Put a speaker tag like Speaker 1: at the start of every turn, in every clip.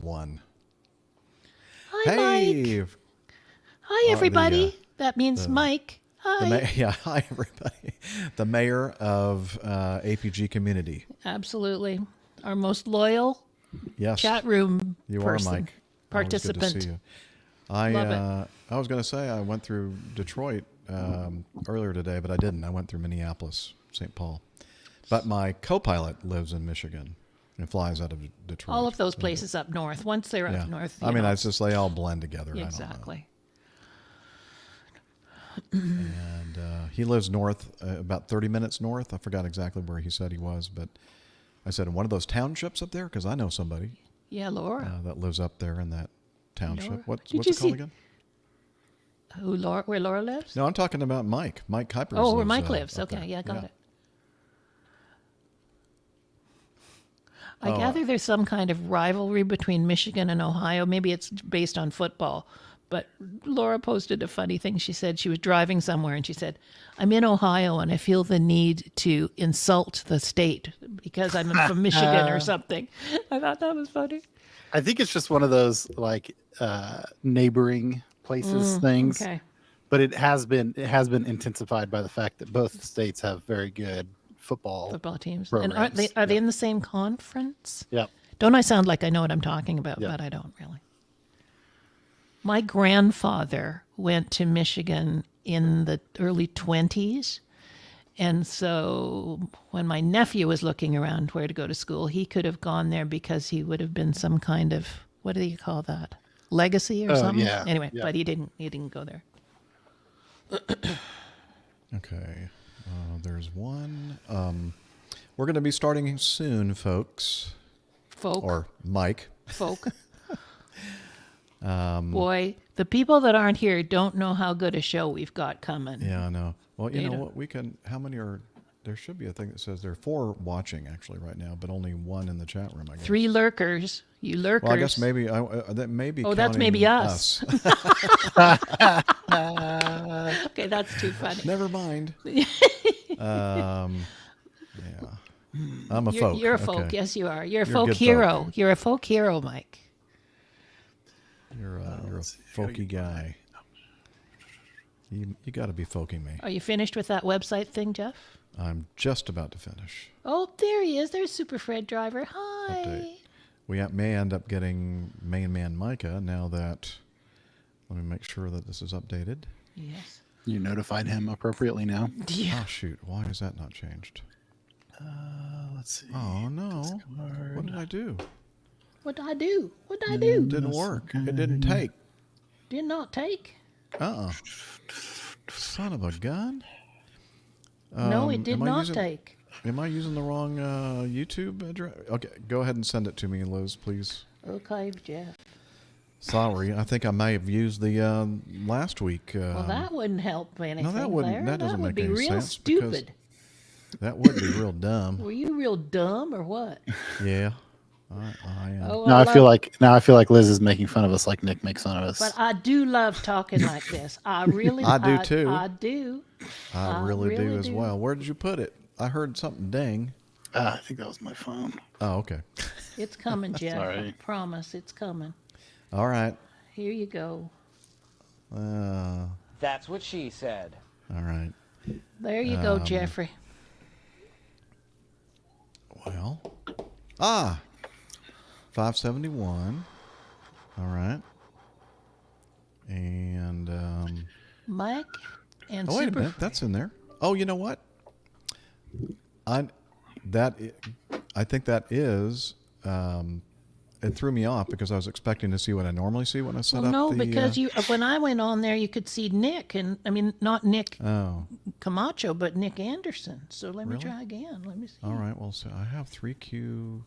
Speaker 1: One.
Speaker 2: Hi,
Speaker 1: Hey,
Speaker 2: Mike. Hi, everybody. That means
Speaker 1: the
Speaker 2: Mike. Hi.
Speaker 1: hi everybody. The mayor of APG community.
Speaker 2: Absolutely. Our most loyal
Speaker 1: Yes,
Speaker 2: chat room
Speaker 1: you
Speaker 2: person,
Speaker 1: are, Mike. Always good to
Speaker 2: participant.
Speaker 1: see you.
Speaker 2: Love it.
Speaker 1: I was going to say I went through Detroit earlier today, but I didn't. I went through Minneapolis, St. Paul. But my co-pilot lives in Michigan and flies out of Detroit.
Speaker 2: All of those places up north. Once they're
Speaker 1: Yeah.
Speaker 2: up north,
Speaker 1: I mean, it's just they all blend together.
Speaker 2: exactly.
Speaker 1: I don't know. And he lives north, about 30 minutes north. I forgot exactly where he said he was, but I said in one of those townships up there because I know somebody
Speaker 2: Yeah, Laura.
Speaker 1: that lives up there in that township.
Speaker 2: Laura?
Speaker 1: What's
Speaker 2: Did
Speaker 1: it
Speaker 2: you
Speaker 1: called
Speaker 2: see-
Speaker 1: again?
Speaker 2: Where Laura lives?
Speaker 1: No, I'm talking about Mike. Mike Kuipers.
Speaker 2: Oh, where
Speaker 1: lives,
Speaker 2: Mike lives.
Speaker 1: up
Speaker 2: Okay,
Speaker 1: there.
Speaker 2: yeah, got it. I gather there's some kind of rivalry between Michigan and Ohio. Maybe it's based on football. But Laura posted a funny thing. She said she was driving somewhere and she said, I'm in Ohio and I feel the need to insult the state because I'm from Michigan or something. I thought that was funny.
Speaker 3: I think it's just one of those like neighboring places things.
Speaker 2: Okay.
Speaker 3: But it has been intensified by the fact that both states have very good football.
Speaker 2: Football teams.
Speaker 3: Programs.
Speaker 2: And are they in the same conference?
Speaker 3: Yep.
Speaker 2: Don't I sound like I know what I'm talking about,
Speaker 3: Yep.
Speaker 2: but I don't really. My grandfather went to Michigan in the early 20s. And so when my nephew was looking around where to go to school, he could have gone there because he would have been some kind of, what do you call that? Legacy or something?
Speaker 3: yeah.
Speaker 2: Anyway,
Speaker 3: Yeah.
Speaker 2: but he didn't go there.
Speaker 1: Okay. There's one. We're going to be starting soon, folks. Or Mike.
Speaker 2: Folk. Boy, the people that aren't here don't know how good a show we've got coming.
Speaker 1: Yeah, I know. Well, you
Speaker 2: They
Speaker 1: know
Speaker 2: don't-
Speaker 1: what? We can. How many are? There should be a thing that says there are 4 watching actually right now, but only 1 in the chat room. I guess.
Speaker 2: 3 lurkers. You lurkers.
Speaker 1: Well, I guess maybe that may be.
Speaker 2: Oh, that's
Speaker 1: counting
Speaker 2: maybe us. Okay, that's too funny.
Speaker 1: Never mind. Yeah. I'm a folk.
Speaker 2: You're a
Speaker 1: Okay.
Speaker 2: folk. Yes, you are. You're a
Speaker 1: You're a
Speaker 2: folk
Speaker 1: good
Speaker 2: hero.
Speaker 1: folk.
Speaker 2: You're a folk hero, Mike.
Speaker 1: You're a folky guy. You got to be folking me.
Speaker 2: Are you finished with that website thing, Jeff?
Speaker 1: I'm just about to finish.
Speaker 2: Oh, there he is. There's Super Fred Driver. Hi.
Speaker 1: Update. We may end up getting Main Man Micah now that. Let me make sure that this is updated.
Speaker 2: Yes.
Speaker 3: You notified him appropriately now.
Speaker 2: Yeah.
Speaker 1: Oh shoot! Why is that not changed?
Speaker 3: Let's see.
Speaker 1: Oh no! What did I do?
Speaker 2: What did I do? What did I do?
Speaker 1: Didn't work. It didn't take.
Speaker 2: Did not take.
Speaker 1: Son of a gun.
Speaker 2: No, it did
Speaker 1: am I
Speaker 2: not
Speaker 1: using-
Speaker 2: take.
Speaker 1: Am I using the wrong YouTube address? Okay, go ahead and send it to me, Liz, please.
Speaker 2: Okay, Jeff.
Speaker 1: Sorry, I think I may have used the last week.
Speaker 2: Well, that wouldn't help anything.
Speaker 1: that wouldn't.
Speaker 2: Claire.
Speaker 1: That doesn't
Speaker 2: would
Speaker 1: make
Speaker 2: be
Speaker 1: any
Speaker 2: real
Speaker 1: sense because
Speaker 2: stupid.
Speaker 1: that would be real dumb.
Speaker 2: Were you real dumb or what?
Speaker 1: Yeah, I am.
Speaker 2: Oh,
Speaker 3: Now I feel like Liz is making fun of us like Nick makes fun of us.
Speaker 2: But I do love talking like this. I really
Speaker 1: I do too.
Speaker 2: I do.
Speaker 1: I really do
Speaker 2: really
Speaker 1: as
Speaker 2: do.
Speaker 1: well. Where did you put it? I heard something ding.
Speaker 3: I think that was my phone.
Speaker 1: Oh, okay.
Speaker 2: It's coming, Jeff. I
Speaker 3: Sorry.
Speaker 2: promise it's coming.
Speaker 1: All right.
Speaker 2: Here you go.
Speaker 4: That's what she said.
Speaker 1: All right.
Speaker 2: There you go, Jeffrey.
Speaker 1: Well, 571. All right. And
Speaker 2: Mike and
Speaker 1: oh, wait a
Speaker 2: Super.
Speaker 1: minute, that's in there. Oh, you know what? I think that is. It threw me off because I was expecting to see what I normally see when I set
Speaker 2: Well,
Speaker 1: up
Speaker 2: no,
Speaker 1: the.
Speaker 2: because when I went on there, you could see Nick, and I mean not Nick
Speaker 1: Oh,
Speaker 2: Camacho, but Nick Anderson. So let me
Speaker 1: Really?
Speaker 2: try again. Let me see.
Speaker 1: all right. Well, so I have 3QKW.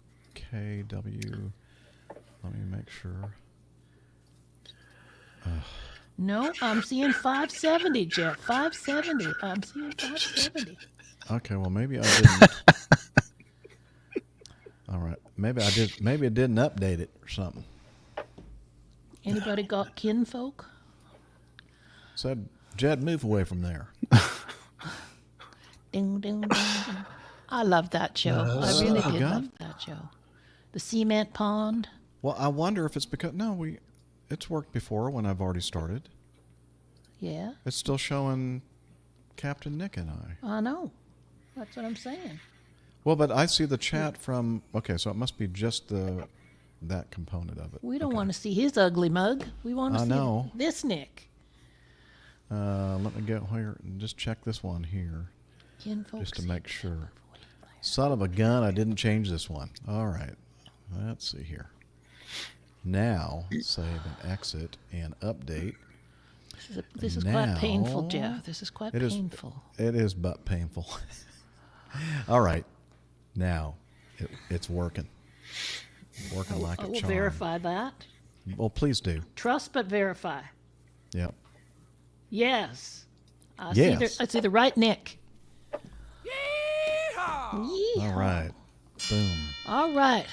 Speaker 1: Let me make sure.
Speaker 2: No, I'm seeing 570, Jeff. 570. I'm seeing 570.
Speaker 1: Okay, well maybe I didn't. All right, maybe I did. Maybe it didn't update it or something.
Speaker 2: Anybody got kinfolk?
Speaker 1: Said Jed, move away from there.
Speaker 2: Ding, ding, ding, ding. I love that show. I really did
Speaker 1: gun?
Speaker 2: love that show. The cement pond.
Speaker 1: Well, I wonder if it's because it's worked before when I've already started.
Speaker 2: Yeah.
Speaker 1: It's still showing Captain Nick and I.
Speaker 2: I know. That's what I'm saying.
Speaker 1: Well, but I see the chat from. Okay, so it must be just that component of it.
Speaker 2: We don't want to see his ugly mug. We want to see this Nick.
Speaker 1: Let me go here and just check this one here, just to make sure. Son of a gun! I didn't change this one. All right, let's see here. Now save and exit and update.
Speaker 2: This is quite painful, Jeff. This is quite painful.
Speaker 1: It is but painful. All right, now it's working. Working like a charm.
Speaker 2: I will verify that.
Speaker 1: Well, please do.
Speaker 2: Trust but verify.
Speaker 1: Yep.
Speaker 2: Yes.
Speaker 1: Yes.
Speaker 2: I see the right Nick.
Speaker 4: Yeehaw!
Speaker 2: Yeehaw.
Speaker 1: All right. Boom.
Speaker 2: All right.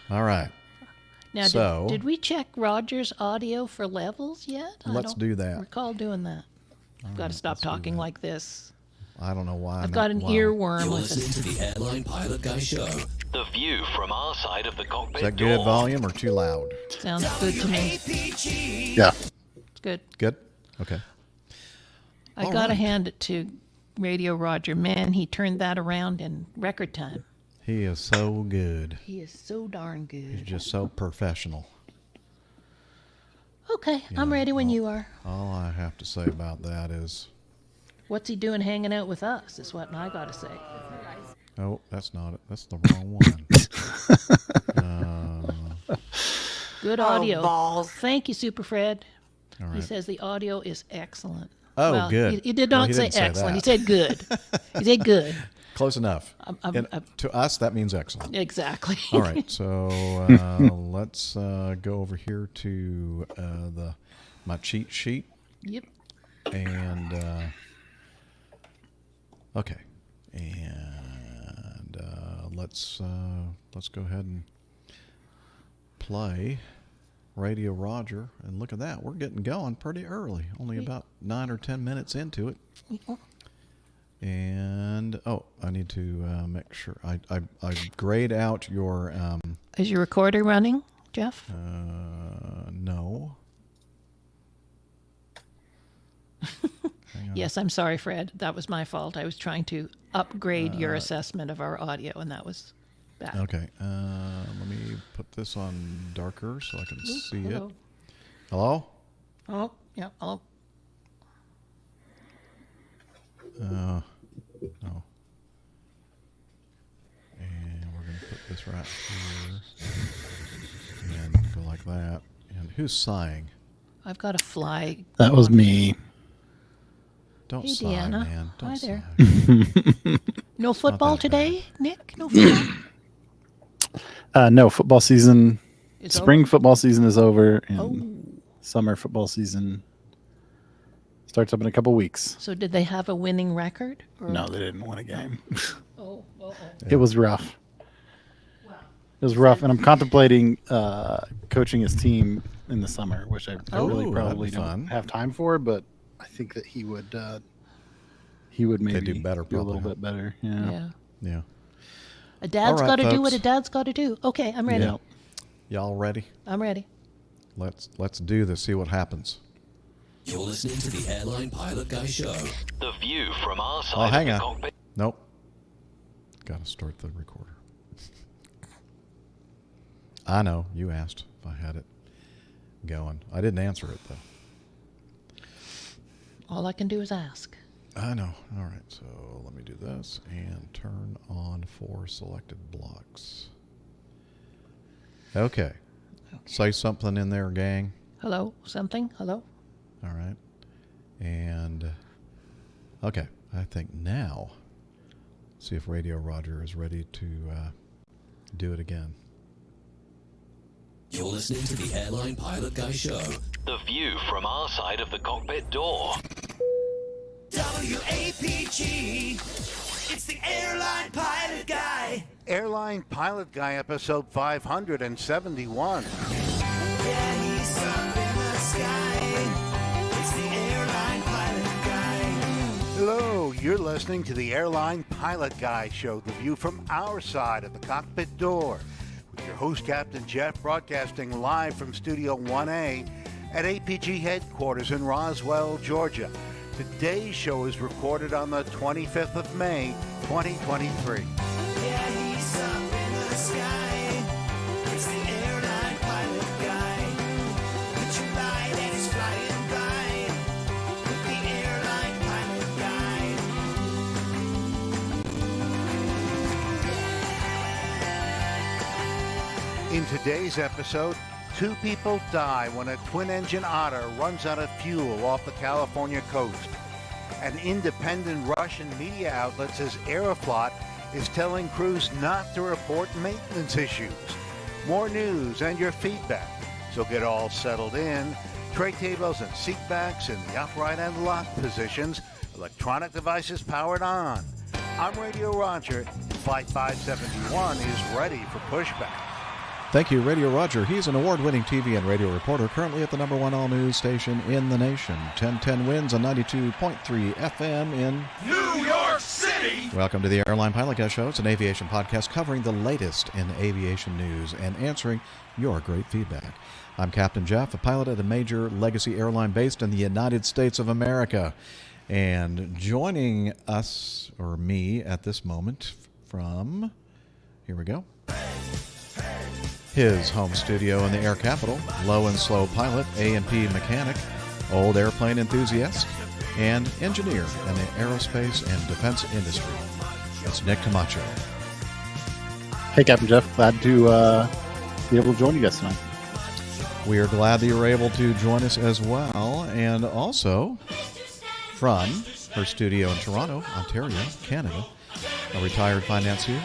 Speaker 1: All right.
Speaker 2: Now, did we check Roger's audio for levels yet?
Speaker 1: Let's do that.
Speaker 2: I don't recall doing that. I've got to stop talking like this.
Speaker 1: I don't know why.
Speaker 2: I've got an earworm.
Speaker 5: You're
Speaker 2: with
Speaker 5: listening to the Airline Pilot Guy Show.
Speaker 4: The view from our side of the cockpit
Speaker 1: Is that
Speaker 4: door.
Speaker 1: good volume or too loud?
Speaker 2: Sounds good to me.
Speaker 3: Yeah.
Speaker 2: It's good.
Speaker 1: Good? Okay.
Speaker 2: I got to hand it to Radio Roger. Man, he turned that around in record time.
Speaker 1: He is so good.
Speaker 2: He is so darn good.
Speaker 1: He's just so professional.
Speaker 2: Okay, I'm ready when you are.
Speaker 1: All I have to say about that is...
Speaker 2: What's he doing hanging out with us, is what I got to say.
Speaker 1: Oh, that's not it. That's the wrong one.
Speaker 2: Good audio.
Speaker 6: balls.
Speaker 2: Thank you, Super Fred.
Speaker 1: All right.
Speaker 2: He says the audio is excellent.
Speaker 1: Oh,
Speaker 2: well,
Speaker 1: good.
Speaker 2: He did
Speaker 1: Well,
Speaker 2: not
Speaker 1: he
Speaker 2: say
Speaker 1: didn't say
Speaker 2: excellent.
Speaker 1: that.
Speaker 2: He said good. He said good.
Speaker 1: Close enough. And to us, that means excellent.
Speaker 2: Exactly.
Speaker 1: All right, so let's go over here to my cheat sheet.
Speaker 2: Yep.
Speaker 1: And okay, and let's go ahead and play Radio Roger. And look at that, we're getting going pretty early. Only about 9 or 10 minutes into it. And I need to make sure I grayed out your.
Speaker 2: Is your recorder running, Jeff?
Speaker 1: No.
Speaker 2: Yes, I'm sorry, Fred. That was my fault. I was trying to upgrade your assessment of our audio, and that was bad.
Speaker 1: Okay. Let me put this on darker so I can see
Speaker 2: hello.
Speaker 1: it. Hello?
Speaker 2: Oh, yeah. Hello.
Speaker 1: No. And we're going to put this right here. And go like that. And who's sighing?
Speaker 2: I've got a fly.
Speaker 3: That was me.
Speaker 1: Don't
Speaker 2: Hey,
Speaker 1: sigh,
Speaker 2: Deanna.
Speaker 1: man. Don't
Speaker 2: Hi
Speaker 1: sigh.
Speaker 2: there. No football
Speaker 1: that
Speaker 2: today, Nick? No football?
Speaker 3: No, football season.
Speaker 2: It's
Speaker 3: Spring
Speaker 2: over?
Speaker 3: football season is over, and
Speaker 2: Oh.
Speaker 3: summer football season starts up in a couple weeks.
Speaker 2: So did they have a winning record? Or?
Speaker 3: No, they didn't win a game.
Speaker 2: Oh.
Speaker 3: It was rough. It was rough, and I'm contemplating coaching his team in the summer, which I really
Speaker 1: Ooh,
Speaker 3: probably
Speaker 1: that'd be
Speaker 3: don't
Speaker 1: fun.
Speaker 3: have time for. But I think that he would maybe
Speaker 1: do better,
Speaker 3: do a little
Speaker 1: probably.
Speaker 3: bit better. Yeah.
Speaker 2: Yeah.
Speaker 1: Yeah.
Speaker 2: A dad's
Speaker 1: All right,
Speaker 2: got to do
Speaker 1: folks.
Speaker 2: what a dad's got to do. Okay, I'm ready.
Speaker 3: Yeah.
Speaker 1: Y'all ready?
Speaker 2: I'm ready.
Speaker 1: Let's do this. See what happens.
Speaker 5: You're listening to the Airline Pilot Guy Show.
Speaker 4: The view from our
Speaker 1: Oh,
Speaker 4: side
Speaker 1: hang
Speaker 4: of
Speaker 1: on.
Speaker 4: the cockpit.
Speaker 1: Nope. Got to start the recorder. I know. You asked if I had it going. I didn't answer it, though.
Speaker 2: All I can do is ask.
Speaker 1: I know. All right. So let me do this and turn on 4 selected blocks. Okay. Say something in there, gang.
Speaker 2: Hello? Something? Hello?
Speaker 1: All right. And okay. I think now, see if Radio Roger is ready to do it again.
Speaker 5: You're listening to the Airline Pilot Guy Show.
Speaker 4: The view from our side of the cockpit door.
Speaker 7: WAPG. It's the Airline Pilot Guy.
Speaker 8: Airline Pilot Guy, episode 571.
Speaker 7: Yeah, he's up in the sky. It's the Airline Pilot Guy.
Speaker 8: Hello, you're listening to the Airline Pilot Guy show, the view from our side of the cockpit door. We your host, Captain Jeff, broadcasting live from Studio 1A at APG headquarters in Roswell, Georgia. Today's show is recorded on the 25th of May, 2023.
Speaker 7: Yeah, he's up in the sky. It's the airline pilot guy. Put your light and he's flying by. With the airline pilot guy.
Speaker 8: In today's episode, 2 people die when a twin-engine Otter runs out of fuel off the California coast. An independent Russian media outlet says Aeroflot is telling crews not to report maintenance issues. More news and your feedback. So get all settled in. Tray tables and seat backs in the upright and lock positions. Electronic devices powered on. I'm Radio Roger. Flight 571 is ready for pushback.
Speaker 1: Thank you, Radio Roger. He's an award-winning TV and radio reporter, currently at the #1 all-news station in the nation. 1010 wins on 92.3 FM in
Speaker 7: New York City!
Speaker 1: Welcome to the Airline Pilot Guy Show. It's an aviation podcast covering the latest in aviation news and answering your great feedback. I'm Captain Jeff, a pilot at a major legacy airline based in the United States of America. And joining us, or me, at this moment from, here we go, his home studio in the air capital, low and slow pilot, A&P mechanic, old airplane enthusiast, and engineer in the aerospace and defense industry. It's Nick Camacho.
Speaker 3: Hey, Captain Jeff. Glad to be able to join you guys tonight.
Speaker 1: We are glad that you were able to join us as well. And also from her studio in Toronto, Ontario, Canada, a retired financier,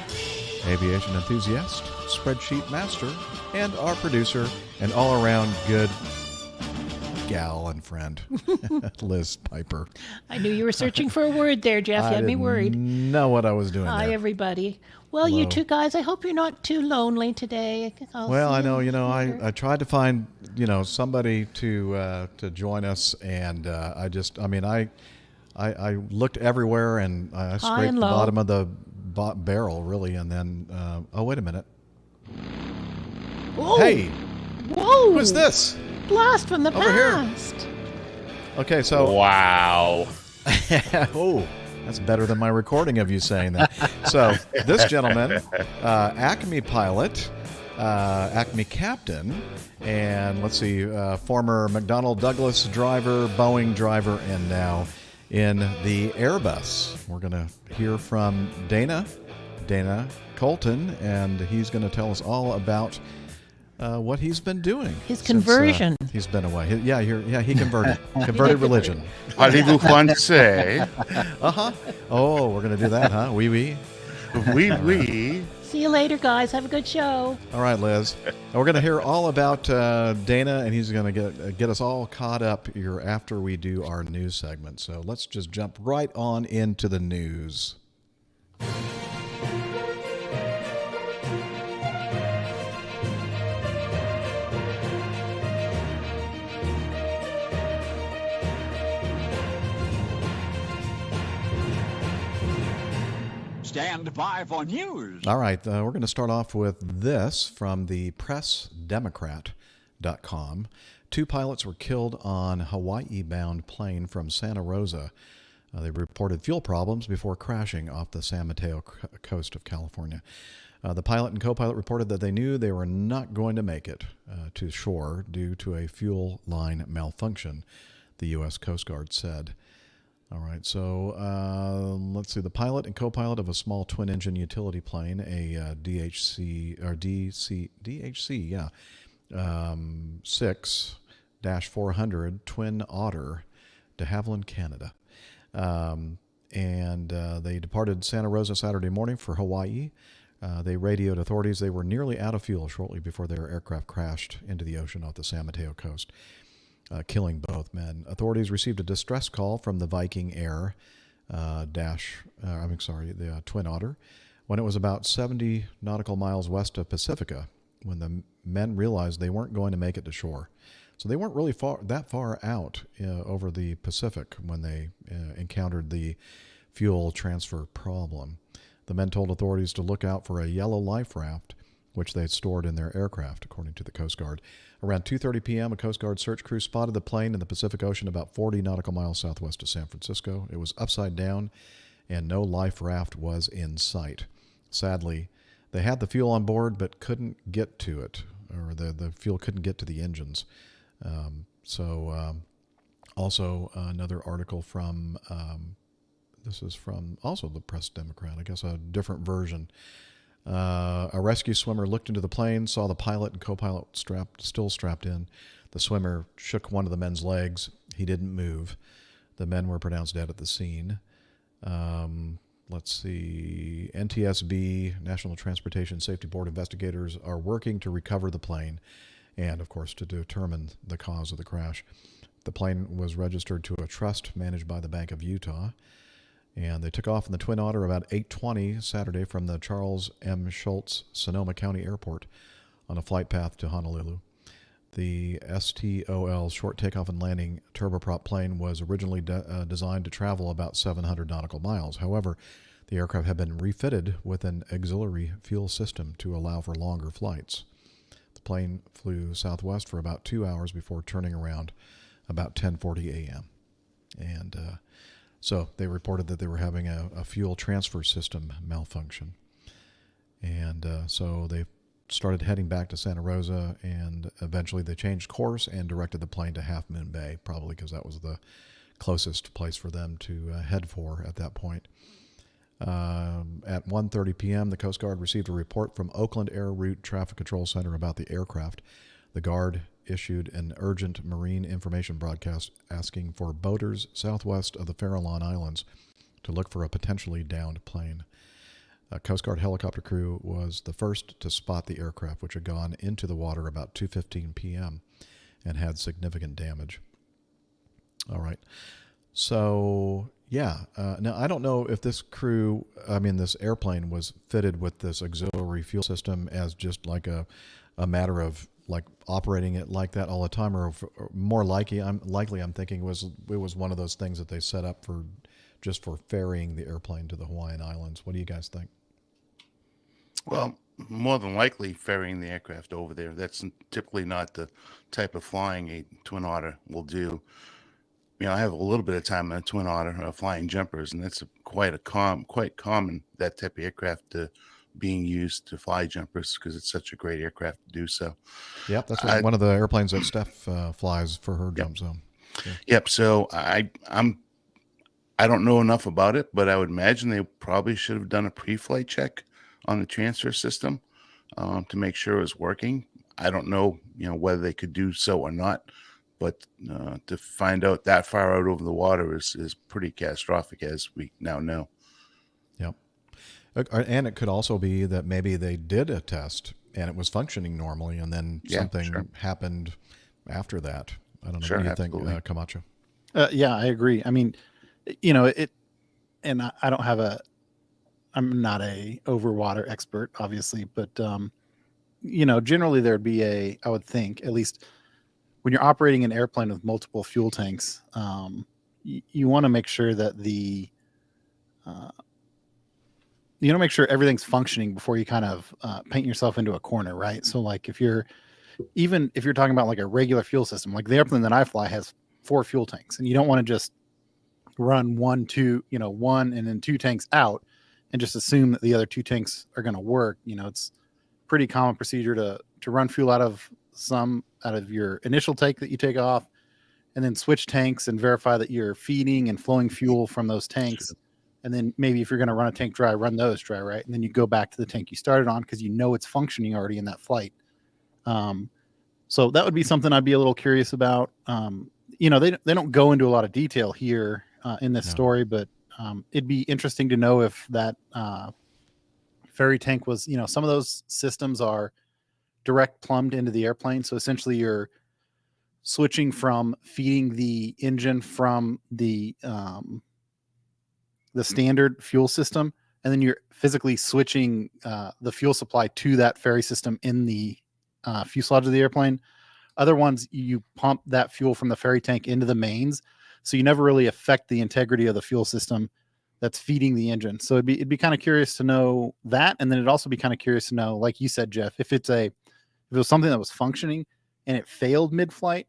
Speaker 1: aviation enthusiast, spreadsheet master, and our producer and all-around good gal and friend, Liz Piper.
Speaker 2: I knew you were searching for a word there, Jeff. You had me worried.
Speaker 1: Know what I was doing
Speaker 2: Hi,
Speaker 1: there.
Speaker 2: everybody. Well,
Speaker 1: Hello.
Speaker 2: you two guys, I hope you're not too lonely today.
Speaker 1: Well, I know, I tried to find, somebody to join us, and I looked everywhere, and I scraped
Speaker 2: and
Speaker 1: the
Speaker 2: low.
Speaker 1: bottom of the barrel, really, and then, oh, wait a minute.
Speaker 2: Whoa.
Speaker 1: Hey,
Speaker 2: Whoa!
Speaker 1: who's this?
Speaker 2: Blast from the
Speaker 1: Over here.
Speaker 2: past.
Speaker 1: Okay, so...
Speaker 6: Wow.
Speaker 1: Oh, that's better than my recording of you saying that. So, this gentleman, Acme pilot, Acme captain, and let's see, former McDonnell Douglas driver, Boeing driver, and now in the Airbus. We're going to hear from Dana Colton, and he's going to tell us all about what he's been doing.
Speaker 2: His
Speaker 1: since,
Speaker 2: conversion.
Speaker 1: He's been away. He converted. Converted religion.
Speaker 6: Parlez-vous français?
Speaker 1: Uh-huh. Oh, we're going to do that, huh? Oui.
Speaker 6: Oui, oui.
Speaker 2: See you later, guys. Have a good show.
Speaker 1: All right, Liz. And we're going to hear all about Dana, and he's going to get us all caught up here after we do our news segment. So let's just jump right on into the news.
Speaker 9: Stand by for news.
Speaker 1: All right, we're going to start off with this from the PressDemocrat.com. 2 pilots were killed on Hawaii-bound plane from Santa Rosa. They reported fuel problems before crashing off the San Mateo coast of California. The pilot and co-pilot reported that they knew they were not going to make it to shore due to a fuel line malfunction, the U.S. Coast Guard said. All right, so let's see. The pilot and co-pilot of a small twin-engine utility plane, a DHC 6-400 twin Otter, de Havilland, Canada, and they departed Santa Rosa Saturday morning for Hawaii. They radioed authorities they were nearly out of fuel shortly before their aircraft crashed into the ocean off the San Mateo coast, killing both men. Authorities received a distress call from the Viking Air the Twin Otter, when it was about 70 nautical miles west of Pacifica, when the men realized they weren't going to make it to shore. So they weren't really that far out over the Pacific when they encountered the fuel transfer problem. The men told authorities to look out for a yellow life raft which they had stored in their aircraft, according to the Coast Guard. Around 2:30 p.m., a Coast Guard search crew spotted the plane in the Pacific Ocean about 40 nautical miles southwest of San Francisco. It was upside down, and no life raft was in sight. Sadly, they had the fuel on board but couldn't get to it, or the fuel couldn't get to the engines. Also, another article from, this is from also the Press Democrat, I guess a different version. A rescue swimmer looked into the plane, saw the pilot and co-pilot still strapped in. The swimmer shook one of the men's legs. He didn't move. The men were pronounced dead at the scene. Let's see. NTSB, National Transportation Safety Board investigators are working to recover the plane and, of course, to determine the cause of the crash. The plane was registered to a trust managed by the Bank of Utah, and they took off in the Twin Otter about 8:20 Saturday from the Charles M. Schultz Sonoma County Airport on a flight path to Honolulu. The STOL, short takeoff and landing turboprop plane, was originally designed to travel about 700 nautical miles. However, the aircraft had been refitted with an auxiliary fuel system to allow for longer flights. The plane flew southwest for about 2 hours before turning around about 10:40 a.m. And so they reported that they were having a fuel transfer system malfunction. And so they started heading back to Santa Rosa, and eventually they changed course and directed the plane to Half Moon Bay, probably because that was the closest place for them to head for at that point. At 1:30 p.m., the Coast Guard received a report from Oakland Air Route Traffic Control Center about the aircraft. The Guard issued an urgent marine information broadcast asking for boaters southwest of the Farallon Islands to look for a potentially downed plane. A Coast Guard helicopter crew was the first to spot the aircraft, which had gone into the water about 2:15 p.m. and had significant damage. All right. So, yeah. Now, I don't know if this this airplane was fitted with this auxiliary fuel system as just like a matter of like operating it like that all the time, or more likely, I'm thinking it was one of those things that they set up for just for ferrying the airplane to the Hawaiian Islands. What do you guys think?
Speaker 6: Well, more than likely ferrying the aircraft over there. That's typically not the type of flying a Twin Otter will do. You know, I have a little bit of time on a Twin Otter flying jumpers, and that's quite common, that type of aircraft being used to fly jumpers, because it's such a great aircraft to do so.
Speaker 1: Yep, that's one of the airplanes that Steph flies for her jump zone. Yeah.
Speaker 6: Yep. So I don't know enough about it, but I would imagine they probably should have done a pre-flight check on the transfer system to make sure it was working. I don't know, whether they could do so or not, but to find out that far out over the water is pretty catastrophic, as we now know.
Speaker 1: Yep. And it could also be that maybe they did a test and it was functioning normally, and then something happened after that. I don't know.
Speaker 6: Sure,
Speaker 1: what do you think, Camacho?
Speaker 3: Yeah, I agree. I mean, and I don't have I'm not a overwater expert, obviously, but generally there'd be I would think, at least when you're operating an airplane with multiple fuel tanks, you want to make sure that you want to make sure everything's functioning before you kind of paint yourself into a corner, right? So like if you're talking about like a regular fuel system, like the airplane that I fly has 4 fuel tanks, and you don't want to just run one and then 2 tanks out and just assume that the other 2 tanks are going to work. It's pretty common procedure to run fuel out of your initial tank that you take off, and then switch tanks and verify that you're feeding and flowing fuel from those tanks. Sure. And then maybe if you're going to run a tank dry, run those dry, right? And then you go back to the tank you started on, because it's functioning already in that flight. So that would be something I'd be a little curious about. They don't go into a lot of detail here in this story, but it'd be interesting to know if that ferry tank was, some of those systems are direct plumbed into the airplane. So essentially you're switching from feeding the engine from the standard fuel system, and then you're physically switching the fuel supply to that ferry system in the fuselage of the airplane. Other ones, you pump that fuel from the ferry tank into the mains, so you never really affect the integrity of the fuel system that's feeding the engine. So it'd be kind of curious to know that, and then it'd also be kind of curious to know, like you said, Jeff, if it was something that was functioning and it failed mid-flight,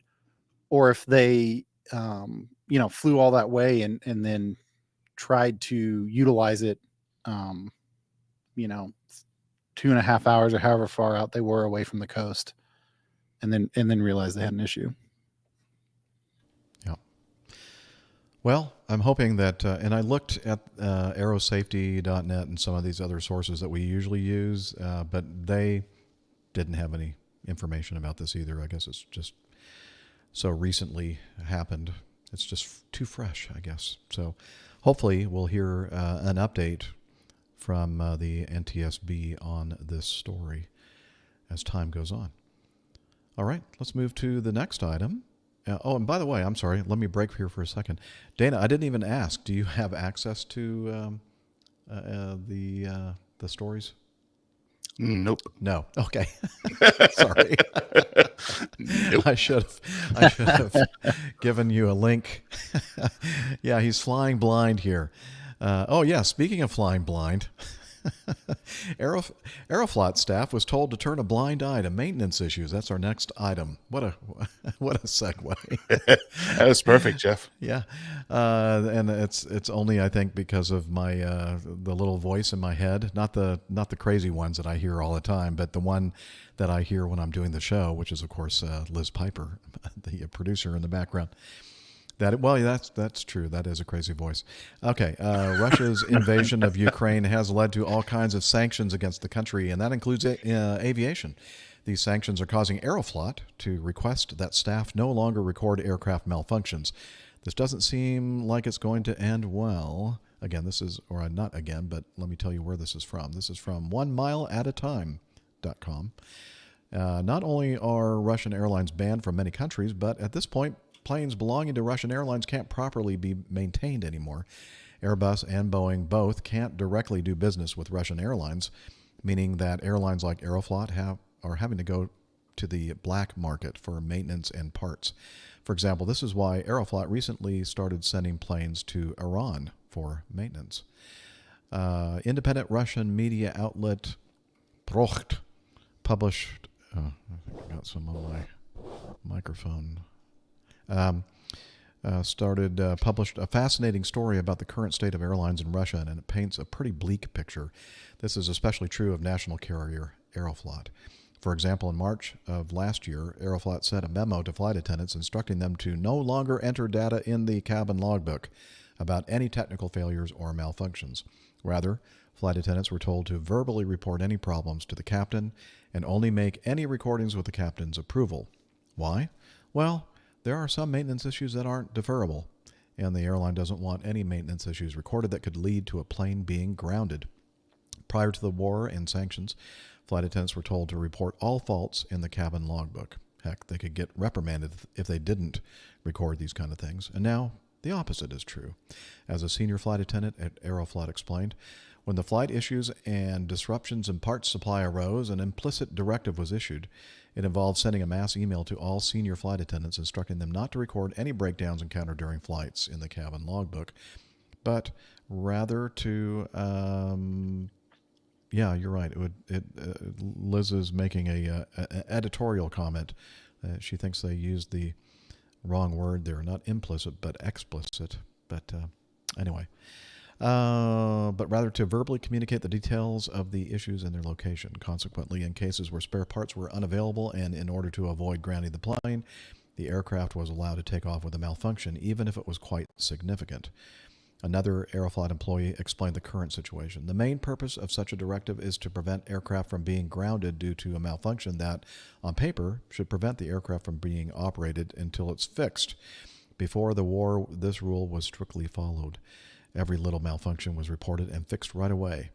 Speaker 3: or if they flew all that way and then tried to utilize it 2.5 hours or however far out they were away from the coast, and then realized they had an issue.
Speaker 1: Yeah. Well, I'm hoping that, and I looked at aerosafety.net and some of these other sources that we usually use, but they didn't have any information about this either. I guess it's just so recently happened. It's just too fresh, I guess. So hopefully we'll hear an update from the NTSB on this story as time goes on. All right, let's move to the next item. And by the way, I'm sorry, let me break here for a second. Dana, I didn't even ask, do you have access to the stories?
Speaker 6: Nope.
Speaker 1: No. Okay. Sorry.
Speaker 6: Nope.
Speaker 1: I should have given you a link. Yeah, he's flying blind here. Speaking of flying blind, Aeroflot staff was told to turn a blind eye to maintenance issues. That's our next item. What a segue.
Speaker 6: That was perfect, Jeff.
Speaker 1: Yeah, and it's only, I think, because of my the little voice in my head, not the crazy ones that I hear all the time, but the one that I hear when I'm doing the show, which is of course Liz Piper, the producer in the background. That's true. That is a crazy voice. Okay, Russia's invasion of Ukraine has led to all kinds of sanctions against the country, and that includes aviation. These sanctions are causing Aeroflot to request that staff no longer record aircraft malfunctions. This doesn't seem like it's going to end well. Again, not again, but let me tell you where this is from. This is from 1mileatatime.com. Not only are Russian airlines banned from many countries, but at this point, planes belonging to Russian airlines can't properly be maintained anymore. Airbus and Boeing both can't directly do business with Russian airlines, meaning that airlines like Aeroflot are having to go to the black market for maintenance and parts. For example, this is why Aeroflot recently started sending planes to Iran for maintenance. Independent Russian media outlet Procht published... I got some on my microphone. Published a fascinating story about the current state of airlines in Russia, and it paints a pretty bleak picture. This is especially true of national carrier Aeroflot. For example, in March of last year, Aeroflot sent a memo to flight attendants instructing them to no longer enter data in the cabin logbook about any technical failures or malfunctions. Rather, flight attendants were told to verbally report any problems to the captain and only make any recordings with the captain's approval. Why? Well, there are some maintenance issues that aren't deferrable, and the airline doesn't want any maintenance issues recorded that could lead to a plane being grounded. Prior to the war and sanctions, flight attendants were told to report all faults in the cabin logbook. Heck, they could get reprimanded if they didn't record these kind of things. And now the opposite is true. As a senior flight attendant at Aeroflot explained, when the flight issues and disruptions in parts supply arose, an implicit directive was issued. It involved sending a mass email to all senior flight attendants instructing them not to record any breakdowns encountered during flights in the cabin logbook, but rather to, yeah, you're right. Liz is making an editorial comment. She thinks they used the wrong word there, not implicit, but explicit. But anyway. But rather to verbally communicate the details of the issues and their location. Consequently, in cases where spare parts were unavailable and in order to avoid grounding the plane, the aircraft was allowed to take off with a malfunction, even if it was quite significant. Another Aeroflot employee explained the current situation. The main purpose of such a directive is to prevent aircraft from being grounded due to a malfunction that, on paper, should prevent the aircraft from being operated until it's fixed. Before the war, this rule was strictly followed. Every little malfunction was reported and fixed right away.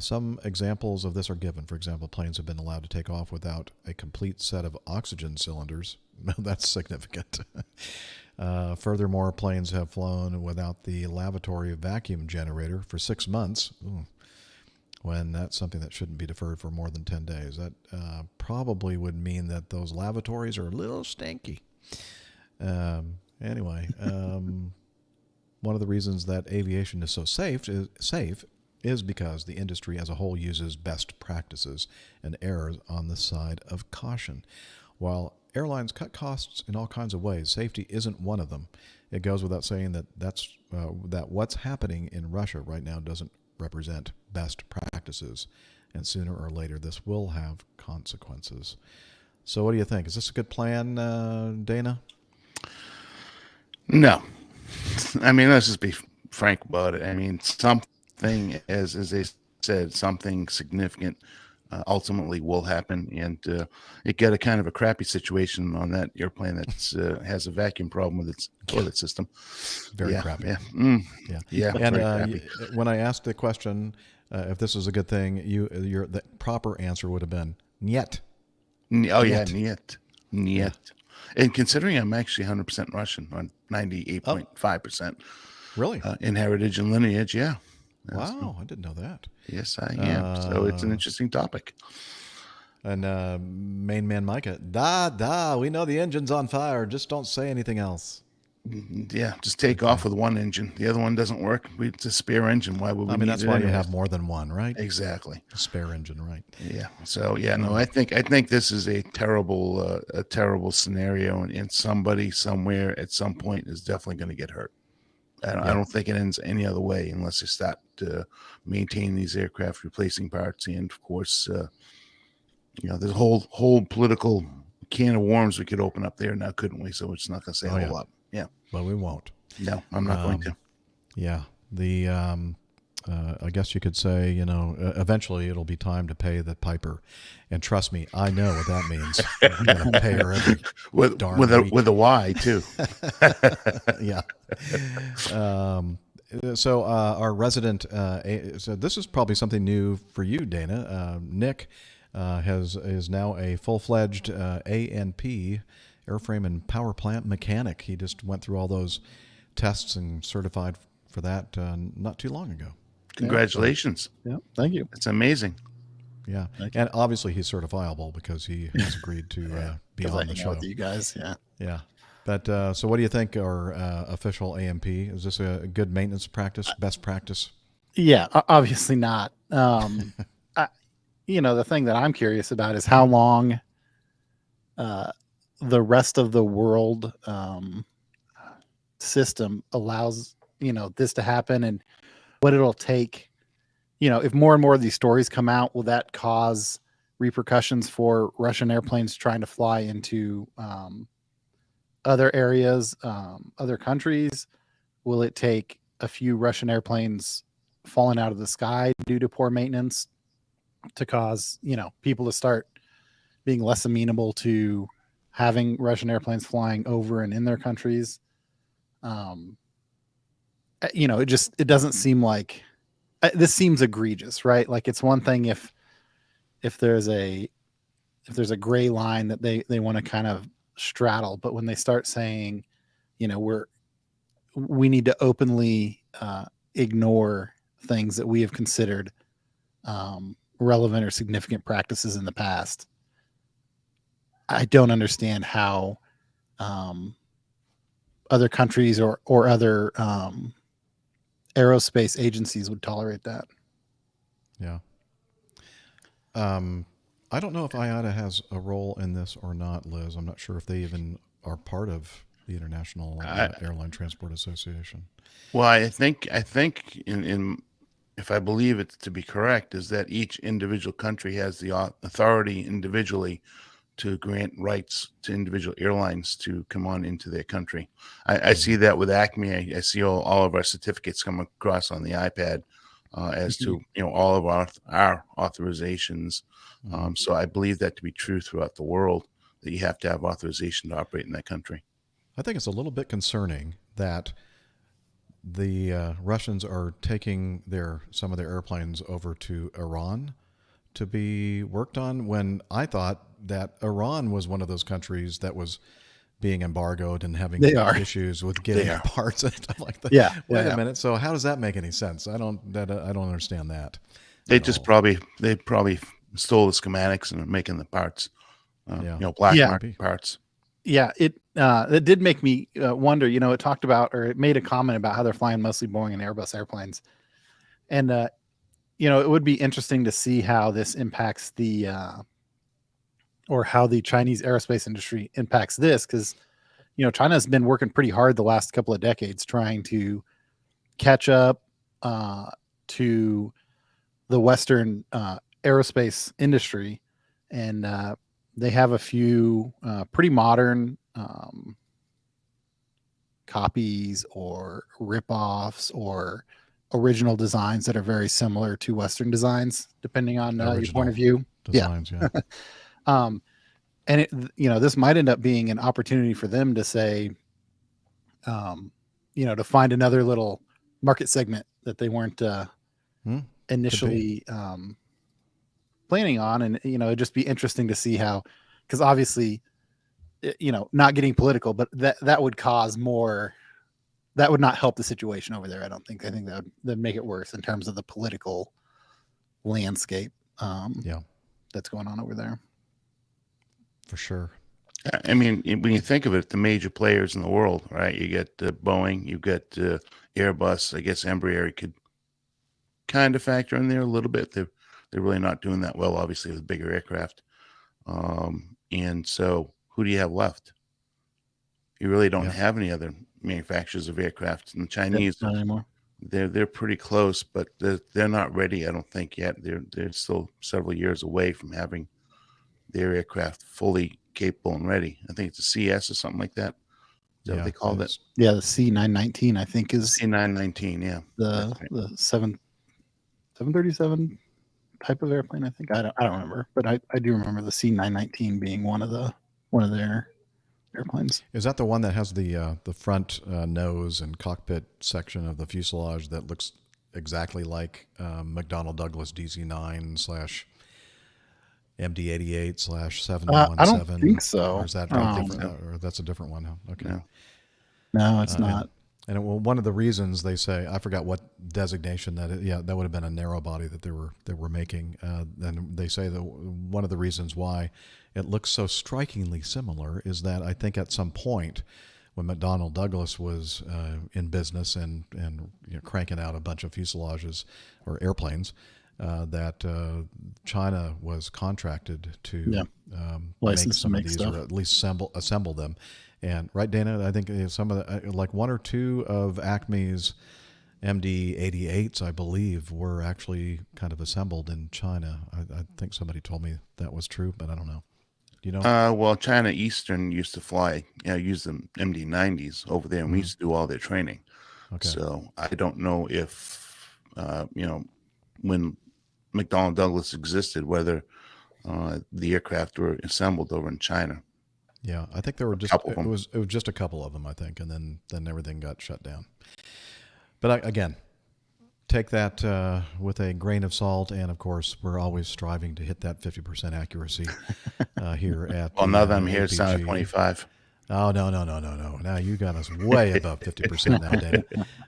Speaker 1: Some examples of this are given. For example, planes have been allowed to take off without a complete set of oxygen cylinders. That's significant. Furthermore, planes have flown without the lavatory vacuum generator for 6 months. Ooh, when that's something that shouldn't be deferred for more than 10 days. That probably would mean that those lavatories are a little stinky. Anyway, one of the reasons that aviation is so safe is because the industry as a whole uses best practices and errors on the side of caution. While airlines cut costs in all kinds of ways, safety isn't one of them. It goes without saying that that what's happening in Russia right now doesn't represent best practices, and sooner or later this will have consequences. So what do you think? Is this a good plan, Dana?
Speaker 6: No. I mean, let's just be frank about it. I mean, something, as they said, something significant ultimately will happen, and it got a kind of a crappy situation on that airplane that has a vacuum problem with its toilet system.
Speaker 1: Very crappy.
Speaker 6: Yeah.
Speaker 1: And
Speaker 6: very crappy.
Speaker 1: when I asked the question if this was a good thing, the proper answer would have been "Niet."
Speaker 6: Niet. And considering I'm actually 100% Russian, on 98.5%.
Speaker 1: Really?
Speaker 6: In heritage and lineage, yeah.
Speaker 1: Wow, I didn't know that.
Speaker 6: Yes, I am. So it's an interesting topic.
Speaker 1: And main man Micah, we know the engine's on fire. Just don't say anything else.
Speaker 6: Yeah, just take off with one engine. The other one doesn't work. It's a spare engine. Why would we need
Speaker 1: that's
Speaker 6: it
Speaker 1: why
Speaker 6: anyways?
Speaker 1: you have more than one, right?
Speaker 6: Exactly.
Speaker 1: A spare engine, right?
Speaker 6: Yeah. So no, I think this is a terrible scenario, and somebody somewhere at some point is definitely going to get hurt. I don't think it ends any other way unless they start maintaining these aircraft, replacing parts, and of course, there's a whole political can of worms we could open up there now, couldn't we? So we're just not going to say a whole lot. Yeah.
Speaker 1: Well, we won't.
Speaker 6: No, I'm not going to.
Speaker 1: Yeah. The I guess you could say, eventually it'll be time to pay the piper, and trust me, I know what that means. I'm going to pay her every
Speaker 6: with a Y too.
Speaker 1: Yeah. So our resident, so this is probably something new for you, Dana. Nick is now a full-fledged A&P, airframe and power plant mechanic. He just went through all those tests and certified for that not too long ago.
Speaker 6: Congratulations.
Speaker 3: Yeah, thank you.
Speaker 6: It's amazing.
Speaker 1: Yeah, and obviously he's certifiable because he has agreed to be on the show.
Speaker 3: With you guys,
Speaker 1: Yeah. But so what do you think our official AMP? Is this a good maintenance practice, best practice?
Speaker 3: Yeah, obviously not. The thing that I'm curious about is how long the rest of the world system allows, this to happen, and what it'll take. If more and more of these stories come out, will that cause repercussions for Russian airplanes trying to fly into other areas, other countries? Will it take a few Russian airplanes falling out of the sky due to poor maintenance to cause, people to start being less amenable to having Russian airplanes flying over and in their countries? It doesn't seem like this seems egregious, right? Like, it's one thing if there's a gray line that they want to kind of straddle, but when they start saying, we need to openly ignore things that we have considered relevant or significant practices in the past, I don't understand how other countries or other aerospace agencies would tolerate that.
Speaker 1: Yeah. I don't know if IATA has a role in this or not, Liz. I'm not sure if they even are part of the International Airline Transport Association.
Speaker 6: Well, I think in if I believe it to be correct, is that each individual country has the authority individually to grant rights to individual airlines to come on into their country. I see that with Acme. I see all of our certificates come across on the iPad as to all of our authorizations. So I believe that to be true throughout the world, that you have to have authorization to operate in that country.
Speaker 1: I think it's a little bit concerning that the Russians are taking some of their airplanes over to Iran to be worked on, when I thought that Iran was one of those countries that was being embargoed and having issues with getting parts and stuff like that.
Speaker 3: Yeah.
Speaker 1: Wait a minute. So how does that make any sense? I don't understand that.
Speaker 6: They probably stole the schematics and are making the parts. Black market parts.
Speaker 3: Yeah. it did make me wonder. It talked about, or it made a comment about how they're flying mostly Boeing and Airbus airplanes, and it would be interesting to see how this impacts or how the Chinese aerospace industry impacts this, because China's been working pretty hard the last couple of decades trying to catch up to the Western aerospace industry, and they have a few pretty modern copies or rip-offs or original designs that are very similar to Western designs, depending on your point of view.
Speaker 1: Designs, yeah.
Speaker 3: And this might end up being an opportunity for them to say, to find another little market segment that they weren't initially planning on. And, it'd just be interesting to see how, because obviously, not getting political, but that would cause more, that would not help the situation over there. I don't think. I think that'd make it worse in terms of the political landscape. That's going on over there.
Speaker 1: For sure.
Speaker 6: I mean, when you think of it, the major players in the world, right? You get Boeing, you get Airbus. I guess Embraer could kind of factor in there a little bit. They're really not doing that well, obviously, with bigger aircraft. And so, who do you have left? You really don't have any other manufacturers of aircraft. And the Chinese,
Speaker 3: not anymore.
Speaker 6: They're pretty close, but they're not ready. I don't think yet. They're still several years away from having their aircraft fully capable and ready. I think it's a CS or something like that. Is that what they called it?
Speaker 3: Yeah, the C919, I think, is
Speaker 6: C919. Yeah,
Speaker 3: the 737 type of airplane. I think I don't remember, but I do remember the C919 being one of their airplanes.
Speaker 1: Is that the one that has the front nose and cockpit section of the fuselage that looks exactly like McDonnell Douglas DC-9 / MD-88 / 717?
Speaker 3: I don't think so.
Speaker 1: Or is that different? Or that's a different one? Huh? Okay.
Speaker 3: No, it's not.
Speaker 1: And one of the reasons they say, I forgot what designation that is. Yeah, that would have been a narrow body that they were making. And they say that one of the reasons why it looks so strikingly similar is that I think at some point when McDonnell Douglas was in business and cranking out a bunch of fuselages or airplanes, that China was contracted to make some of these,
Speaker 3: stuff,
Speaker 1: or at least assemble them. And right, Dana, I think some of the, like one or two of Acme's MD-88s, I believe, were actually kind of assembled in China. I think somebody told me that was true, but I don't know. Do you know?
Speaker 6: Well, China Eastern used to fly, use the MD-90s over there, and we used to do all their training.
Speaker 1: Okay.
Speaker 6: So I don't know if, when McDonnell Douglas existed, whether the aircraft were assembled over in China.
Speaker 1: Yeah, I think there were just it was just a couple of them, I think, and then everything got shut down. But again, take that with a grain of salt, and of course, we're always striving to hit that 50% accuracy here at.
Speaker 6: Well, now that I'm here, it's down at 25.
Speaker 1: Oh no! Now you got us way above 50% now, Dana.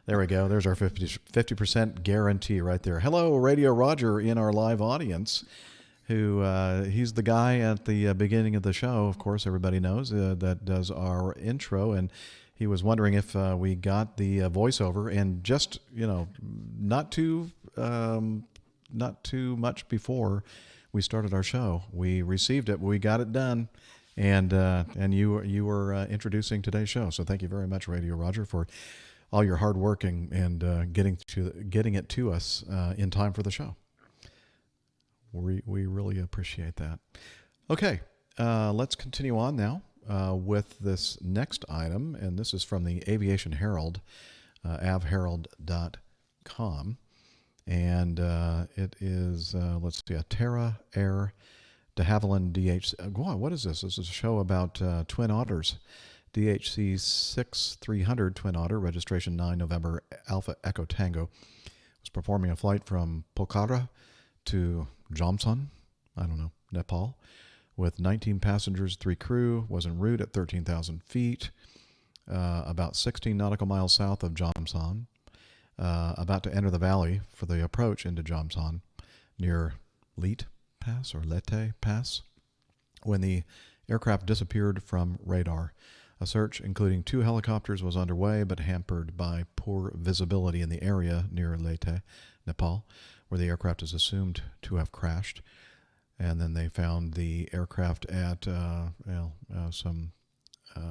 Speaker 1: There we go. There's our 50% guarantee right there. Hello, Radio Roger in our live audience. Who he's the guy at the beginning of the show, of course, everybody knows, that does our intro, and he was wondering if we got the voiceover, and just not too much before we started our show, we received it, we got it done, and you were introducing today's show, so thank you very much, Radio Roger, for all your hard work and getting it to us in time for the show. We really appreciate that. Okay, let's continue on now with this next item, and this is from the Aviation Herald, avherald.com, and it is, let's see, a Terra Air de Havilland DHC. What is this? This is a show about Twin Otters, DHC 6300 Twin Otter, registration 9 November Alpha Echo Tango. Was performing a flight from Pokhara to Jomson, Nepal, with 19 passengers, 3 crew, was en route at 13,000 feet, about 16 nautical miles south of Jomson, about to enter the valley for the approach into Jomson, near Lete Pass, when the aircraft disappeared from radar. A search, including 2 helicopters, was underway, but hampered by poor visibility in the area near Leyte, Nepal, where the aircraft is assumed to have crashed. And then they found the aircraft at some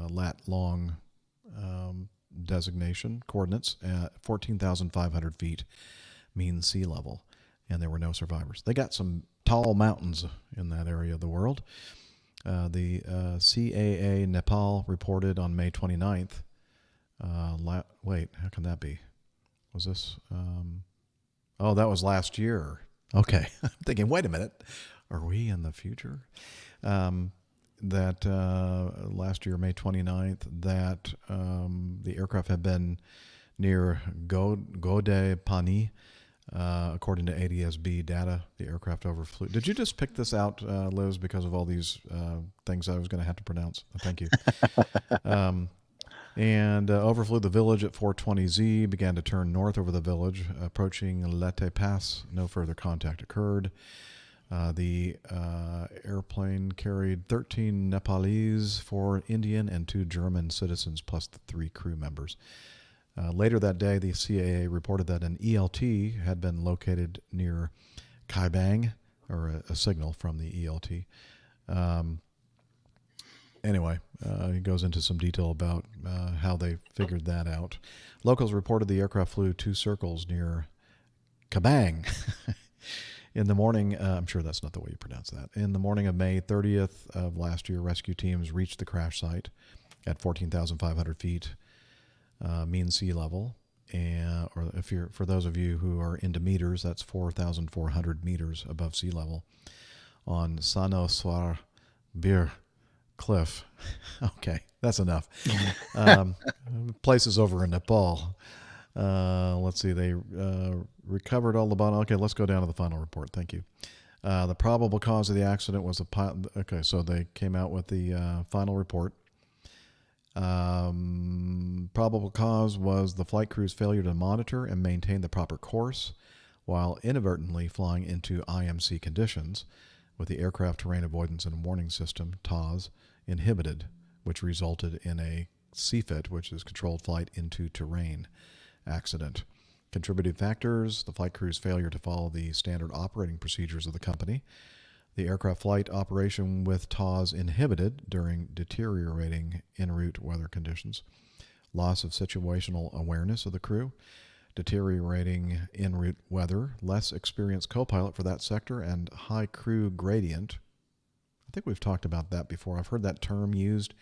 Speaker 1: lat-long designation coordinates at 14,500 feet mean sea level, and there were no survivors. They got some tall mountains in that area of the world. The CAA Nepal reported on May 29th. Wait, how can that be? Was this? That was last year. Okay. I'm thinking, wait a minute. Are we in the future? That last year, May 29th, that the aircraft had been near Gode Pani. According to ADSB data, the aircraft overflew. Did you just pick this out, Liz, because of all these things I was going to have to pronounce? Thank you. Overflew the village at 420Z, began to turn north over the village, approaching Leyte Pass. No further contact occurred. The airplane carried 13 Nepalese, 4 Indian, and 2 German citizens, plus the 3 crew members. Later that day, the CAA reported that an ELT had been located near Kaibang, or a signal from the ELT. He goes into some detail about how they figured that out. Locals reported the aircraft flew 2 circles near Kabang. In the morning, I'm sure that's not the way you pronounce that. In the morning of May 30th of last year, rescue teams reached the crash site at 14,500 feet. Mean sea level, or for those of you who are into meters, that's 4,400 meters above sea level on Sanoswar Bir Cliff. Okay, that's enough. Places over in Nepal. Let's see, they recovered all the bottom. Okay, let's go down to the final report. Thank you. The probable cause of the accident was a pilot. Okay, so they came out with the final report. Probable cause was the flight crew's failure to monitor and maintain the proper course while inadvertently flying into IMC conditions with the Aircraft Terrain Avoidance and Warning System, TAWS, inhibited, which resulted in a CFIT, which is controlled flight into terrain accident. Contributing factors: the flight crew's failure to follow the standard operating procedures of the company, the aircraft flight operation with TAWS inhibited during deteriorating en route weather conditions, loss of situational awareness of the crew, deteriorating en route weather, less experienced co-pilot for that sector, and high crew gradient. I think we've talked about that before. I've heard that term used,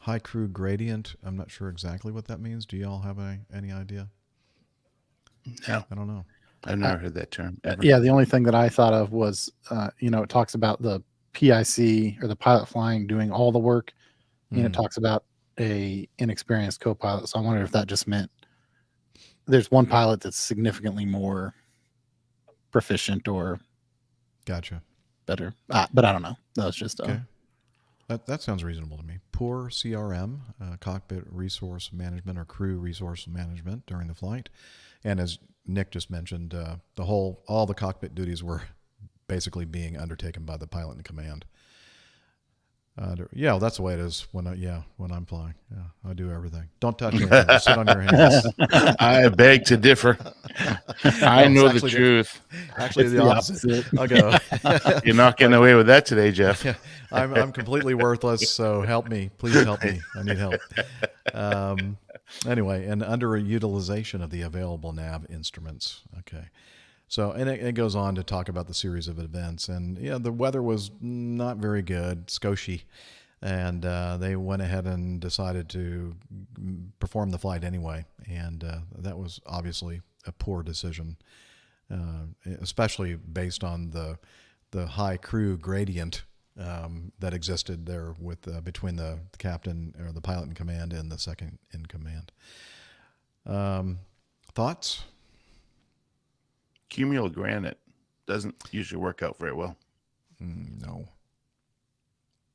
Speaker 1: high crew gradient. I'm not sure exactly what that means. Do you all have any idea?
Speaker 6: No.
Speaker 1: I don't know.
Speaker 6: I've never heard that term ever.
Speaker 3: Yeah, the only thing that I thought of was, it talks about the PIC, or the pilot flying, doing all the work, and it talks about a inexperienced co-pilot. So I wonder if that just meant there's one pilot that's significantly more proficient or
Speaker 1: Gotcha.
Speaker 3: better. But I don't know. That was just
Speaker 1: Okay. That sounds reasonable to me. Poor CRM, cockpit resource management or crew resource management during the flight. And as Nick just mentioned, all the cockpit duties were basically being undertaken by the pilot in command. That's the way it is when I'm flying. Yeah, I do everything. Don't touch anything. Sit on your hands.
Speaker 6: I beg to differ. I know the truth.
Speaker 1: Actually, the opposite. I'll go.
Speaker 6: You're not getting away with that today, Jeff.
Speaker 1: Yeah, I'm completely worthless. So help me, please help me. I need help. Anyway, and underutilization of the available nav instruments. Okay. So, and it goes on to talk about the series of events. And, the weather was not very good, scoshy. And they went ahead and decided to perform the flight anyway. And that was obviously a poor decision, especially based on the high crew gradient that existed there with between the captain or the pilot in command and the second in command. Thoughts?
Speaker 6: Cumulogranite doesn't usually work out very well.
Speaker 1: No.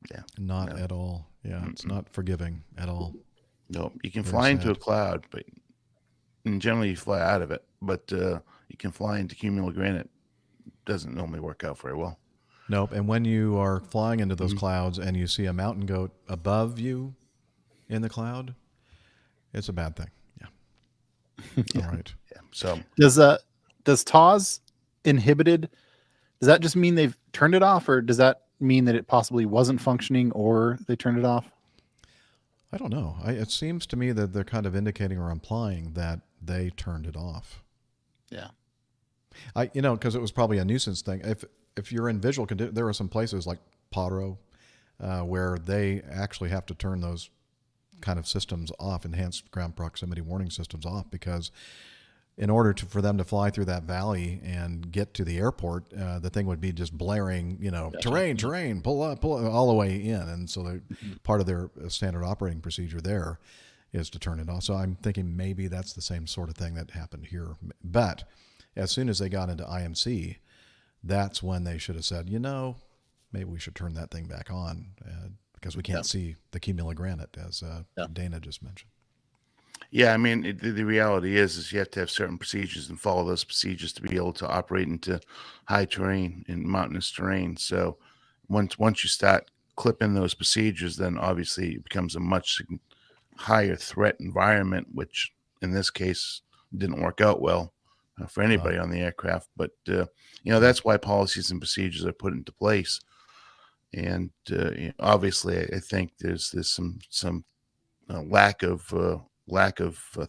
Speaker 6: Yeah.
Speaker 1: Not at all. Yeah, it's not forgiving at all.
Speaker 6: No, you can
Speaker 1: Very
Speaker 6: fly into
Speaker 1: sad.
Speaker 6: a cloud, and generally you fly out of it. But you can fly into cumulogranite. Doesn't normally work out very well.
Speaker 1: Nope. And when you are flying into those clouds and you see a mountain goat above you in the cloud, it's a bad thing. Yeah. All right.
Speaker 6: Yeah. So
Speaker 3: Does TAWS inhibited? Does that just mean they've turned it off, or does that mean that it possibly wasn't functioning, or they turned it off?
Speaker 1: I don't know. It seems to me that they're kind of indicating or implying that they turned it off.
Speaker 3: Yeah.
Speaker 1: Because it was probably a nuisance thing. If you're in visual condition, there are some places like Potro where they actually have to turn those kind of systems off, enhanced ground proximity warning systems off, because in order for them to fly through that valley and get to the airport, the thing would be just blaring, terrain, pull up, all the way in. And so part of their standard operating procedure there is to turn it off. So I'm thinking maybe that's the same sort of thing that happened here. But as soon as they got into IMC, that's when they should have said, maybe we should turn that thing back on because we can't see the cumulogranite, granite, as Dana just mentioned.
Speaker 6: yeah, I mean, the reality is you have to have certain procedures and follow those procedures to be able to operate into high terrain and mountainous terrain. So once you start clipping those procedures, then obviously it becomes a much higher threat environment, which in this case didn't work out well for anybody on the aircraft. But that's why policies and procedures are put into place. And obviously, I think there's some lack of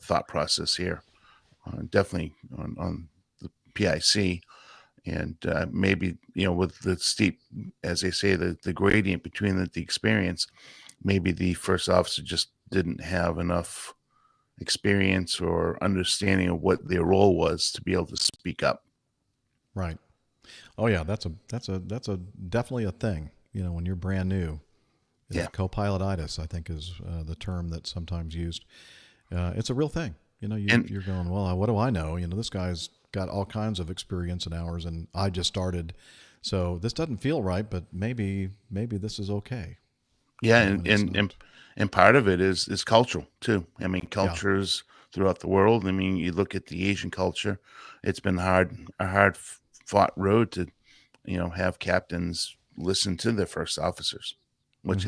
Speaker 6: thought process here, definitely on the PIC, and maybe with the steep, as they say, the gradient between the experience, maybe the first officer just didn't have enough experience or understanding of what their role was to be able to speak up.
Speaker 1: Right. Oh yeah, that's a definitely a thing. When you're brand new, co-pilotitis, I think, is the term that's sometimes used. It's a real thing. You're going, well, what do I know? This guy's got all kinds of experience and hours, and I just started, so this doesn't feel right. But maybe this is okay.
Speaker 6: Yeah, and part of it is cultural too. I mean, cultures throughout the world. I mean, you look at the Asian culture; it's been a hard fought road to, have captains listen to their first officers, which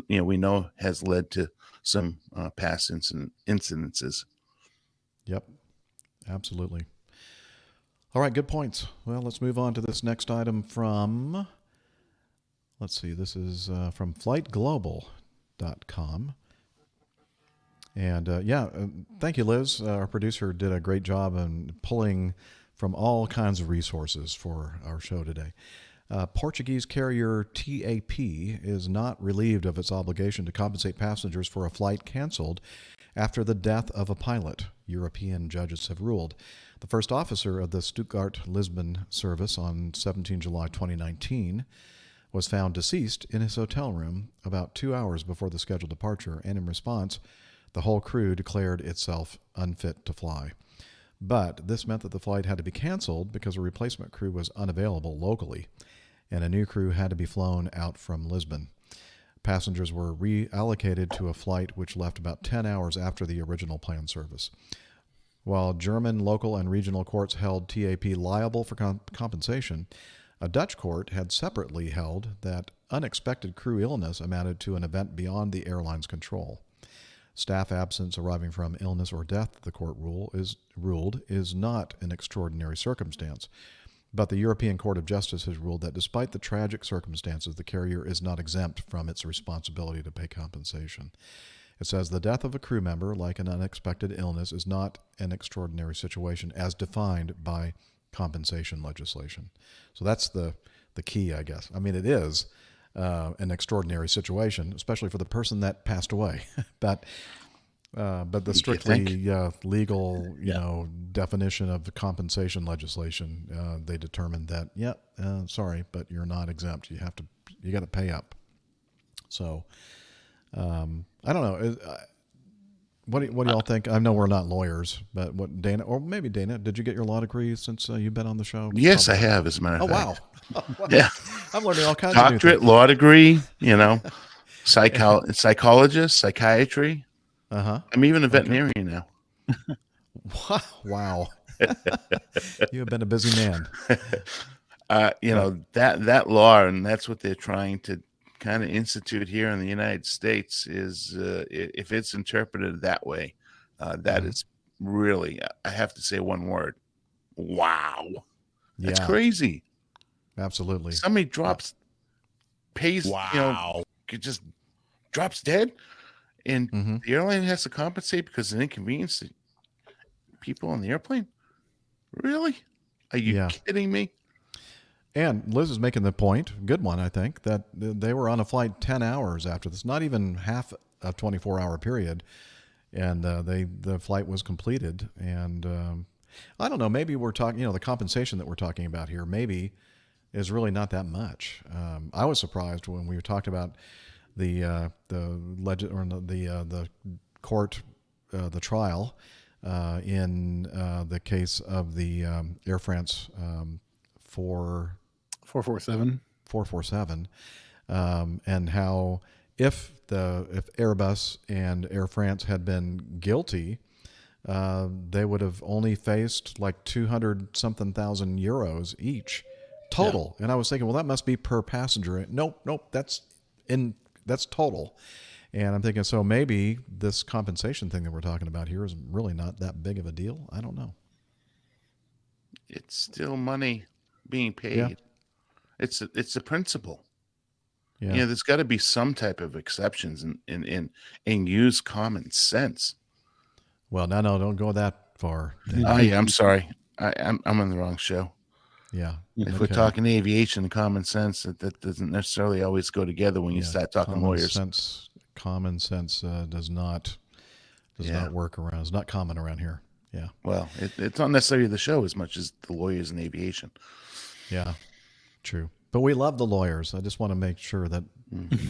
Speaker 6: we know has led to some past incidences. Yep,
Speaker 1: absolutely. All right, good points. Well, let's move on to this next item from, let's see, this is from flightglobal.com. And thank you, Liz. Our producer did a great job in pulling from all kinds of resources for our show today. Portuguese carrier TAP is not relieved of its obligation to compensate passengers for a flight canceled after the death of a pilot, European judges have ruled. The first officer of the Stuttgart-Lisbon service on 17 July 2019 was found deceased in his hotel room about 2 hours before the scheduled departure, and in response, the whole crew declared itself unfit to fly. But this meant that the flight had to be canceled because a replacement crew was unavailable locally, and a new crew had to be flown out from Lisbon. Passengers were reallocated to a flight which left about 10 hours after the original planned service. While German local and regional courts held TAP liable for compensation, a Dutch court had separately held that unexpected crew illness amounted to an event beyond the airline's control. Staff absence arising from illness or death, the court ruled, is not an extraordinary circumstance. But the European Court of Justice has ruled that despite the tragic circumstances, the carrier is not exempt from its responsibility to pay compensation. It says the death of a crew member, like an unexpected illness, is not an extraordinary situation as defined by compensation legislation. So that's the key, I guess. I mean, it is an extraordinary situation, especially for the person that passed away. But the strictly legal, definition of the compensation legislation, they determined that, sorry, but you're not exempt. You got to pay up. So, I don't know. What do y'all think? I know we're not lawyers, but what Dana, or maybe Dana, did you get your law degree since you've been on the show?
Speaker 6: Yes, I have, as a matter of fact.
Speaker 1: Wow.
Speaker 6: Yeah.
Speaker 1: I'm learning all kinds of new
Speaker 6: doctorate,
Speaker 1: things.
Speaker 6: law degree, psychologist, psychiatry. I'm even a veterinarian now.
Speaker 1: Wow. You have been a busy man.
Speaker 6: That law, and that's what they're trying to kind of institute here in the United States is if it's interpreted that way, that is really, I have to say one word. Wow. That's
Speaker 1: Yeah,
Speaker 6: crazy.
Speaker 1: absolutely.
Speaker 6: Somebody drops, pays, it just drops dead, and the airline has to compensate because of an inconvenience to people on the airplane. Really? Are you kidding me?
Speaker 1: And Liz is making the point, good one, I think, that they were on a flight 10 hours after this, not even half a 24-hour period, and the flight was completed. And I don't know, maybe we're talking, the compensation that we're talking about here maybe is really not that much. I was surprised when we talked about the court, the trial in the case of the Air France 447, and how if Airbus and Air France had been guilty, they would have only faced like 200 something thousand euros each total. Yeah. And I was thinking, well, that must be per passenger. Nope, that's total. And I'm thinking, so maybe this compensation thing that we're talking about here is really not that big of a deal. I don't know.
Speaker 6: It's still money being paid.
Speaker 1: Yeah.
Speaker 6: It's a principle.
Speaker 1: Yeah.
Speaker 6: There's got to be some type of exceptions and use common sense.
Speaker 1: Well, no, don't go that far.
Speaker 6: I'm sorry. I'm on the wrong show.
Speaker 1: Yeah.
Speaker 6: If we're talking aviation and common sense, that doesn't necessarily always go together when you start talking lawyers.
Speaker 1: Common sense does not work around. It's not common around here. Yeah.
Speaker 6: Well, it's not necessarily the show as much as the lawyers in aviation.
Speaker 1: Yeah, true. But we love the lawyers. I just want to make sure that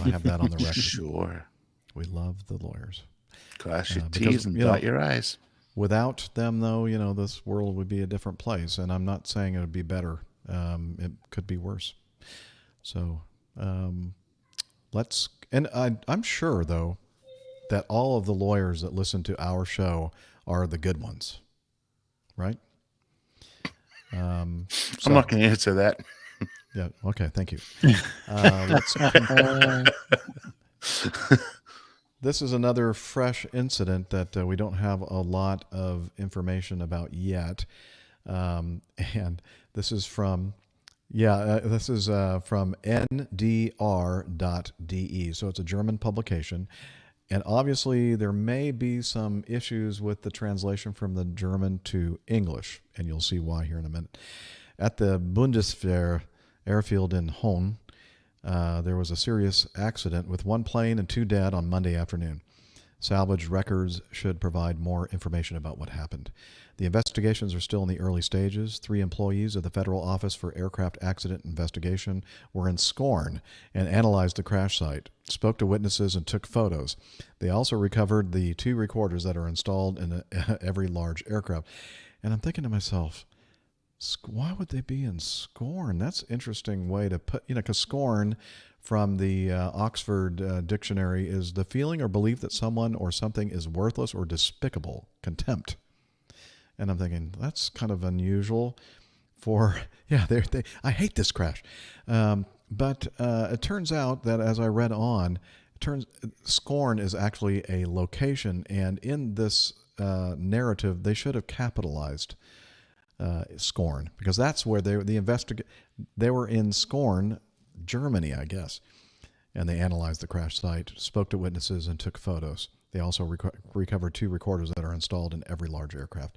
Speaker 1: I have that on the record.
Speaker 6: Sure.
Speaker 1: We love the lawyers.
Speaker 6: Cross your T's and dot your I's.
Speaker 1: Without them, though, this world would be a different place. And I'm not saying it would be better. It could be worse. So I'm sure, though, that all of the lawyers that listen to our show are the good ones, right?
Speaker 6: I'm not going to answer that.
Speaker 1: Yeah. Okay. Thank you. This is another fresh incident that we don't have a lot of information about yet, and this is from ndr.de. So it's a German publication. And obviously, there may be some issues with the translation from the German to English, and you'll see why here in a minute. At the Bundeswehr airfield in Hohn, there was a serious accident with one plane and 2 dead on Monday afternoon. Salvage records should provide more information about what happened. The investigations are still in the early stages. 3 employees of the Federal Office for Aircraft Accident Investigation were in Scorn and analyzed the crash site, spoke to witnesses, and took photos. They also recovered the 2 recorders that are installed in every large aircraft. And I'm thinking to myself, why would they be in scorn? That's an interesting way to put, because scorn from the Oxford Dictionary is the feeling or belief that someone or something is worthless or despicable, contempt. And I'm thinking, that's kind of unusual for, I hate this crash. But it turns out that as I read on, Scorn is actually a location, and in this narrative, they should have capitalized Scorn, because that's where they were in Scorn, Germany, I guess, and they analyzed the crash site, spoke to witnesses, and took photos. They also recovered 2 recorders that are installed in every large aircraft.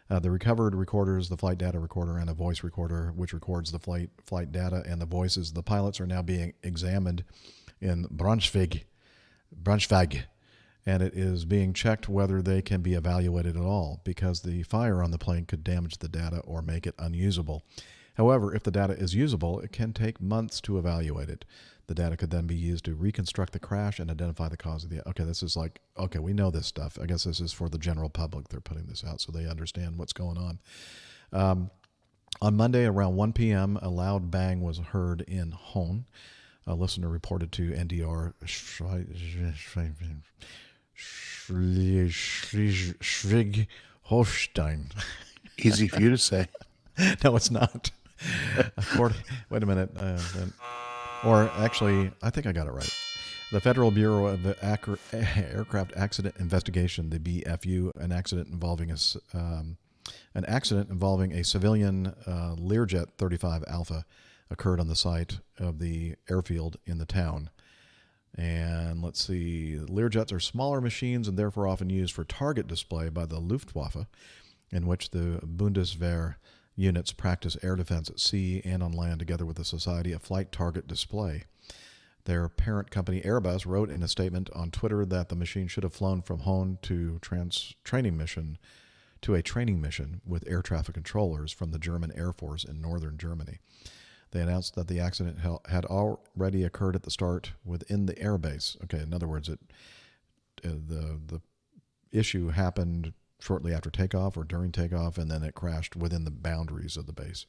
Speaker 1: The recovered recorders, the flight data recorder, and a voice recorder, which records the flight data and the voices. The pilots are now being examined in Braunschweig, and it is being checked whether they can be evaluated at all, because the fire on the plane could damage the data or make it unusable. However, if the data is usable, it can take months to evaluate it. The data could then be used to reconstruct the crash and identify the cause of the... Okay, this is like, okay, we know this stuff. I guess this is for the general public. They're putting this out so they understand what's going on. On Monday, around 1 p.m., a loud bang was heard in Hohn. A listener reported to NDR Schleswig-Holstein.
Speaker 6: Easy for you to say.
Speaker 1: No, it's not. Wait a minute. Or actually, I think I got it right. The Federal Bureau of the Aircraft Accident Investigation, the BFU, an accident involving a civilian Learjet 35 Alpha occurred on the site of the airfield in the town. And let's see, Learjets are smaller machines and therefore often used for target display by the Luftwaffe, in which the Bundeswehr units practice air defense at sea and on land together with the Society of Flight Target Display. Their parent company Airbus wrote in a statement on Twitter that the machine should have flown from home to a training mission with air traffic controllers from the German Air Force in northern Germany. They announced that the accident had already occurred at the start within the airbase. Okay, in other words, the issue happened shortly after takeoff or during takeoff, and then it crashed within the boundaries of the base.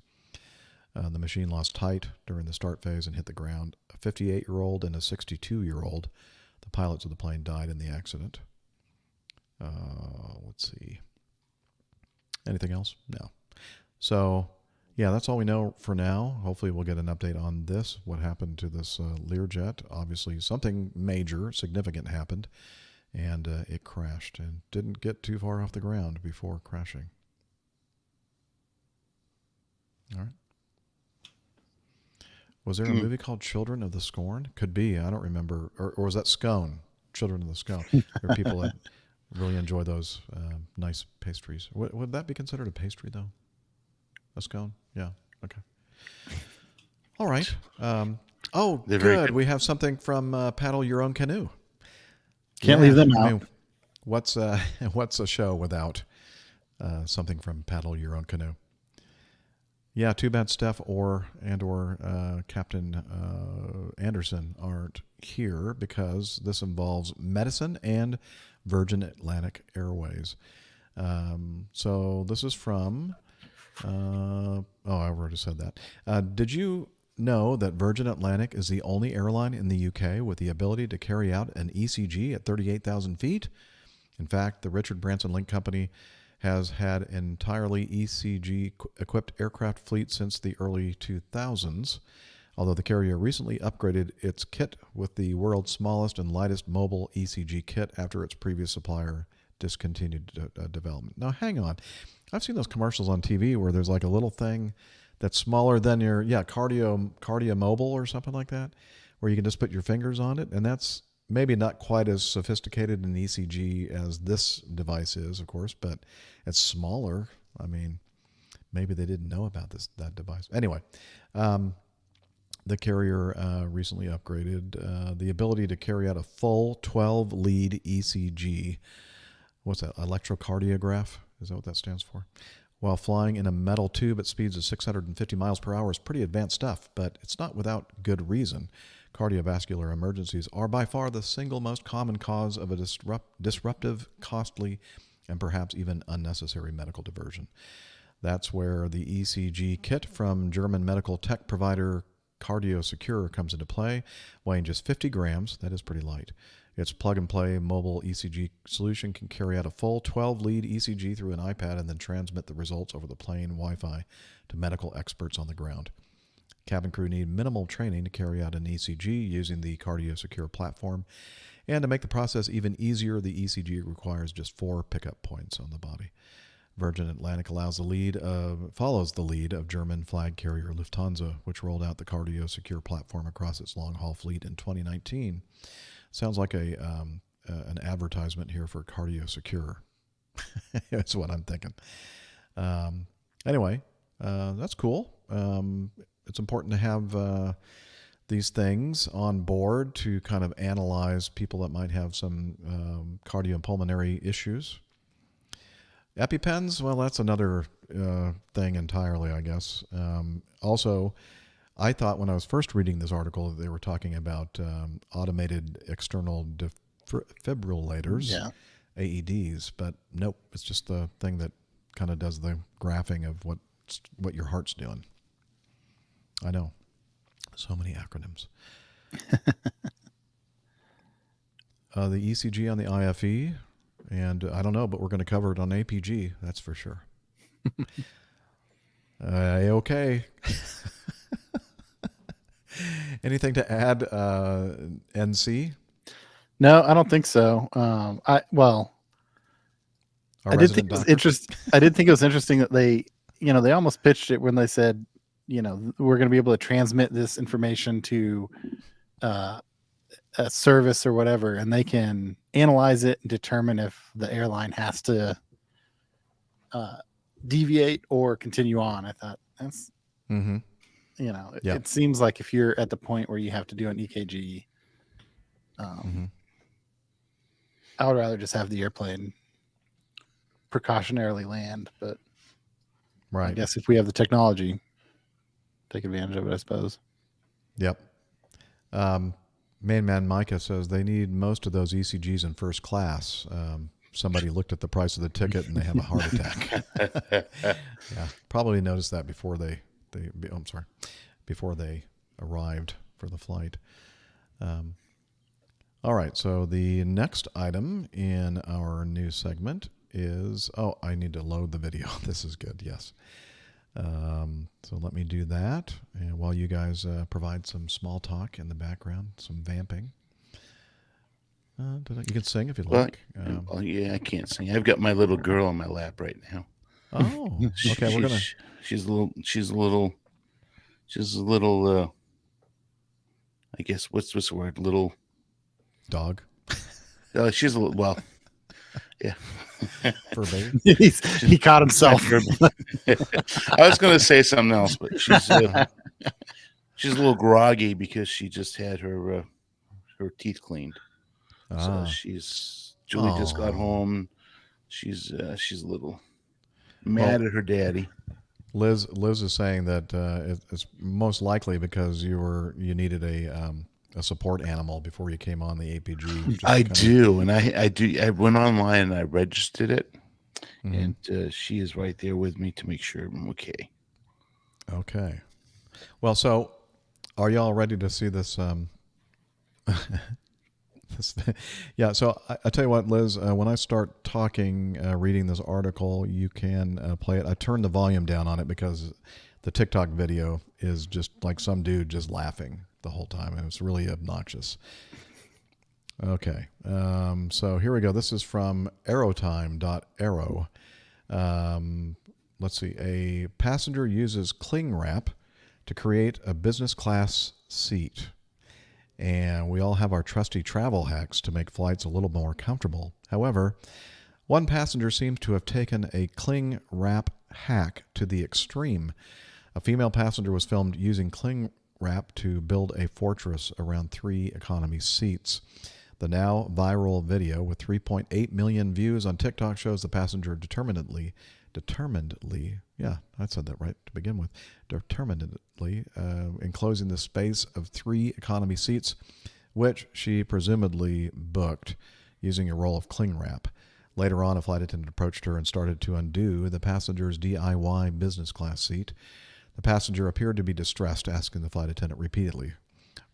Speaker 1: The machine lost height during the start phase and hit the ground. A 58-year-old and a 62-year-old, the pilots of the plane, died in the accident. Let's see. Anything else? No. So, yeah, that's all we know for now. Hopefully we'll get an update on this, what happened to this Learjet. Obviously something major, significant happened, and it crashed and didn't get too far off the ground before crashing. All right. Was there a movie called Children of the Scorn? Could be. I don't remember. Or was that Scone? Children of the Scone. There are people that really enjoy those nice pastries. Would that be considered a pastry, though? A scone? Yeah. Okay. All right.
Speaker 6: They're very
Speaker 1: good.
Speaker 6: good.
Speaker 1: We have something from Paddle Your Own Canoe.
Speaker 3: Can't leave them
Speaker 1: I
Speaker 3: out.
Speaker 1: mean, what's a show without something from Paddle Your Own Canoe? Yeah, too bad Steph or Captain Anderson aren't here because this involves medicine and Virgin Atlantic Airways. So this is from... I already said that. Did you know that Virgin Atlantic is the only airline in the UK with the ability to carry out an ECG at 38,000 feet? In fact, the Richard Branson Link Company has had entirely ECG-equipped aircraft fleet since the early 2000s, although the carrier recently upgraded its kit with the world's smallest and lightest mobile ECG kit after its previous supplier discontinued development. Now, hang on. I've seen those commercials on TV where there's like a little thing that's smaller than your cardio mobile or something like that, where you can just put your fingers on it, and that's maybe not quite as sophisticated an ECG as this device is, of course, but it's smaller. I mean, maybe they didn't know about that device. Anyway, the carrier recently upgraded the ability to carry out a full 12-lead ECG. What's that? Electrocardiograph? Is that what that stands for? While flying in a metal tube at speeds of 650 miles per hour is pretty advanced stuff, but it's not without good reason. Cardiovascular emergencies are by far the single most common cause of a disruptive, costly, and perhaps even unnecessary medical diversion. That's where the ECG kit from German medical tech provider CardioSecure comes into play, weighing just 50 grams. That is pretty light. Its plug-and-play mobile ECG solution can carry out a full 12-lead ECG through an iPad and then transmit the results over the plane Wi-Fi to medical experts on the ground. Cabin crew need minimal training to carry out an ECG using the CardioSecure platform, and to make the process even easier, the ECG requires just 4 pickup points on the body. Virgin Atlantic follows the lead of German flag carrier Lufthansa, which rolled out the CardioSecure platform across its long-haul fleet in 2019. Sounds like an advertisement here for CardioSecure. That's what I'm thinking. Anyway, that's cool. It's important to have these things on board to kind of analyze people that might have some cardiopulmonary issues. EpiPens, well, that's another thing entirely, I guess. Also, I thought when I was first reading this article that they were talking about automated external defibrillators, AEDs, but nope, it's just the thing that kind of does the graphing of what your heart's doing. I know. So many acronyms. The ECG on the IFE, and I don't know, but we're going to cover it on APG, that's for sure. Okay. Anything to add, NC?
Speaker 3: No, I don't think so.
Speaker 1: Our
Speaker 3: I did think
Speaker 1: resident
Speaker 3: it was
Speaker 1: doctor?
Speaker 3: I did think it was interesting that they almost pitched it when they said, we're going to be able to transmit this information to a service or whatever, and they can analyze it and determine if the airline has to deviate or continue on. I thought that's,
Speaker 1: Mm-hmm.
Speaker 3: it seems like if you're at the point where you have to do an EKG, I would rather just have the airplane precautionarily land, but
Speaker 1: Right.
Speaker 3: I guess if we have the technology, take advantage of it, I suppose.
Speaker 1: Yep. Main Man Micah says they need most of those ECGs in first class. Somebody looked at the price of the ticket and they have a heart attack. Yeah, probably noticed that before before they arrived for the flight. All right, so the next item in our news segment is, I need to load the video. This is good, yes. So let me do that, and while you guys provide some small talk in the background, some vamping. You can sing if you'd like.
Speaker 6: Yeah, I can't sing. I've got my little girl on my lap right now.
Speaker 1: Oh, okay.
Speaker 6: She's a little. I guess what's the word? Little
Speaker 1: dog.
Speaker 6: She's a little. Well, yeah.
Speaker 1: For a baby.
Speaker 3: He caught himself.
Speaker 6: I was going to say something else, but she's a little groggy because she just had her teeth cleaned. So Julie just got home. She's a little mad at her daddy.
Speaker 1: Liz is saying that it's most likely because you needed a support animal before you came on the APG.
Speaker 6: I do. I went online and I registered it, and she is right there with me to make sure I'm okay.
Speaker 1: Okay. Well, so are y'all ready to see this? Yeah. So I tell you what, Liz. When I start talking, reading this article, you can play it. I turned the volume down on it because the TikTok video is just like some dude just laughing the whole time, and it's really obnoxious. Okay. So here we go. This is from aerotime.aero. Let's see. A passenger uses cling wrap to create a business class seat. And we all have our trusty travel hacks to make flights a little more comfortable. However, one passenger seems to have taken a cling wrap hack to the extreme. A female passenger was filmed using cling wrap to build a fortress around 3 economy seats. The now viral video with 3.8 million views on TikTok shows the passenger determinedly, yeah, I said that right to begin with, determinedly enclosing the space of 3 economy seats, which she presumably booked using a roll of cling wrap. Later on, a flight attendant approached her and started to undo the passenger's DIY business class seat. The passenger appeared to be distressed, asking the flight attendant repeatedly,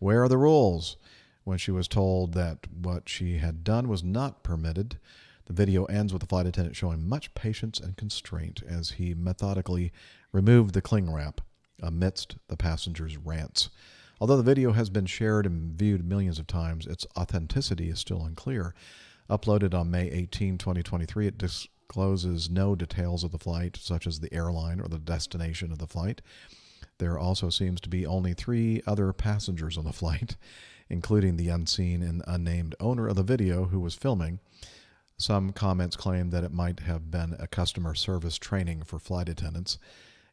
Speaker 1: "Where are the rules?" When she was told that what she had done was not permitted. The video ends with the flight attendant showing much patience and constraint as he methodically removed the cling wrap amidst the passenger's rants. Although the video has been shared and viewed millions of times, its authenticity is still unclear. Uploaded on May 18, 2023, it discloses no details of the flight, such as the airline or the destination of the flight. There also seems to be only 3 other passengers on the flight, including the unseen and unnamed owner of the video who was filming. Some comments claim that it might have been a customer service training for flight attendants.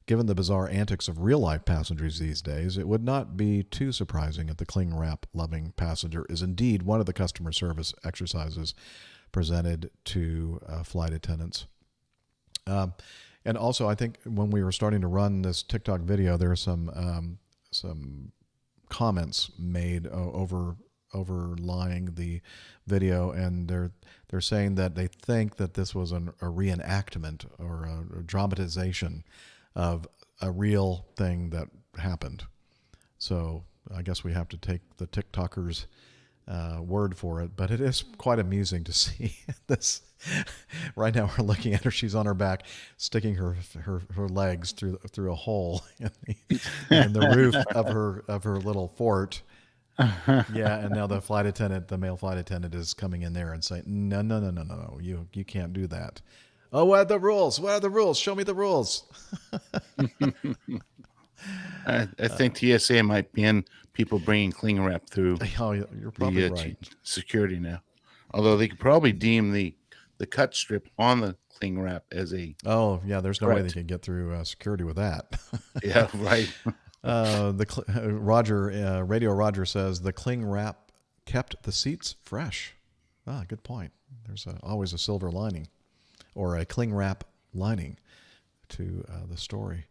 Speaker 1: Given the bizarre antics of real-life passengers these days, it would not be too surprising if the cling wrap-loving passenger is indeed one of the customer service exercises presented to flight attendants. And also, I think when we were starting to run this TikTok video, there are some comments made overlying the video, and they're saying that they think that this was a reenactment or a dramatization of a real thing that happened. So I guess we have to take the TikTokers' word for it, but it is quite amusing to see this. Right now we're looking at her. She's on her back, sticking her legs through a hole in the roof of her little fort. Yeah, and now the male flight attendant is coming in there and saying, no, you can't do that. Oh, what are the rules? What are the rules? Show me the rules.
Speaker 6: I think TSA might ban people bringing cling wrap through
Speaker 1: Oh, you're probably right.
Speaker 6: security now. Although they could probably deem the cut strip on the cling wrap as a...
Speaker 1: Oh, yeah, there's no way they can get through security with that.
Speaker 6: Yeah, right.
Speaker 1: Radio Roger says the cling wrap kept the seats fresh. Ah, good point. There's always a silver lining, or a cling wrap lining to the story.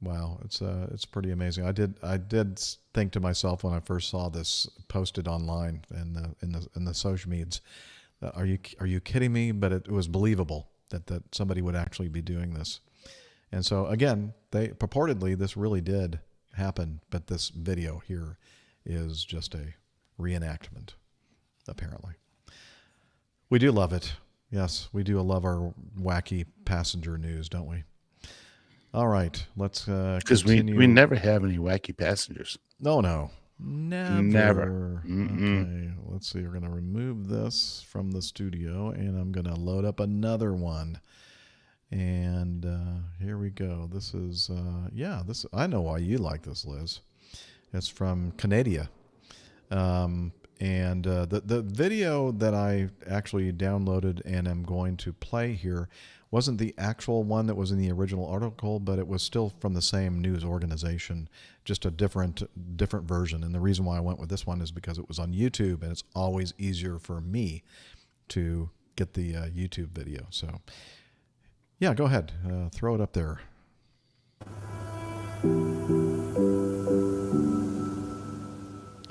Speaker 1: Wow, it's pretty amazing. I did think to myself when I first saw this posted online in the social medias, are you kidding me? But it was believable that somebody would actually be doing this. And so again, purportedly this really did happen, but this video here is just a reenactment, apparently. We do love it. Yes, we do love our wacky passenger news, don't we? All right, let's
Speaker 6: because we never have any wacky passengers.
Speaker 1: No, never. Okay, let's see. We're going to remove this from the studio, and I'm going to load up another one. And here we go. This is this. I know why you like this, Liz. It's from Canada. And the video that I actually downloaded and am going to play here wasn't the actual one that was in the original article, but it was still from the same news organization, just a different version. And the reason why I went with this one is because it was on YouTube, and it's always easier for me to get the YouTube video. So, yeah, go ahead. Throw it up there.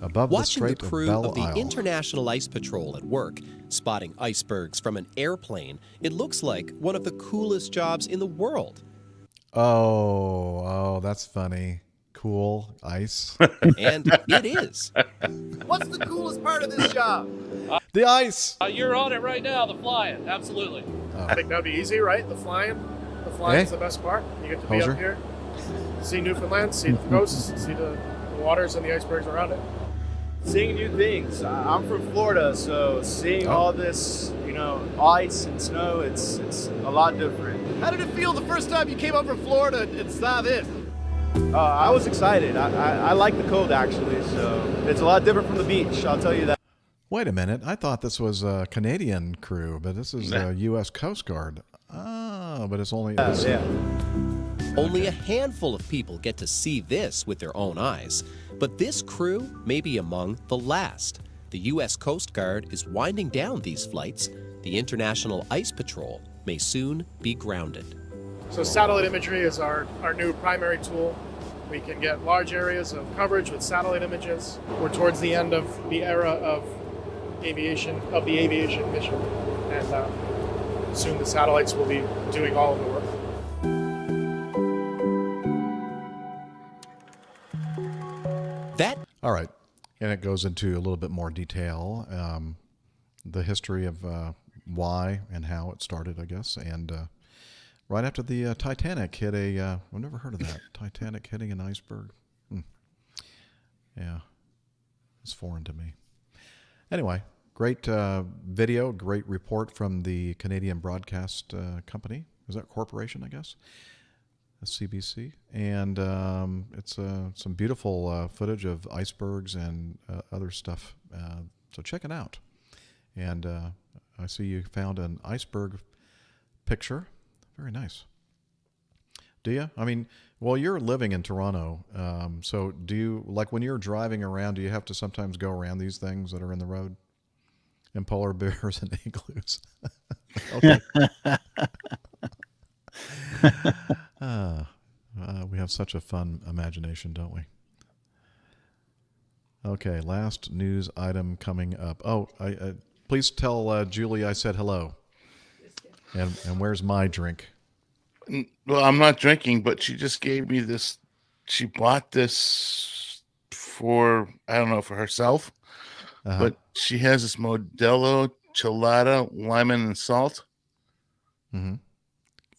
Speaker 1: Above
Speaker 10: Watching
Speaker 1: the
Speaker 10: the
Speaker 1: Strait
Speaker 10: crew
Speaker 1: of
Speaker 10: of the
Speaker 1: Belle Isle.
Speaker 10: International Ice Patrol at work, spotting icebergs from an airplane, it looks like one of the coolest jobs in the world.
Speaker 1: Oh, that's funny. Cool ice.
Speaker 10: And it is.
Speaker 11: What's the coolest part of this job?
Speaker 1: The ice.
Speaker 12: You're on it right now, the flying. Absolutely.
Speaker 11: I think that'd be easy, right? The flying is the best part. You get to be
Speaker 1: Hoser?
Speaker 11: up here, see Newfoundland, see the coast, see the waters and the icebergs around it.
Speaker 13: Seeing new things. I'm from Florida, so seeing all this, ice and snow, it's a lot different.
Speaker 11: How did it feel the first time you came up from Florida and saw this?
Speaker 13: I was excited. I like the cold, actually, so it's a lot different from the beach, I'll tell you that.
Speaker 1: Wait a minute. I thought this was a Canadian crew, but this is the U.S. Coast Guard. Oh, but it's only...
Speaker 10: Only a handful of people get to see this with their own eyes. But this crew may be among the last. The U.S. Coast Guard is winding down these flights. The International Ice Patrol may soon be grounded.
Speaker 11: So satellite imagery is our new primary tool. We can get large areas of coverage with satellite images. We're towards the end of the era of the aviation mission. And soon the satellites will be doing all of the work.
Speaker 1: All right. And it goes into a little bit more detail, the history of why and how it started, I guess. And right after the Titanic hit I've never heard of that. Titanic hitting an iceberg. Yeah. It's foreign to me. Anyway, great video, great report from the Canadian Broadcast Company. Is that corporation, I guess? CBC, and it's some beautiful footage of icebergs and other stuff. So check it out. And I see you found an iceberg picture. Very nice. Do you? I mean, well, you're living in Toronto, so do you, like when you're driving around, do you have to sometimes go around these things that are in the road? And polar bears and igloos. Okay. We have such a fun imagination, don't we? Okay, last news item coming up. Oh, please tell Julie I said hello. And where's my drink?
Speaker 6: Well, I'm not drinking, but she just gave me this. She bought this for, I don't know, for herself, but she has this Modelo Chelada lemon and salt.
Speaker 1: Mm-hmm.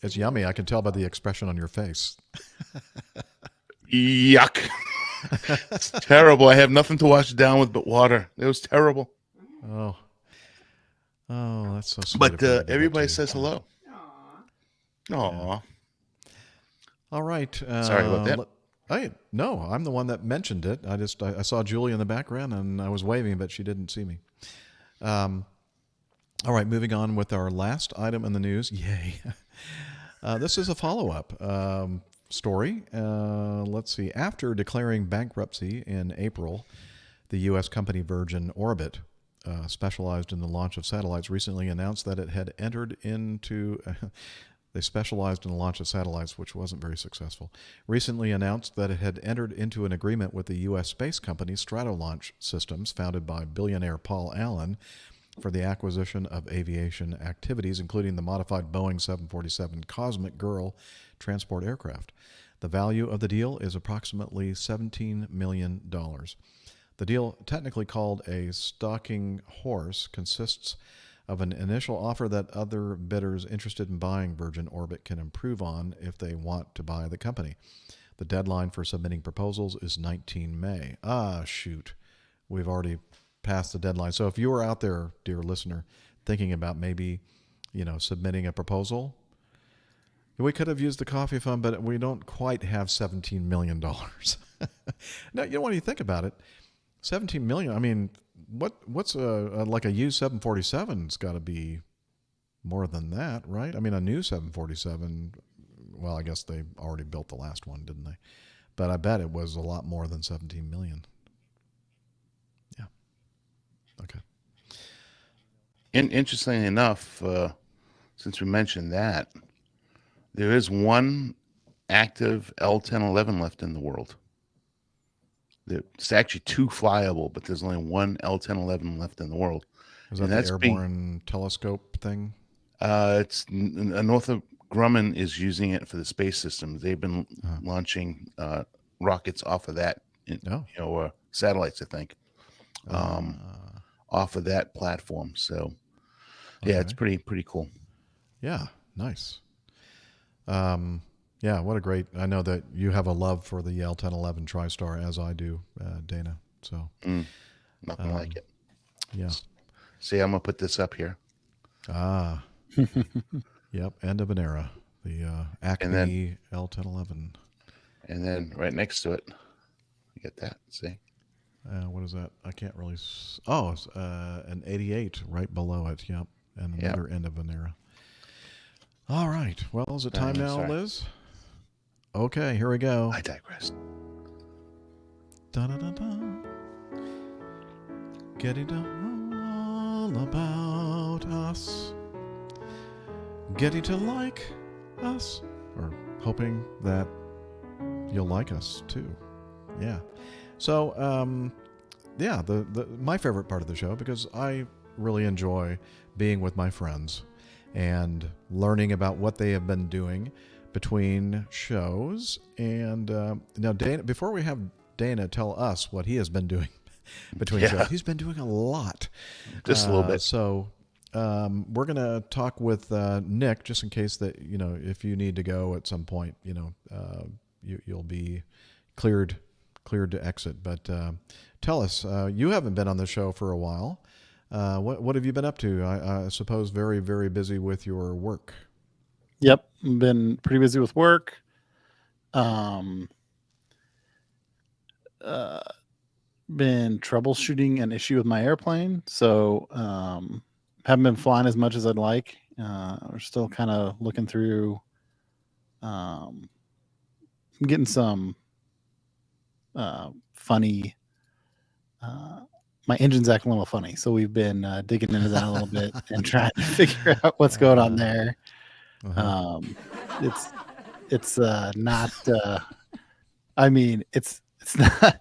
Speaker 1: It's yummy. I can tell by the expression on your face.
Speaker 6: Yuck. It's terrible. I have nothing to wash it down with but water. It was terrible.
Speaker 1: Oh, that's so sweet.
Speaker 6: But everybody says hello. Aww.
Speaker 1: All right.
Speaker 6: Sorry about that.
Speaker 1: No, I'm the one that mentioned it. I saw Julie in the background and I was waving, but she didn't see me. All right, moving on with our last item in the news. Yay. This is a follow-up story. Let's see. After declaring bankruptcy in April, the U.S. company Virgin Orbit, specialized in the launch of satellites, recently announced that it had entered into... They specialized in the launch of satellites, which wasn't very successful. Recently announced that it had entered into an agreement with the U.S. space company Stratolaunch Systems, founded by billionaire Paul Allen, for the acquisition of aviation activities, including the modified Boeing 747 Cosmic Girl transport aircraft. The value of the deal is approximately $17 million. The deal, technically called a stalking horse, consists of an initial offer that other bidders interested in buying Virgin Orbit can improve on if they want to buy the company. The deadline for submitting proposals is 19 May. Shoot. We've already passed the deadline. So if you are out there, dear listener, thinking about maybe, submitting a proposal, we could have used the coffee fund, but we don't quite have $17 million. Now, when you think about it, 17 million, I mean, what's like a used 747's got to be more than that, right? I mean, a new 747, well, I guess they already built the last one, didn't they? But I bet it was a lot more than 17 million. Yeah. Okay.
Speaker 6: Interestingly enough, since we mentioned that, there is one active L-1011 left in the world. It's actually two flyable, but there's only one L-1011 left in the world.
Speaker 1: Is that the airborne telescope thing?
Speaker 6: It's Northrop Grumman is using it for the space system. They've been launching rockets off of that, satellites, I think, off of that platform. So, yeah, it's pretty cool.
Speaker 1: Yeah, nice. Yeah, what a great... I know that you have a love for the L-1011 TriStar, as I do, Dana. So
Speaker 6: nothing like it.
Speaker 1: Yeah.
Speaker 6: See, I'm going to put this up here.
Speaker 1: Yep, end of an era. The Acme L-1011.
Speaker 6: And then right next to it, you get that, see?
Speaker 1: What is that? I can't really... it's an 88 right below it, yep. And another end of an era. All right. Well, is it time now, Liz? Okay, here we go.
Speaker 6: I digress.
Speaker 1: Da-da-da-da. Getting to all about us. Getting to like us. Or hoping that you'll like us too. Yeah. So, my favorite part of the show, because I really enjoy being with my friends and learning about what they have been doing between shows. And now, Dana, before we have Dana tell us what he has been doing between shows, he's been doing a lot.
Speaker 6: Just a little bit.
Speaker 1: So we're going to talk with Nick, just in case that, if you need to go at some point, you'll be cleared to exit. But tell us, you haven't been on the show for a while. What have you been up to? I suppose very, very busy with your work.
Speaker 3: Yep, been pretty busy with work. Been troubleshooting an issue with my airplane, so haven't been flying as much as I'd like. We're still kind of looking through, getting some funny. My engine's acting a little funny, so we've been digging into that a little bit and trying to figure out what's going on there. It's not. I mean, it's not.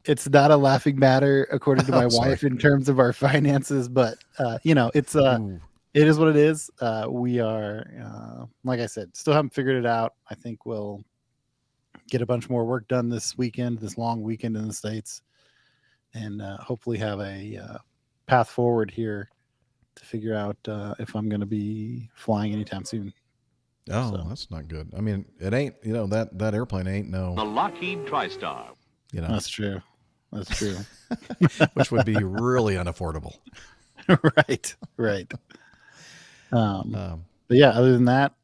Speaker 3: It's not a laughing matter according to my wife in terms of our finances, but it is what it is. We are, like I said, still haven't figured it out. I think we'll get a bunch more work done this weekend, this long weekend in the States, and hopefully have a path forward here to figure out if I'm going to be flying anytime soon.
Speaker 1: Oh,
Speaker 3: So.
Speaker 1: that's not good. I mean, it ain't, that airplane ain't no.
Speaker 9: The Lockheed TriStar.
Speaker 3: That's true. That's true.
Speaker 1: Which would be really unaffordable.
Speaker 3: Right. But yeah, other than that,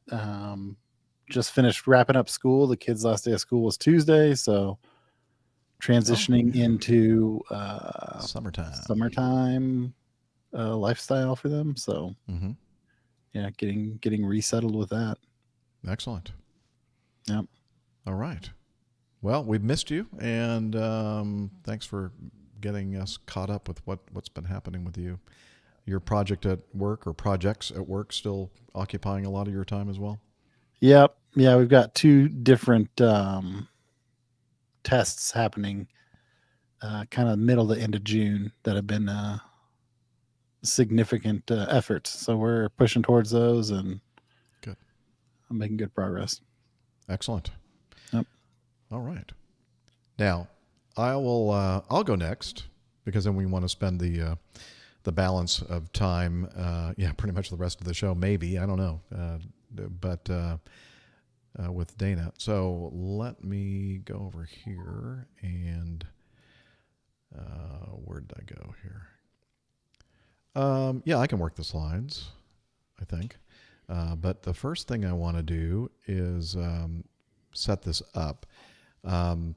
Speaker 3: just finished wrapping up school. The kids' last day of school was Tuesday, so transitioning into summertime lifestyle for them. So yeah, getting resettled with that.
Speaker 1: Excellent.
Speaker 3: Yep.
Speaker 1: All right. Well, we've missed you, and thanks for getting us caught up with what's been happening with you. Your project at work or projects at work still occupying a lot of your time as well?
Speaker 3: Yep. Yeah, we've got 2 different tests happening kind of middle to end of June that have been significant efforts. So we're pushing towards those, and
Speaker 1: good.
Speaker 3: I'm making good progress.
Speaker 1: Excellent.
Speaker 3: Yep.
Speaker 1: All right. Now, I'll go next, because then we want to spend the balance of time, pretty much the rest of the show, maybe, I don't know, but with Dana. So let me go over here, and where did I go here? I can work the slides, I think. But the first thing I want to do is set this up. And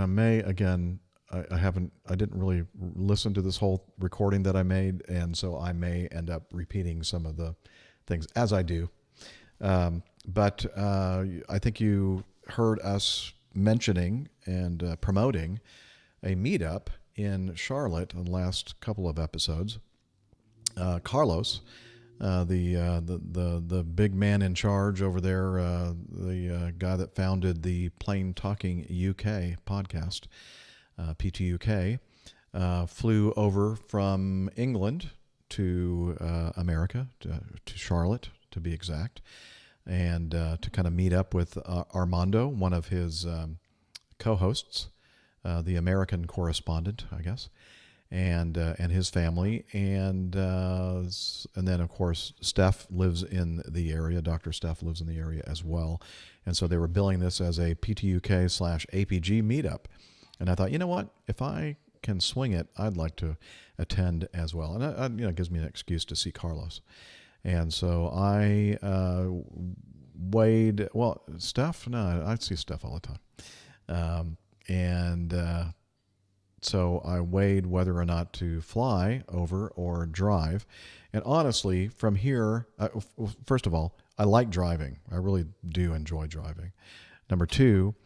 Speaker 1: I may, again, I didn't really listen to this whole recording that I made, and so I may end up repeating some of the things as I do. But I think you heard us mentioning and promoting a meetup in Charlotte in the last couple of episodes. Carlos, the big man in charge over there, the guy that founded the Plain Talking UK podcast, PTUK, flew over from England to America, to Charlotte to be exact, and to kind of meet up with Armando, one of his co-hosts, the American correspondent, I guess, and his family, and then of course Steph lives in the area. Dr. Steph lives in the area as well, and so they were billing this as a PTUK/APG meetup, and I thought, you know what, if I can swing it, I'd like to attend as well, and it gives me an excuse to see Carlos, and so I weighed. Well, Steph, no, I see Steph all the time, so I weighed whether or not to fly over or drive. And honestly, from here, first of all, I like driving. I really do enjoy driving. Number 2,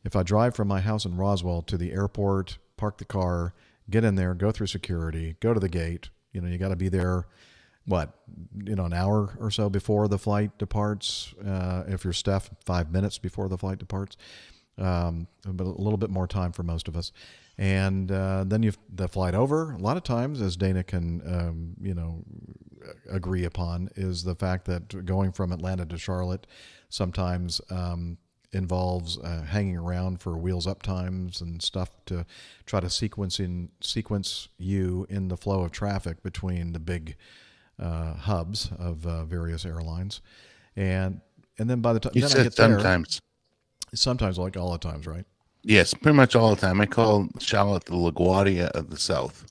Speaker 1: if I drive from my house in Roswell to the airport, park the car, get in there, go through security, go to the gate, you got to be there, an hour or so before the flight departs. If you're Steph, 5 minutes before the flight departs. But a little bit more time for most of us. And then the flight over, a lot of times, as Dana can, agree upon, is the fact that going from Atlanta to Charlotte sometimes involves hanging around for wheels up times and stuff to try to sequence you in the flow of traffic between the big hubs of various airlines. And then by the time
Speaker 6: you
Speaker 1: then
Speaker 6: said
Speaker 1: I get
Speaker 6: sometimes.
Speaker 1: There, sometimes, like all the times, right?
Speaker 6: Yes, pretty much all the time. I call Charlotte the LaGuardia of the South.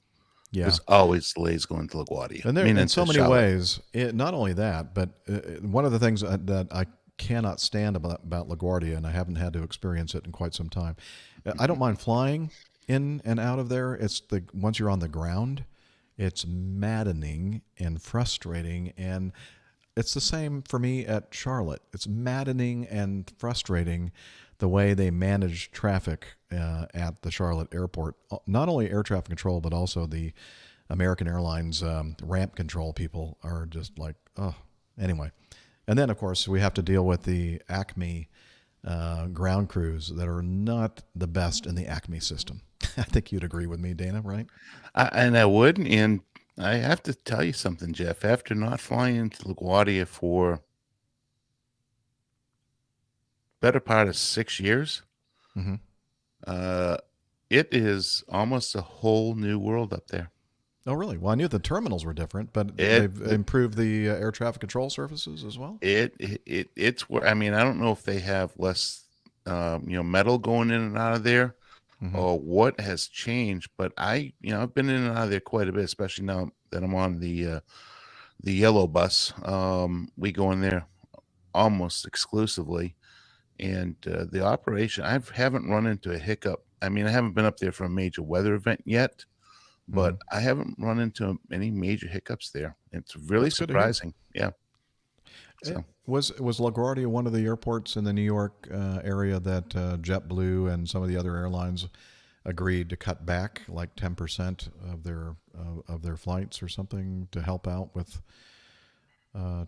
Speaker 1: Yeah.
Speaker 6: There's always delays going to LaGuardia.
Speaker 1: And there, in so many ways, not only that, but one of the things that I cannot stand about LaGuardia, and I haven't had to experience it in quite some time, I don't mind flying in and out of there. It's once you're on the ground, it's maddening and frustrating, and it's the same for me at Charlotte. It's maddening and frustrating the way they manage traffic at the Charlotte airport. Not only air traffic control, but also the American Airlines ramp control people are just like, oh, anyway. And then, of course, we have to deal with the Acme ground crews that are not the best in the Acme system. I think you'd agree with me, Dana, right?
Speaker 6: And I would, and I have to tell you something, Jeff. After not flying to LaGuardia for better part of 6 years.
Speaker 1: Mm-hmm.
Speaker 6: It is almost a whole new world up there.
Speaker 1: Oh, really? Well, I knew the terminals were different, but they've improved the air traffic control surfaces as well.
Speaker 6: It's where, I mean, I don't know if they have less, metal going in and out of there, or what has changed. But I've been in and out of there quite a bit, especially now that I'm on the yellow bus. We go in there almost exclusively, and the operation, I haven't run into a hiccup. I mean, I haven't been up there for a major weather event yet, but I haven't run into any major hiccups there. It's really surprising. Yeah. So.
Speaker 1: Was LaGuardia one of the airports in the New York area that JetBlue and some of the other airlines agreed to cut back like 10% of their flights or something to help out with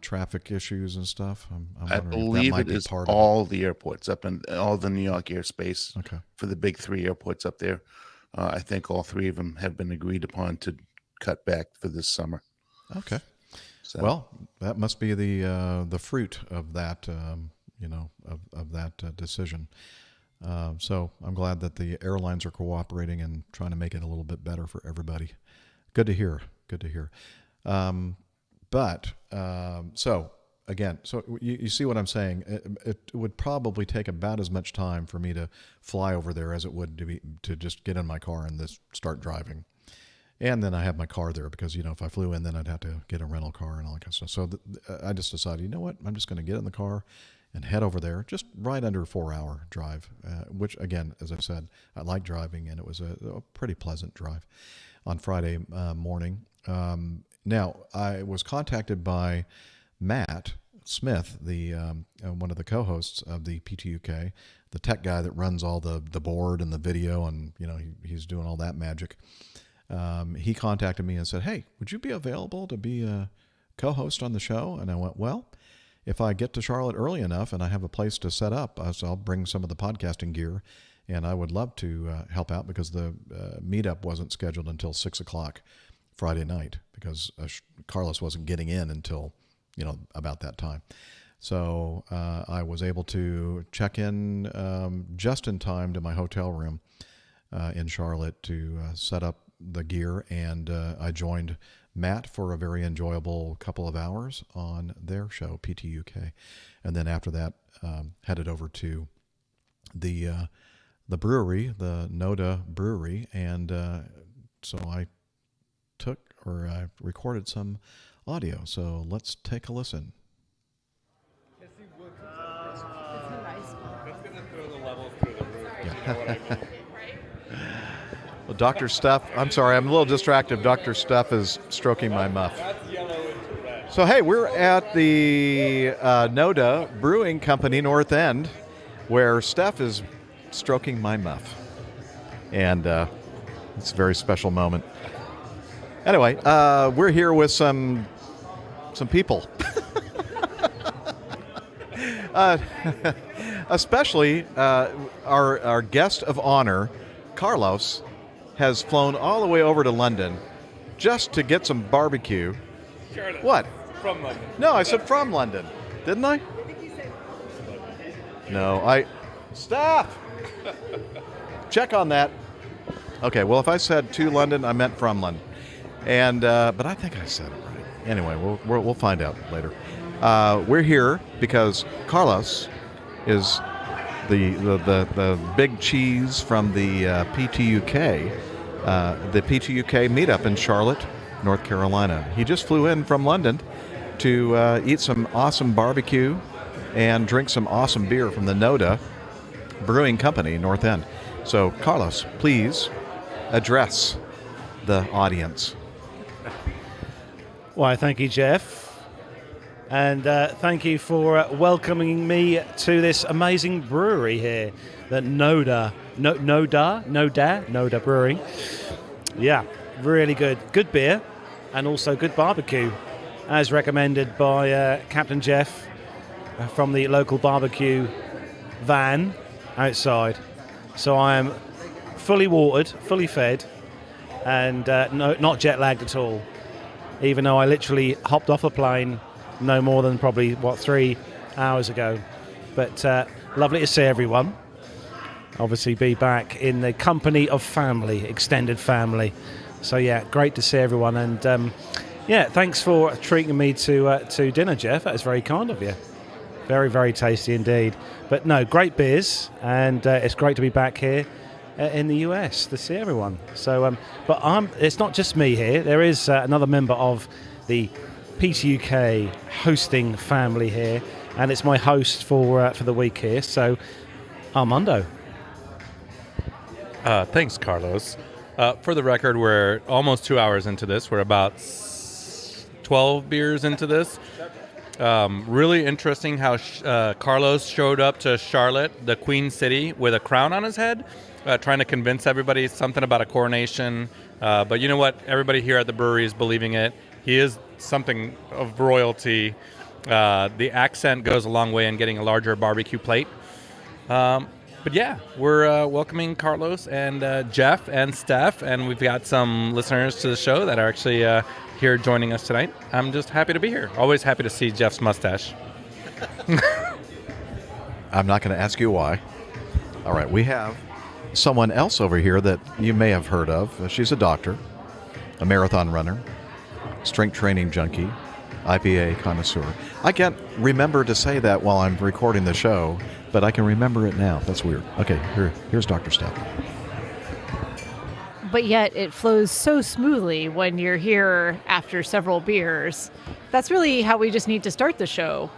Speaker 1: traffic issues and stuff?
Speaker 6: I believe it is all the airports up in all the New York airspace.
Speaker 1: Okay. For
Speaker 6: the big 3 airports up there. I think all 3 of them have been agreed upon to cut back for this summer.
Speaker 1: Okay.
Speaker 6: So.
Speaker 1: Well, that must be the fruit of that, of that decision. So I'm glad that the airlines are cooperating and trying to make it a little bit better for everybody. Good to hear. Good to hear. So again, you see what I'm saying? It would probably take about as much time for me to fly over there as it would to just get in my car and start driving. And then I have my car there because, if I flew in, then I'd have to get a rental car and all that kind of stuff. So I just decided, you know what? I'm just going to get in the car and head over there, just right under a 4-hour drive, which, again, as I've said, I like driving, and it was a pretty pleasant drive on Friday morning. Now, I was contacted by Matt Smith, the one of the co-hosts of the PTUK, the tech guy that runs all the board and the video, and he's doing all that magic. He contacted me and said, "Hey, would you be available to be a co-host on the show?" And I went, "Well, if I get to Charlotte early enough and I have a place to set up, I'll bring some of the podcasting gear, and I would love to help out because the meetup wasn't scheduled until 6:00 Friday night because Carlos wasn't getting in until about that time. So I was able to check in just in time to my hotel room in Charlotte to set up the gear, and I joined Matt for a very enjoyable couple of hours on their show, PTUK, and then after that headed over to the brewery, the Noda Brewery, and so I recorded some audio. So let's take a listen. Well, Dr. Steph, I'm sorry, I'm a little distracted. Dr. Steph is stroking my muff. So, hey, we're at the Noda Brewing Company North End, where Steph is stroking my muff. And it's a very special moment. Anyway, we're here with some people. Especially our guest of honor, Carlos, has flown all the way over to London just to get some barbecue.
Speaker 12: Charlotte.
Speaker 1: What?
Speaker 12: From London.
Speaker 1: No, I said from London. Didn't I? No, Stop! Check on that. Okay, well, if I said to London, I meant from London. And but I think I said it right. Anyway, we'll find out later. We're here because Carlos is the big cheese from the PTUK, the PTUK meetup in Charlotte, North Carolina. He just flew in from London to eat some awesome barbecue and drink some awesome beer from the Noda Brewing Company, North End. So, Carlos, please address the audience.
Speaker 14: Why, thank you, Jeff. And thank you for welcoming me to this amazing brewery here, the Noda Brewing. Yeah, really good. Good beer and also good barbecue, as recommended by Captain Jeff from the local barbecue van outside. So I am fully watered, fully fed, and not jet lagged at all, even though I literally hopped off a plane no more than probably 3 hours ago. But lovely to see everyone. Obviously, be back in the company of family, extended family. So yeah, great to see everyone, and yeah, thanks for treating me to dinner, Jeff. That is very kind of you. Very, very tasty indeed. But no, great beers, and it's great to be back here in the US to see everyone. So, but it's not just me here. There is another member of the PTUK hosting family here, and it's my host for the week here. So, Armando.
Speaker 12: Thanks, Carlos. For the record, we're almost 2 hours into this. We're about 12 beers into this. Really interesting how Carlos showed up to Charlotte, the Queen City, with a crown on his head, trying to convince everybody something about a coronation. But you know what? Everybody here at the brewery is believing it. He is something of royalty. The accent goes a long way in getting a larger barbecue plate. But yeah, we're welcoming Carlos and Jeff and Steph, and we've got some listeners to the show that are actually here joining us tonight. I'm just happy to be here. Always happy to see Jeff's mustache.
Speaker 1: I'm not going to ask you why. All right, we have someone else over here that you may have heard of. She's a doctor, a marathon runner, strength training junkie, IPA connoisseur. I can't remember to say that while I'm recording the show, but I can remember it now. That's weird. Okay, here's Dr. Steph.
Speaker 15: But yet it flows so smoothly when you're here after several beers. That's really how we just need to start the show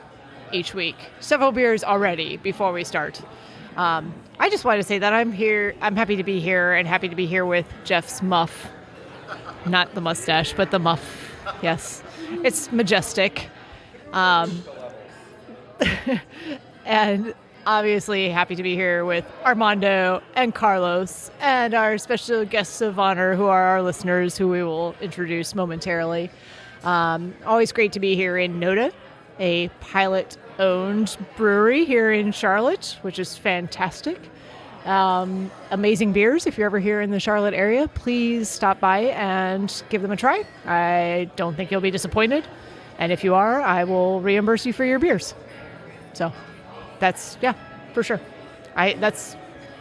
Speaker 15: each week. Several beers already before we start. I just want to say that I'm here. I'm happy to be here, and happy to be here with Jeff's muff. Not the mustache, but the muff. Yes. It's majestic. And obviously happy to be here with Armando and Carlos and our special guests of honor who are our listeners, who we will introduce momentarily. Always great to be here in Noda, a pilot-owned brewery here in Charlotte, which is fantastic. Amazing beers. If you're ever here in the Charlotte area, please stop by and give them a try. I don't think you'll be disappointed. And if you are, I will reimburse you for your beers. So that's, yeah, for sure. That's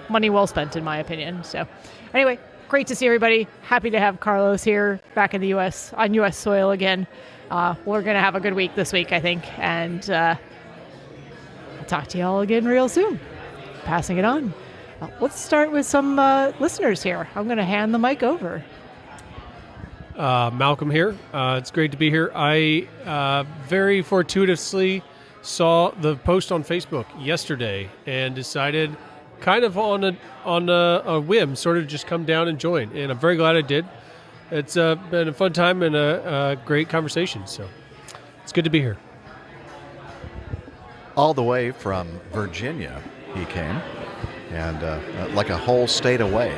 Speaker 15: money well spent, in my opinion. So anyway, great to see everybody. Happy to have Carlos here back in the U.S., on U.S. soil again. We're going to have a good week this week, I think. And I'll talk to you all again real soon. Passing it on. Let's start with some listeners here. I'm going to hand the mic over.
Speaker 16: Malcolm here. It's great to be here. I very fortuitously saw the post on Facebook yesterday and decided, kind of on a whim, sort of just come down and join. And I'm very glad I did. It's been a fun time and a great conversation. So it's good to be here.
Speaker 1: All the way from Virginia, he came, and like a whole state away.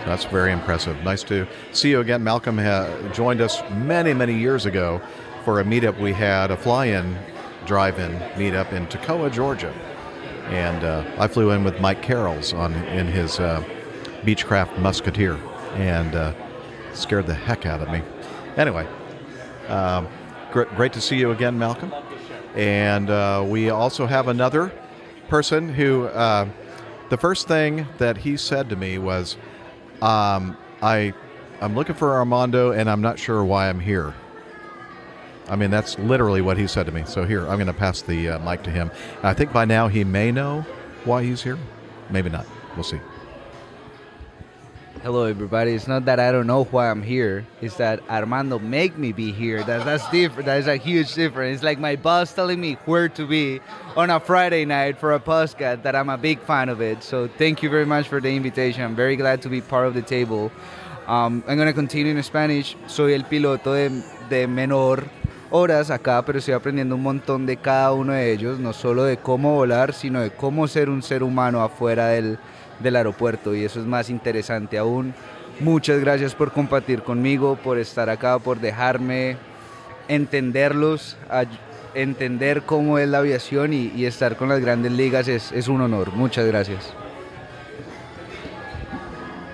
Speaker 1: So that's very impressive. Nice to see you again. Malcolm joined us many, many years ago for a meetup we had, a fly-in drive-in meetup in Toccoa, Georgia. And I flew in with Mike Carroll's in his Beechcraft Musketeer, and scared the heck out of me. Anyway, great to see you again, Malcolm. And we also have another person who, the first thing that he said to me was, I'm looking for Armando, and I'm not sure why I'm here. I mean, that's literally what he said to me. So here, I'm going to pass the mic to him. I think by now he may know why he's here. Maybe not. We'll see.
Speaker 17: Hello, everybody. It's not that I don't know why I'm here. It's that Armando make me be here. That's different. That is a huge difference. It's like my boss telling me where to be on a Friday night for a podcast that I'm a big fan of it. So thank you very much for the invitation. I'm very glad to be part of the table. I'm going to continue in Spanish. Soy el piloto de menor horas acá, pero estoy aprendiendo un montón de cada uno de ellos, no solo de cómo volar, sino de cómo ser un ser humano afuera del aeropuerto, y eso es más interesante aún. Muchas gracias por compartir conmigo, por estar acá, por dejarme entenderlos, entender cómo es la aviación y estar con las grandes ligas es un honor. Muchas gracias.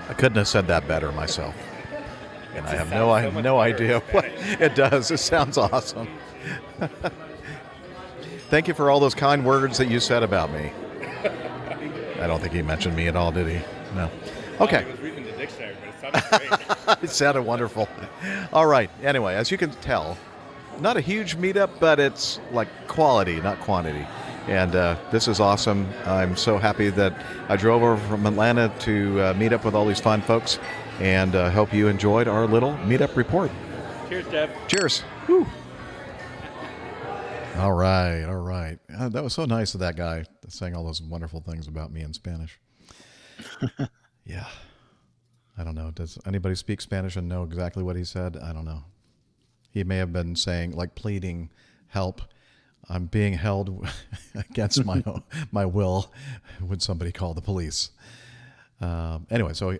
Speaker 1: I couldn't have said that better myself. And I have no idea what it does. It sounds awesome. Thank you for all those kind words that you said about me. I don't think he mentioned me at all, did he? No. Okay.
Speaker 12: I was reading the dictionary, but it sounded great.
Speaker 1: It sounded wonderful. All right. Anyway, as you can tell, not a huge meetup, but it's like quality, not quantity. And this is awesome. I'm so happy that I drove over from Atlanta to meet up with all these fine folks, and hope you enjoyed our little meetup report.
Speaker 12: Cheers, Jeff.
Speaker 1: Cheers. Woo. All right, all right. That was so nice of that guy saying all those wonderful things about me in Spanish. Yeah. I don't know. Does anybody speak Spanish and know exactly what he said? I don't know. He may have been saying, like, pleading, help. I'm being held against my will. Would somebody call the police? Anyway, so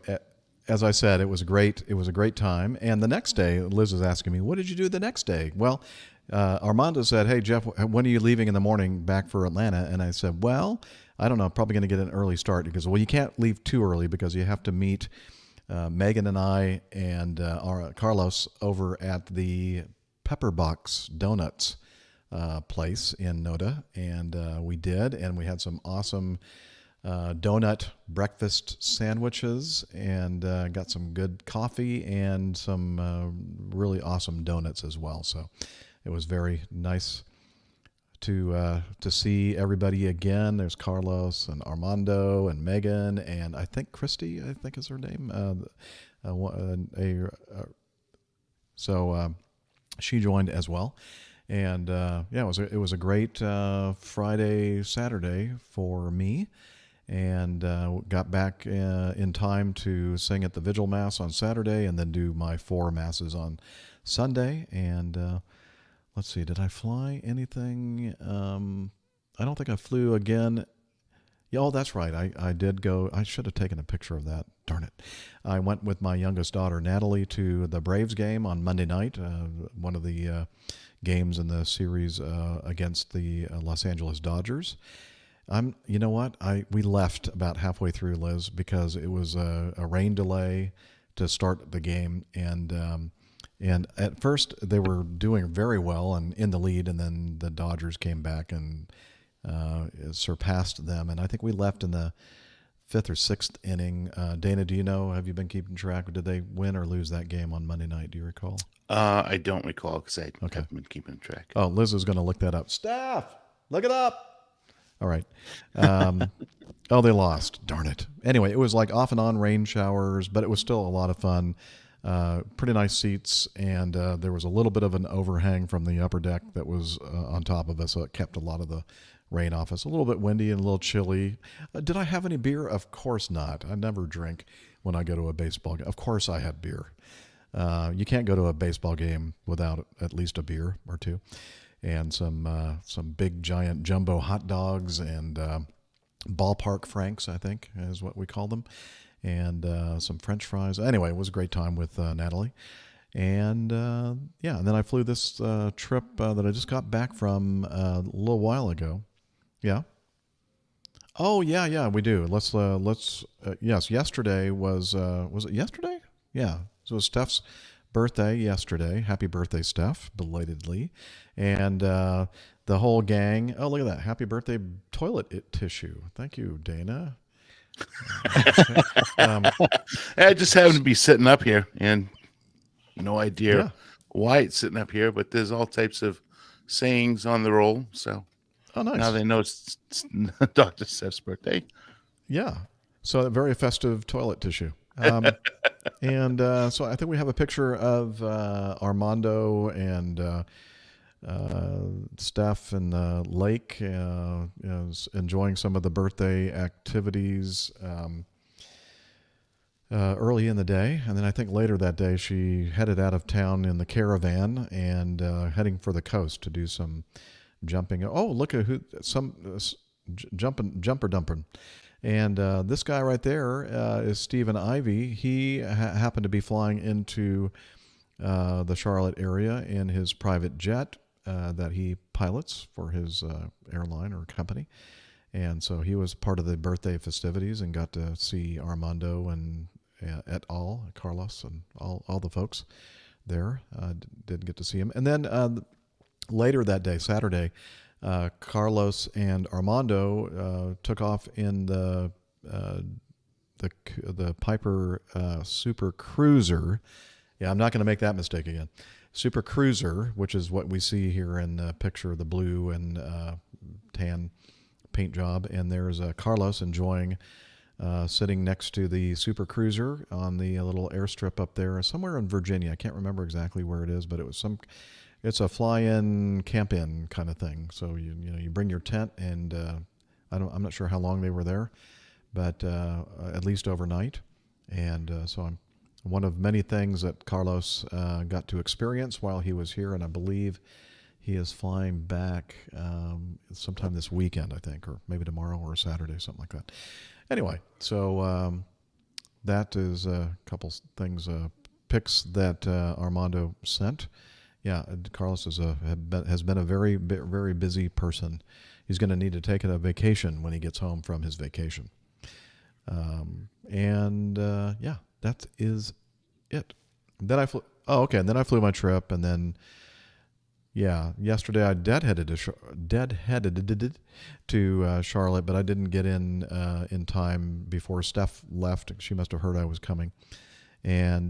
Speaker 1: as I said, it was a great time. And the next day, Liz was asking me, what did you do the next day? Well, Armando said, hey, Jeff, when are you leaving in the morning back for Atlanta? And I said, well, I don't know. Probably going to get an early start. Because, well, you can't leave too early because you have to meet Megan and I and Carlos over at the Pepperbox Donuts place in Noda. And we did. And we had some awesome donut breakfast sandwiches and got some good coffee and some really awesome donuts as well. So it was very nice to see everybody again. There's Carlos and Armando and Megan and I think Christy, I think is her name. So she joined as well. And yeah, it was a great Friday, Saturday for me. And got back in time to sing at the Vigil Mass on Saturday and then do my 4 masses on Sunday. And let's see, did I fly anything? I don't think I flew again. Yeah, oh, that's right. I did go. I should have taken a picture of that. Darn it. I went with my youngest daughter, Natalie, to the Braves game on Monday night, one of the games in the series against the Los Angeles Dodgers. You know what? We left about halfway through, Liz, because it was a rain delay to start the game, and at first they were doing very well and in the lead, and then the Dodgers came back and surpassed them, and I think we left in the 5th or 6th inning. Dana, do you know? Have you been keeping track? Did they win or lose that game on Monday night? Do you recall?
Speaker 6: I don't recall because I haven't been keeping track.
Speaker 1: Oh, Liz is going to look that up. Staff, look it up. All right. Oh, they lost. Darn it. Anyway, it was like off and on rain showers, but it was still a lot of fun. Pretty nice seats, and there was a little bit of an overhang from the upper deck that was on top of us, so it kept a lot of the rain off us. A little bit windy and a little chilly. Did I have any beer? Of course not. I never drink when I go to a baseball game. Of course I had beer. You can't go to a baseball game without at least a beer or two. And some big giant jumbo hot dogs and ballpark franks, I think is what we call them, and some French fries. Anyway, it was a great time with Natalie. And yeah, and then I flew this trip that I just got back from a little while ago. Yeah. Oh yeah, we do. Let's yes, yesterday was it yesterday? Yeah. So it was Steph's birthday yesterday. Happy birthday, Steph, belatedly. And the whole gang, oh, look at that. Happy birthday toilet tissue. Thank you, Dana.
Speaker 6: I just happened to be sitting up here and no idea why it's sitting up here, but there's all types of sayings on the roll. So
Speaker 1: nice.
Speaker 6: Now they know it's Dr. Steph's birthday.
Speaker 1: Yeah. So a very festive toilet tissue. And so I think we have a picture of Armando and Steph in the lake, enjoying some of the birthday activities early in the day. And then I think later that day she headed out of town in the caravan and heading for the coast to do some jumping. Oh, look at jumper dumping. And this guy right there is Stephen Ivy. He happened to be flying into the Charlotte area in his private jet that he pilots for his airline or company. And so he was part of the birthday festivities and got to see Armando and et al., Carlos and all the folks there. Did get to see him. And then later that day, Saturday, Carlos and Armando took off in the the Piper Super Cruiser. Yeah, I'm not going to make that mistake again. Super Cruiser, which is what we see here in the picture, the blue and tan paint job. And there's Carlos enjoying sitting next to the Super Cruiser on the little airstrip up there, somewhere in Virginia. I can't remember exactly where it is, but it's a fly-in, camp-in kind of thing. So you bring your tent, and I'm not sure how long they were there, but at least overnight. And so I'm one of many things that Carlos got to experience while he was here, and I believe he is flying back sometime this weekend, I think, or maybe tomorrow or Saturday, something like that. Anyway, so that is a couple things, pics that Armando sent. Yeah, Carlos has been a very, very busy person. He's going to need to take a vacation when he gets home from his vacation. Yeah, that is it. Then I flew. Oh, okay. And then I flew my trip, and then yesterday I deadheaded to Charlotte, but I didn't get in time before Steph left. She must have heard I was coming, and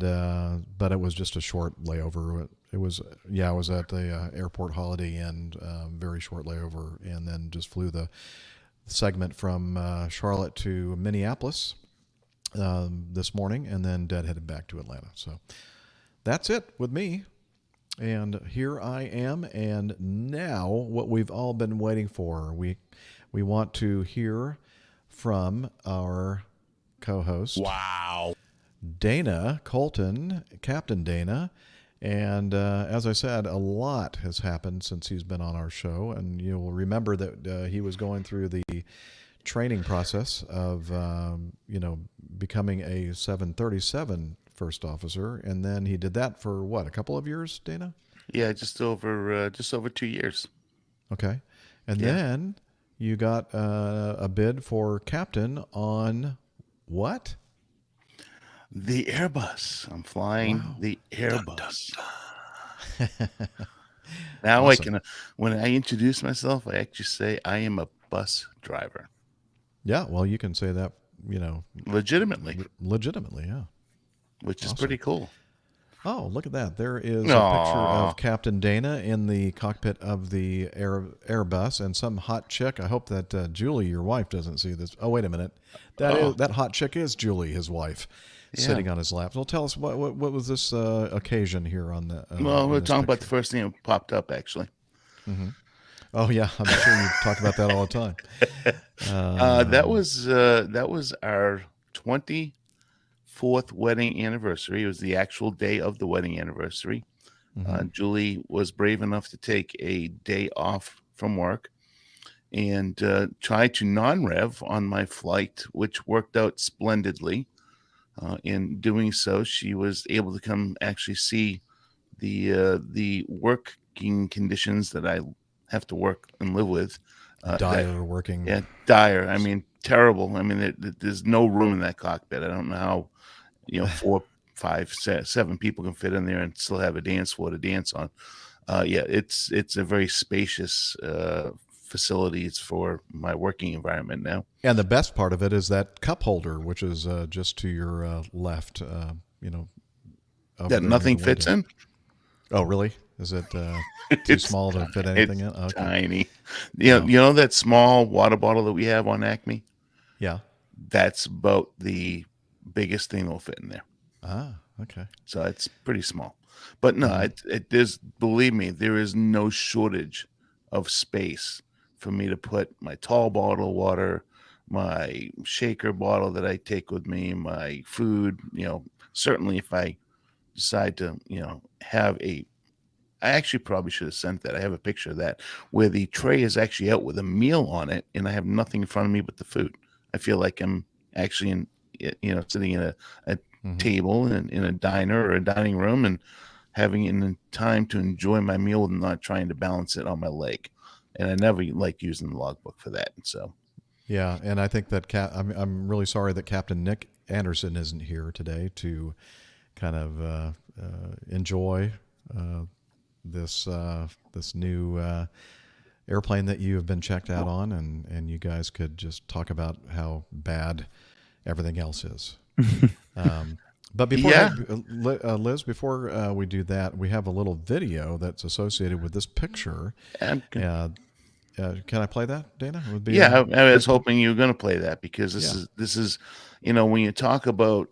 Speaker 1: but it was just a short layover. It was I was at the airport Holiday Inn, very short layover, and then just flew the segment from Charlotte to Minneapolis this morning, and then deadheaded back to Atlanta. So that's it with me. And here I am, and now what we've all been waiting for. We want to hear from our co-host.
Speaker 6: Wow.
Speaker 1: Dana Colton, Captain Dana. And as I said, a lot has happened since he's been on our show. And you'll remember that he was going through the training process of, becoming a 737 first officer. And then he did that for what, a couple of years, Dana?
Speaker 6: Yeah, just over 2 years.
Speaker 1: Okay. And then you got a bid for captain on what?
Speaker 6: The Airbus. I'm flying the Airbus. Now awesome. When I introduce myself, I actually say I am a bus driver.
Speaker 1: Yeah, well, you can say that,
Speaker 6: legitimately.
Speaker 1: Legitimately, yeah.
Speaker 6: Which is pretty cool.
Speaker 1: Oh, look at that. There is a picture of Captain Dana in the cockpit of the Airbus, and some hot chick. I hope that Julie, your wife, doesn't see this. Oh, wait a minute. That hot chick is Julie, his wife, sitting on his lap. So tell us, what was this occasion here on the
Speaker 6: well, we're talking about the first thing that popped up, actually.
Speaker 1: Mm-hmm. Oh, yeah. I'm sure you talk about that all the time.
Speaker 6: That was our 24th wedding anniversary. It was the actual day of the wedding anniversary. Mm-hmm. Julie was brave enough to take a day off from work and try to non-rev on my flight, which worked out splendidly. In doing so, she was able to come actually see the working conditions that I have to work and live with.
Speaker 1: Dire working.
Speaker 6: Yeah, dire. I mean, terrible. I mean, there's no room in that cockpit. I don't know how, 4, 5, 7 people can fit in there and still have a dance floor to dance on. It's a very spacious facility. It's for my working environment now.
Speaker 1: And the best part of it is that cup holder, which is just to your left.
Speaker 6: That nothing fits in.
Speaker 1: Oh, really? Is it too small to fit anything in?
Speaker 6: Okay. Tiny. You know that small water bottle that we have on Acme?
Speaker 1: Yeah.
Speaker 6: That's about the biggest thing that'll fit in there.
Speaker 1: Ah, okay.
Speaker 6: So it's pretty small. But no, believe me, there is no shortage of space for me to put my tall bottle of water, my shaker bottle that I take with me, my food, certainly if I decide to, have I actually probably should have sent that. I have a picture of that where the tray is actually out with a meal on it and I have nothing in front of me but the food. I feel like I'm actually sitting in a table in a diner or a dining room and having time to enjoy my meal and not trying to balance it on my leg. And I never like using the logbook for that. So,
Speaker 1: yeah. And I think that I'm really sorry that Captain Nick Anderson isn't here today to kind of enjoy this new airplane that you have been checked out on, and you guys could just talk about how bad everything else is. But before Liz, before we do that, we have a little video that's associated with this picture. Can I play that, Dana?
Speaker 6: I was hoping you were going to play that, because this is, when you talk about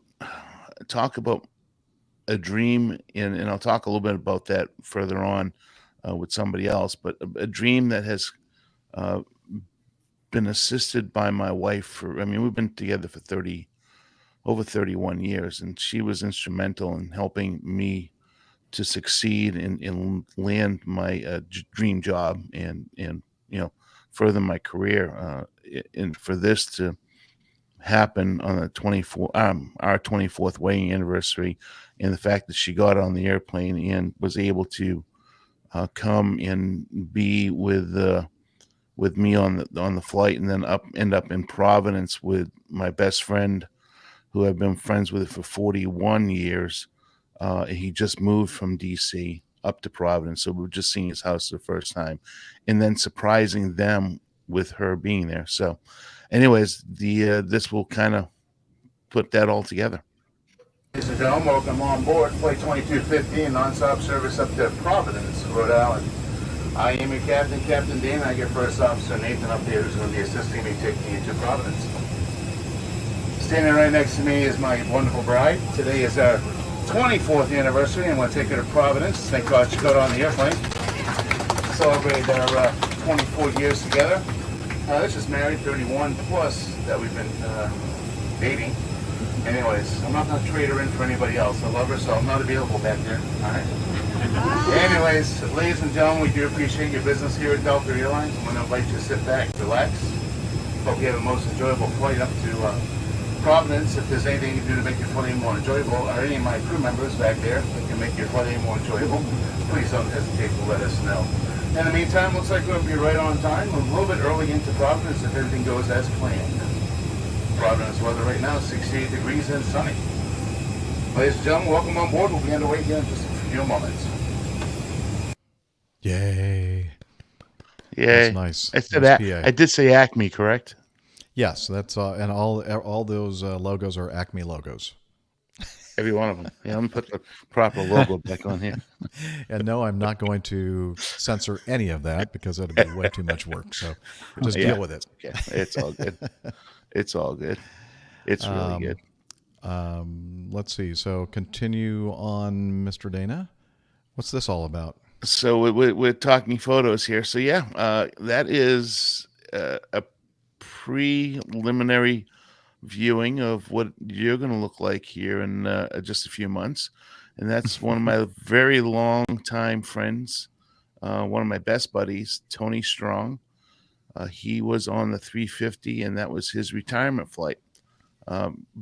Speaker 6: a dream, and I'll talk a little bit about that further on with somebody else, but a dream that has been assisted by my wife we've been together for over 31 years, and she was instrumental in helping me to succeed and land my dream job and further my career. And for this to happen on the our 24th wedding anniversary, and the fact that she got on the airplane and was able to come and be with me on the flight, and then end up in Providence with my best friend, who I've been friends with for 41 years. He just moved from DC up to Providence, so we were just seeing his house the first time, and then surprising them with her being there. So anyways, this will kind of put that all together.
Speaker 18: Ladies and gentlemen, welcome on board Flight 2215, nonstop service up to Providence, Rhode Island. I am your captain, Captain Dana. I get First Officer Nathan up here, who's going to be assisting me taking you to Providence. Standing right next to me is my wonderful bride. Today is our 24th anniversary, and we'll take her to Providence. Thank God she got on the airplane. Celebrate our 24 years together. This is married, 31 plus that we've been dating. Anyways, I'm not going to trade her in for anybody else. I love her, so I'm not available back there. All right. Anyways, ladies and gentlemen, we do appreciate your business here at Delta Airlines. I'm going to invite you to sit back, relax. Hope you have the most enjoyable flight up to Providence. If there's anything you can do to make your flight any more enjoyable, or any of my crew members back there that can make your flight any more enjoyable, please don't hesitate to let us know. In the meantime, looks like we're going to be right on time. We're a little bit early into Providence if everything goes as planned. Providence weather right now, 68 degrees and sunny. Ladies and gentlemen, welcome on board. We'll be underway here in just a few moments.
Speaker 1: Yay.
Speaker 6: Yay.
Speaker 1: That's nice.
Speaker 6: I said
Speaker 1: nice
Speaker 6: I did say Acme, correct?
Speaker 1: Yes, that's and all those logos are Acme logos.
Speaker 6: Every one of them. Yeah, I'm going to put the proper logo back on here.
Speaker 1: And no, I'm not going to censor any of that, because that'd be way too much work. So just deal with it.
Speaker 6: Okay. It's all good. It's all good. It's really good.
Speaker 1: Let's see. So continue on, Mr. Dana. What's this all about?
Speaker 6: So we're talking photos here. So yeah, that is a preliminary viewing of what you're going to look like here in just a few months. And that's one of my very long time friends, one of my best buddies, Tony Strong. He was on the 350, and that was his retirement flight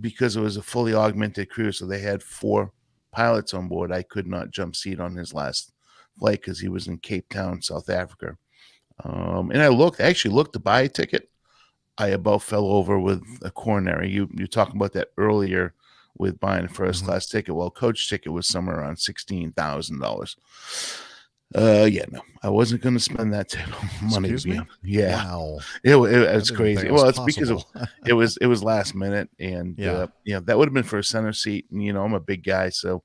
Speaker 6: because it was a fully augmented crew. So they had 4 pilots on board. I could not jump seat on his last flight because he was in Cape Town, South Africa. And I actually looked to buy a ticket. I about fell over with a coronary. You talking about that earlier with buying a first class ticket. Well, coach ticket was somewhere around $16,000. Yeah, no, I wasn't going to spend that type of money.
Speaker 1: Excuse me?
Speaker 6: Yeah,
Speaker 1: wow,
Speaker 6: it was crazy.
Speaker 1: Well,
Speaker 6: it's because it was last minute, and
Speaker 1: yeah,
Speaker 6: that would have been for a center seat. And I'm a big guy, so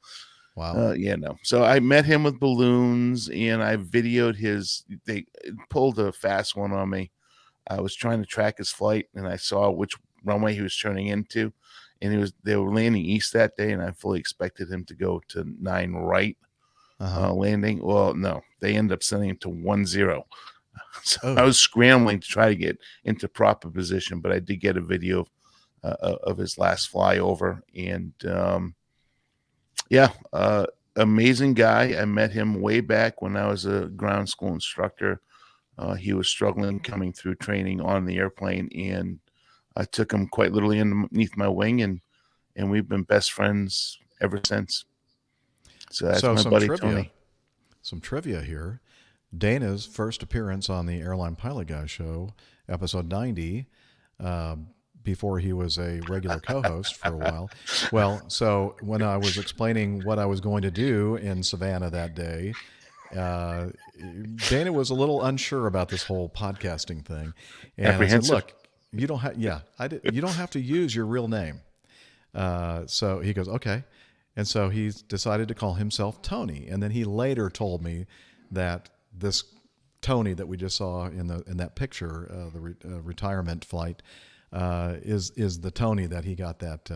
Speaker 1: wow,
Speaker 6: no. So I met him with balloons, and I videoed they pulled a fast one on me. I was trying to track his flight, and I saw which runway he was turning into, and they were landing east that day, and I fully expected him to go to 9 right. Landing. Well, no, they ended up sending him to 10. So I was scrambling to try to get into proper position, but I did get a video of his last flyover, and amazing guy. I met him way back when I was a ground school instructor. He was struggling coming through training on the airplane, and I took him quite literally underneath my wing, and we've been best friends ever since. So that's my buddy Tony.
Speaker 1: Some trivia here. Dana's first appearance on the Airline Pilot Guy Show, episode 90, before he was a regular co-host for a while. Well, so when I was explaining what I was going to do in Savannah that day, uh, Dana was a little unsure about this whole podcasting thing, and I said,
Speaker 6: Apprehensive?
Speaker 1: "Look, you don't have you don't have to use your real name." So he goes, "Okay," and so he decided to call himself Tony, and then he later told me that this Tony that we just saw in that picture, the retirement flight, is the Tony that he got that.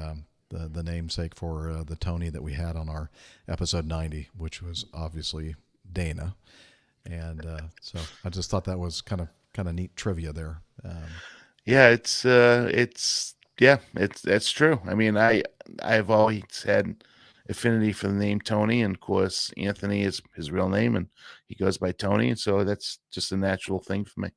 Speaker 1: The namesake for the Tony that we had on our episode 90, which was obviously Dana, and so I just thought that was kind of neat trivia there.
Speaker 6: Yeah, it's that's true. I mean, I've always had affinity for the name Tony, and of course Anthony is his real name, and he goes by Tony, and so that's just a natural thing for me.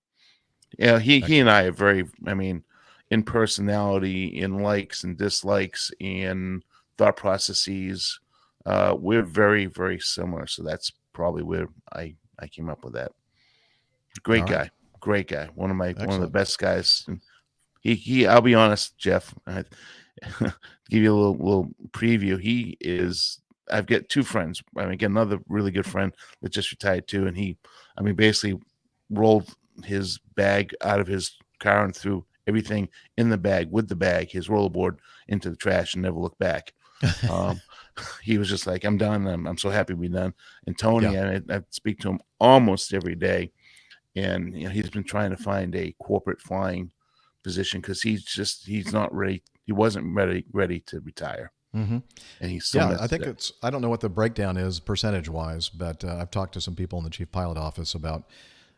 Speaker 6: Yeah, he and I are very, I mean, in personality, in likes and dislikes, in thought processes, we're very, very similar. So that's probably where I came up with that. Great guy, great guy. One of the best guys. And he I'll be honest, Jeff. Give you a little preview. I've got two friends. I mean, again, another really good friend that just retired too, and he, I mean, basically rolled his bag out of his car and threw everything in the bag with the bag, his rollerboard, into the trash and never looked back. He was just like, I'm done. I'm so happy to be done. And Tony, I speak to him almost every day, and he's been trying to find a corporate flying position because he's not ready. He wasn't ready to retire.
Speaker 1: Mm-hmm.
Speaker 6: And he's still
Speaker 1: I think I don't know what the breakdown is percentage wise, but I've talked to some people in the chief pilot office about.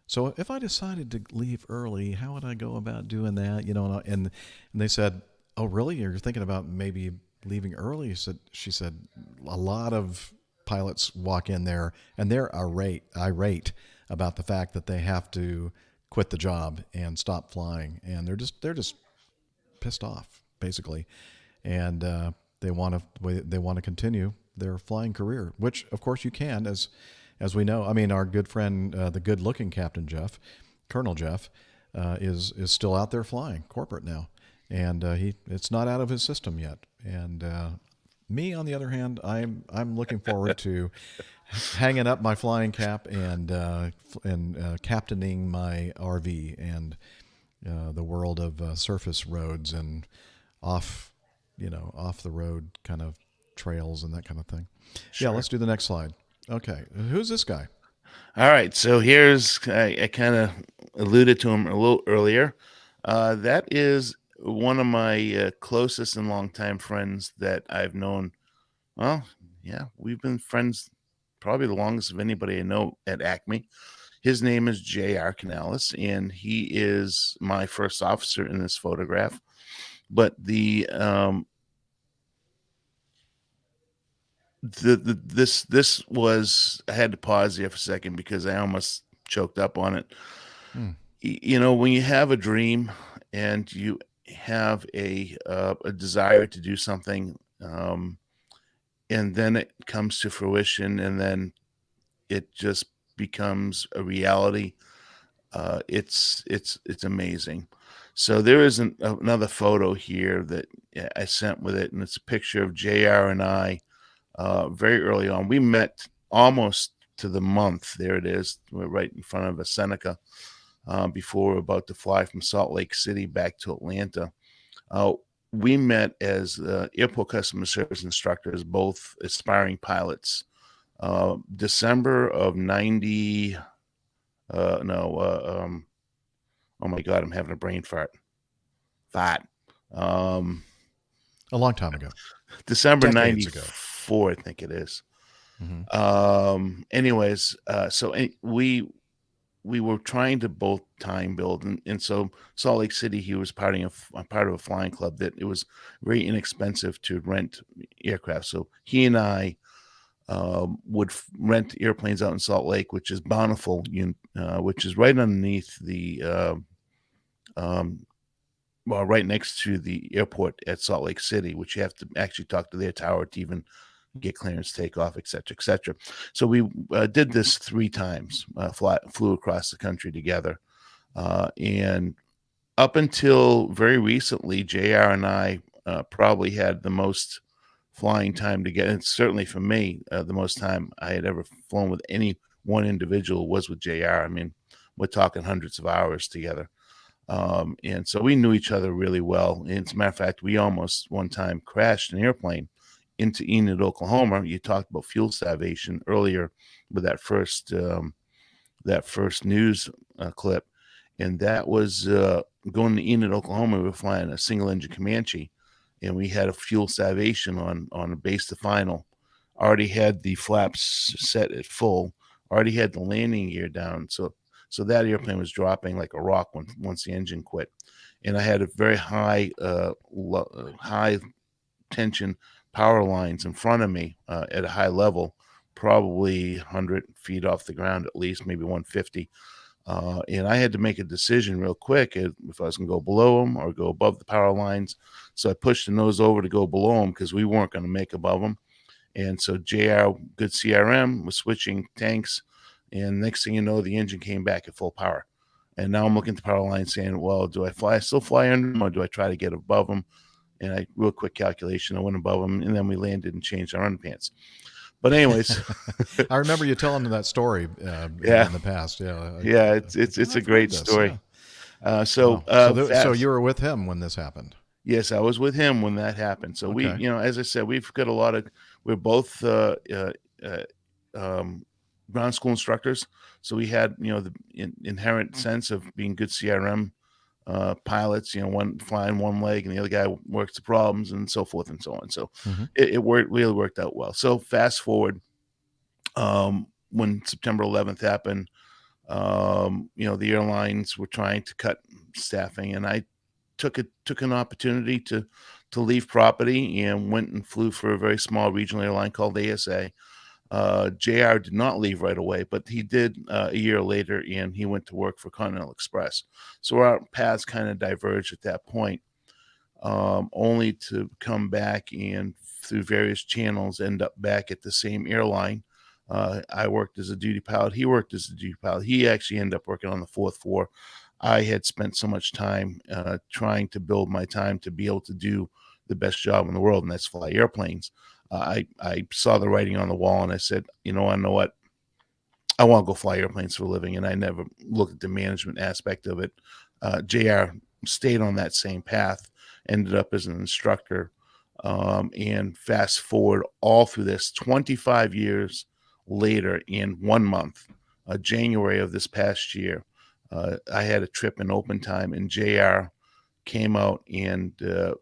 Speaker 1: So if I decided to leave early, how would I go about doing that? And they said, "Oh, really? You're thinking about maybe leaving early?" She said, a lot of pilots walk in there and they're irate about the fact that they have to quit the job and stop flying, and they're just pissed off basically, and they want to continue their flying career, which of course you can as we know. I mean, our good friend, the good-looking Captain Jeff, Colonel Jeff, is still out there flying corporate now, and it's not out of his system yet. And me, on the other hand, I'm looking forward to hanging up my flying cap and captaining my RV and the world of surface roads and off the road kind of trails and that kind of thing. Sure. Yeah, let's do the next slide. Okay, who's this guy?
Speaker 6: All right, so here's, I kind of alluded to him a little earlier. That is one of my closest and longtime friends that I've known. Well, yeah, we've been friends probably the longest of anybody I know at Acme. His name is J.R. Canales, and he is my first officer in this photograph. But this was, I had to pause here for a second because I almost choked up on it. When you have a dream and you have a desire to do something, and then it comes to fruition, and then it just becomes a reality. It's amazing. So there is another photo here that I sent with it, and it's a picture of JR and I very early on. We met almost to the month. There it is. We're right in front of a Seneca before we're about to fly from Salt Lake City back to Atlanta. We met as airport customer service instructors, both aspiring pilots. December of 90. Oh my God, I'm having a brain fart. A
Speaker 1: long time ago.
Speaker 6: December
Speaker 1: Decades
Speaker 6: 94, I think it is.
Speaker 1: Mm-hmm.
Speaker 6: Anyways, so we were trying to both time build, and so Salt Lake City, he was part of a flying club that it was very inexpensive to rent aircraft. So he and I would rent airplanes out in Salt Lake, which is Bountiful, which is right underneath the right next to the airport at Salt Lake City, which you have to actually talk to their tower to even get clearance, take off, et cetera, et cetera. So we did this 3 times, flew across the country together. And up until very recently, JR and I probably had the most flying time together. And certainly for me, the most time I had ever flown with any one individual was with JR. I mean, we're talking hundreds of hours together. And so we knew each other really well. And as a matter of fact, we almost one time crashed an airplane into Enid, Oklahoma. You talked about fuel starvation earlier with that first news clip, and that was going to Enid, Oklahoma. We were flying a single engine Comanche, and we had a fuel starvation on a base to final. Already had the flaps set at full. Already had the landing gear down. So that airplane was dropping like a rock once the engine quit, and I had a very high tension power lines in front of me at a high level, probably 100 feet off the ground at least, maybe 150. And I had to make a decision real quick if I was going to go below them or go above the power lines. So I pushed the nose over to go below them because we weren't going to make above them. And so JR, good CRM, was switching tanks. And next thing you know, the engine came back at full power. And now I'm looking at the power line saying, well, do I still fly under them or do I try to get above them? And I, real quick calculation, I went above them, and then we landed and changed our underpants. But anyways,
Speaker 1: I remember you telling that story in the past.
Speaker 6: Yeah, it's a great story.
Speaker 1: Yeah. So you were with him when this happened?
Speaker 6: Yes, I was with him when that happened. So we, as I said, we've got we're both ground school instructors. So we had, the inherent sense of being good CRM pilots, one flying one leg and the other guy works the problems and so forth and so on. So it really worked out well. So fast forward, when September 11th happened, the airlines were trying to cut staffing, and I took an opportunity to leave property and went and flew for a very small regional airline called ASA. JR did not leave right away, but he did a year later, and he went to work for Continental Express. So our paths kind of diverged at that point, only to come back and through various channels end up back at the same airline. I worked as a duty pilot. He worked as a duty pilot. He actually ended up working on the fourth floor. I had spent so much time trying to build my time to be able to do the best job in the world, and that's fly airplanes. I saw the writing on the wall, and I said, I know what? I want to go fly airplanes for a living, and I never looked at the management aspect of it. JR stayed on that same path, ended up as an instructor, and fast forward all through this 25 years later, in 1 month, January of this past year, I had a trip in open time, and JR came out and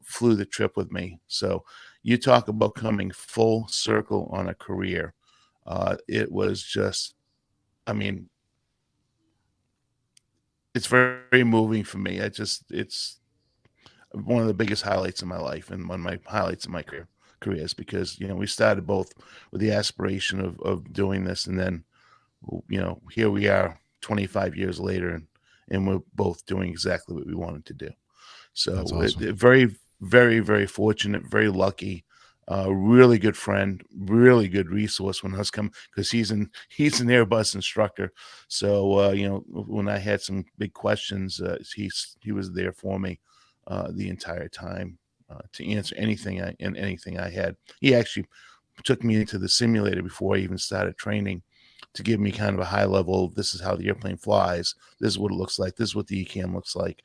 Speaker 6: flew the trip with me. So you talk about coming full circle on a career. It was just, it's very, very moving for me. It's one of the biggest highlights of my life and one of my highlights of my careers, because, we started both with the aspiration of doing this. And then, here we are 25 years later, and we're both doing exactly what we wanted to do. So
Speaker 1: That's awesome.
Speaker 6: very, very, very fortunate, very lucky, really good friend, really good resource when I was coming, because he's an Airbus instructor. So, when I had some big questions, he was there for me the entire time to answer anything I had. He actually took me into the simulator before I even started training to give me kind of a high level, this is how the airplane flies, this is what it looks like, this is what the ECAM looks like.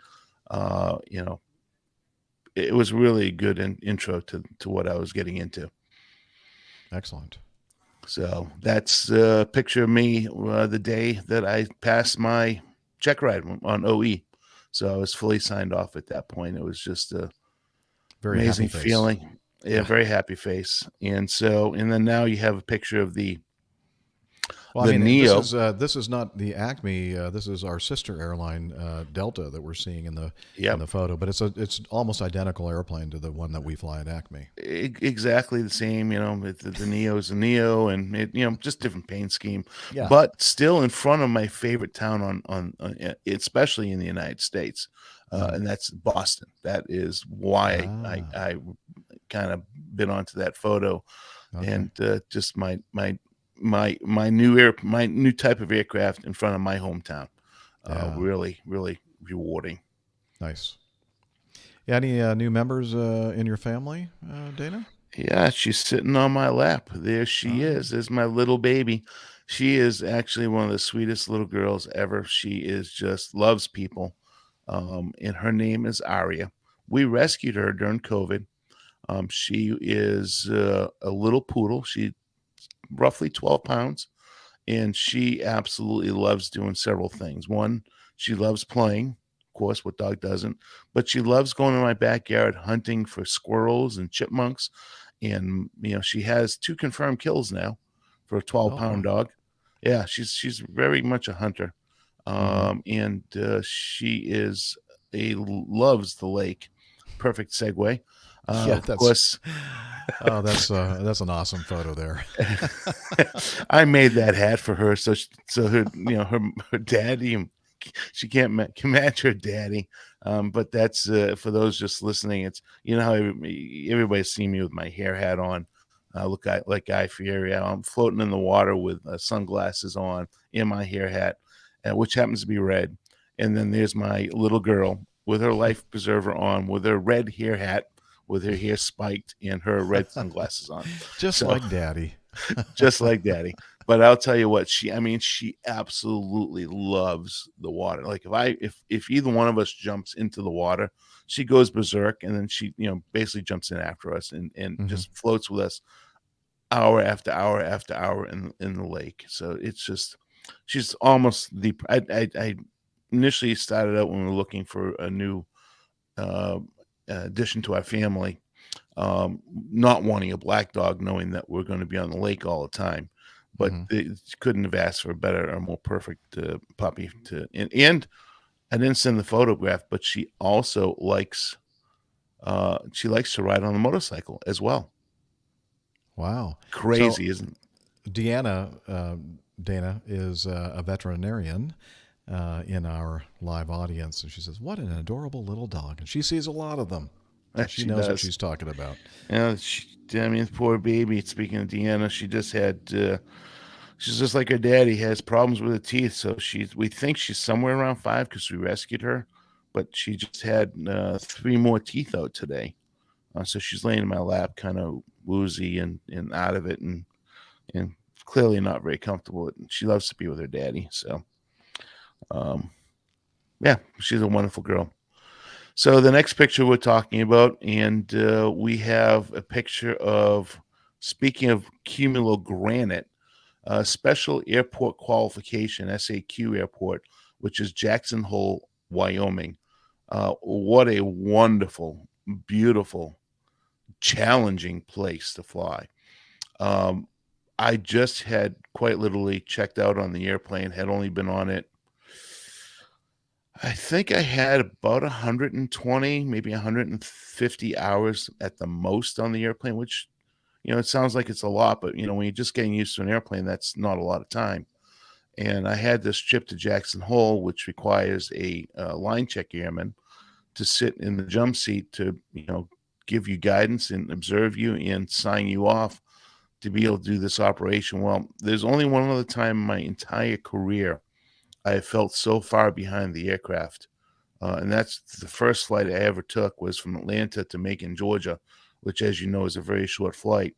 Speaker 6: It was really a good intro to what I was getting into.
Speaker 1: Excellent.
Speaker 6: So that's a picture of me the day that I passed my check ride on OE. So I was fully signed off at that point. It was just a
Speaker 1: very
Speaker 6: amazing
Speaker 1: happy face.
Speaker 6: feeling. Yeah, very happy face. And then now you have a picture of the Neo.
Speaker 1: This is not the Acme. This is our sister airline, Delta, that we're seeing in the photo. But it's almost identical airplane to the one that we fly at Acme.
Speaker 6: Exactly the same. The Neo is a Neo, and just different paint scheme.
Speaker 1: Yeah.
Speaker 6: But still in front of my favorite town on especially in the United States, and that's Boston. That is why I kind of been onto that photo, and just my new type of aircraft in front of my hometown. Really, really rewarding.
Speaker 1: Nice. Yeah, any new members in your family, Dana?
Speaker 6: Yeah, she's sitting on my lap. There she is. There's my little baby. She is actually one of the sweetest little girls ever. She is just loves people. And her name is Aria. We rescued her during COVID. She is a little poodle. She's roughly 12 pounds, and she absolutely loves doing several things. One, she loves playing. Of course, what dog doesn't? But she loves going in my backyard hunting for squirrels and chipmunks. And she has 2 confirmed kills now for a 12-pound dog. Yeah, she's very much a hunter. And she loves the lake. Perfect segue.
Speaker 1: Yeah,
Speaker 6: Of course.
Speaker 1: Oh, that's an awesome photo there.
Speaker 6: I made that hat for her, so her her daddy, she can match her daddy. But that's for those just listening. It's how everybody's seen me with my hair hat on. I look like Guy Fieri. I'm floating in the water with sunglasses on in my hair hat, which happens to be red. And then there's my little girl with her life preserver on, with her red hair hat, with her hair spiked and her red sunglasses on.
Speaker 1: Just like Daddy.
Speaker 6: Just like Daddy. But I'll tell you what, she absolutely loves the water. Like if either one of us jumps into the water, she goes berserk, and then she, basically jumps in after us and just floats with us hour after hour after hour in the lake. So it's just, she's almost I initially started out when we were looking for a new addition to our family, not wanting a black dog, knowing that we're going to be on the lake all the time. But they couldn't have asked for a better or more perfect puppy. And I didn't send the photograph, but she also likes to ride on a motorcycle as well.
Speaker 1: Wow,
Speaker 6: crazy, isn't it?
Speaker 1: Dana is a veterinarian in our live audience, and she says, "What an adorable little dog!" And she sees a lot of them. She knows what she's talking about.
Speaker 6: Yeah, poor baby. Speaking of Deanna, she just had. She's just like her daddy, has problems with her teeth. So we think she's somewhere around 5 because we rescued her, but she just had 3 more teeth out today. So she's laying in my lap, kind of woozy and out of it, and clearly not very comfortable. She loves to be with her daddy. So, yeah, she's a wonderful girl. So the next picture we're talking about, and we have a picture of, speaking of cumulogranite, Special Airport Qualification, SAQ Airport, which is Jackson Hole, Wyoming. What a wonderful, beautiful, challenging place to fly. I just had quite literally checked out on the airplane, had only been on it, I think I had about 120, maybe 150 hours at the most on the airplane, which, it sounds like it's a lot, but, when you're just getting used to an airplane, that's not a lot of time. And I had this trip to Jackson Hole, which requires a line check airman to sit in the jump seat to, give you guidance and observe you and sign you off to be able to do this operation. Well, there's only one other time in my entire career I have felt so far behind the aircraft. And that's the first flight I ever took was from Atlanta to Macon, Georgia, which, as you know, is a very short flight.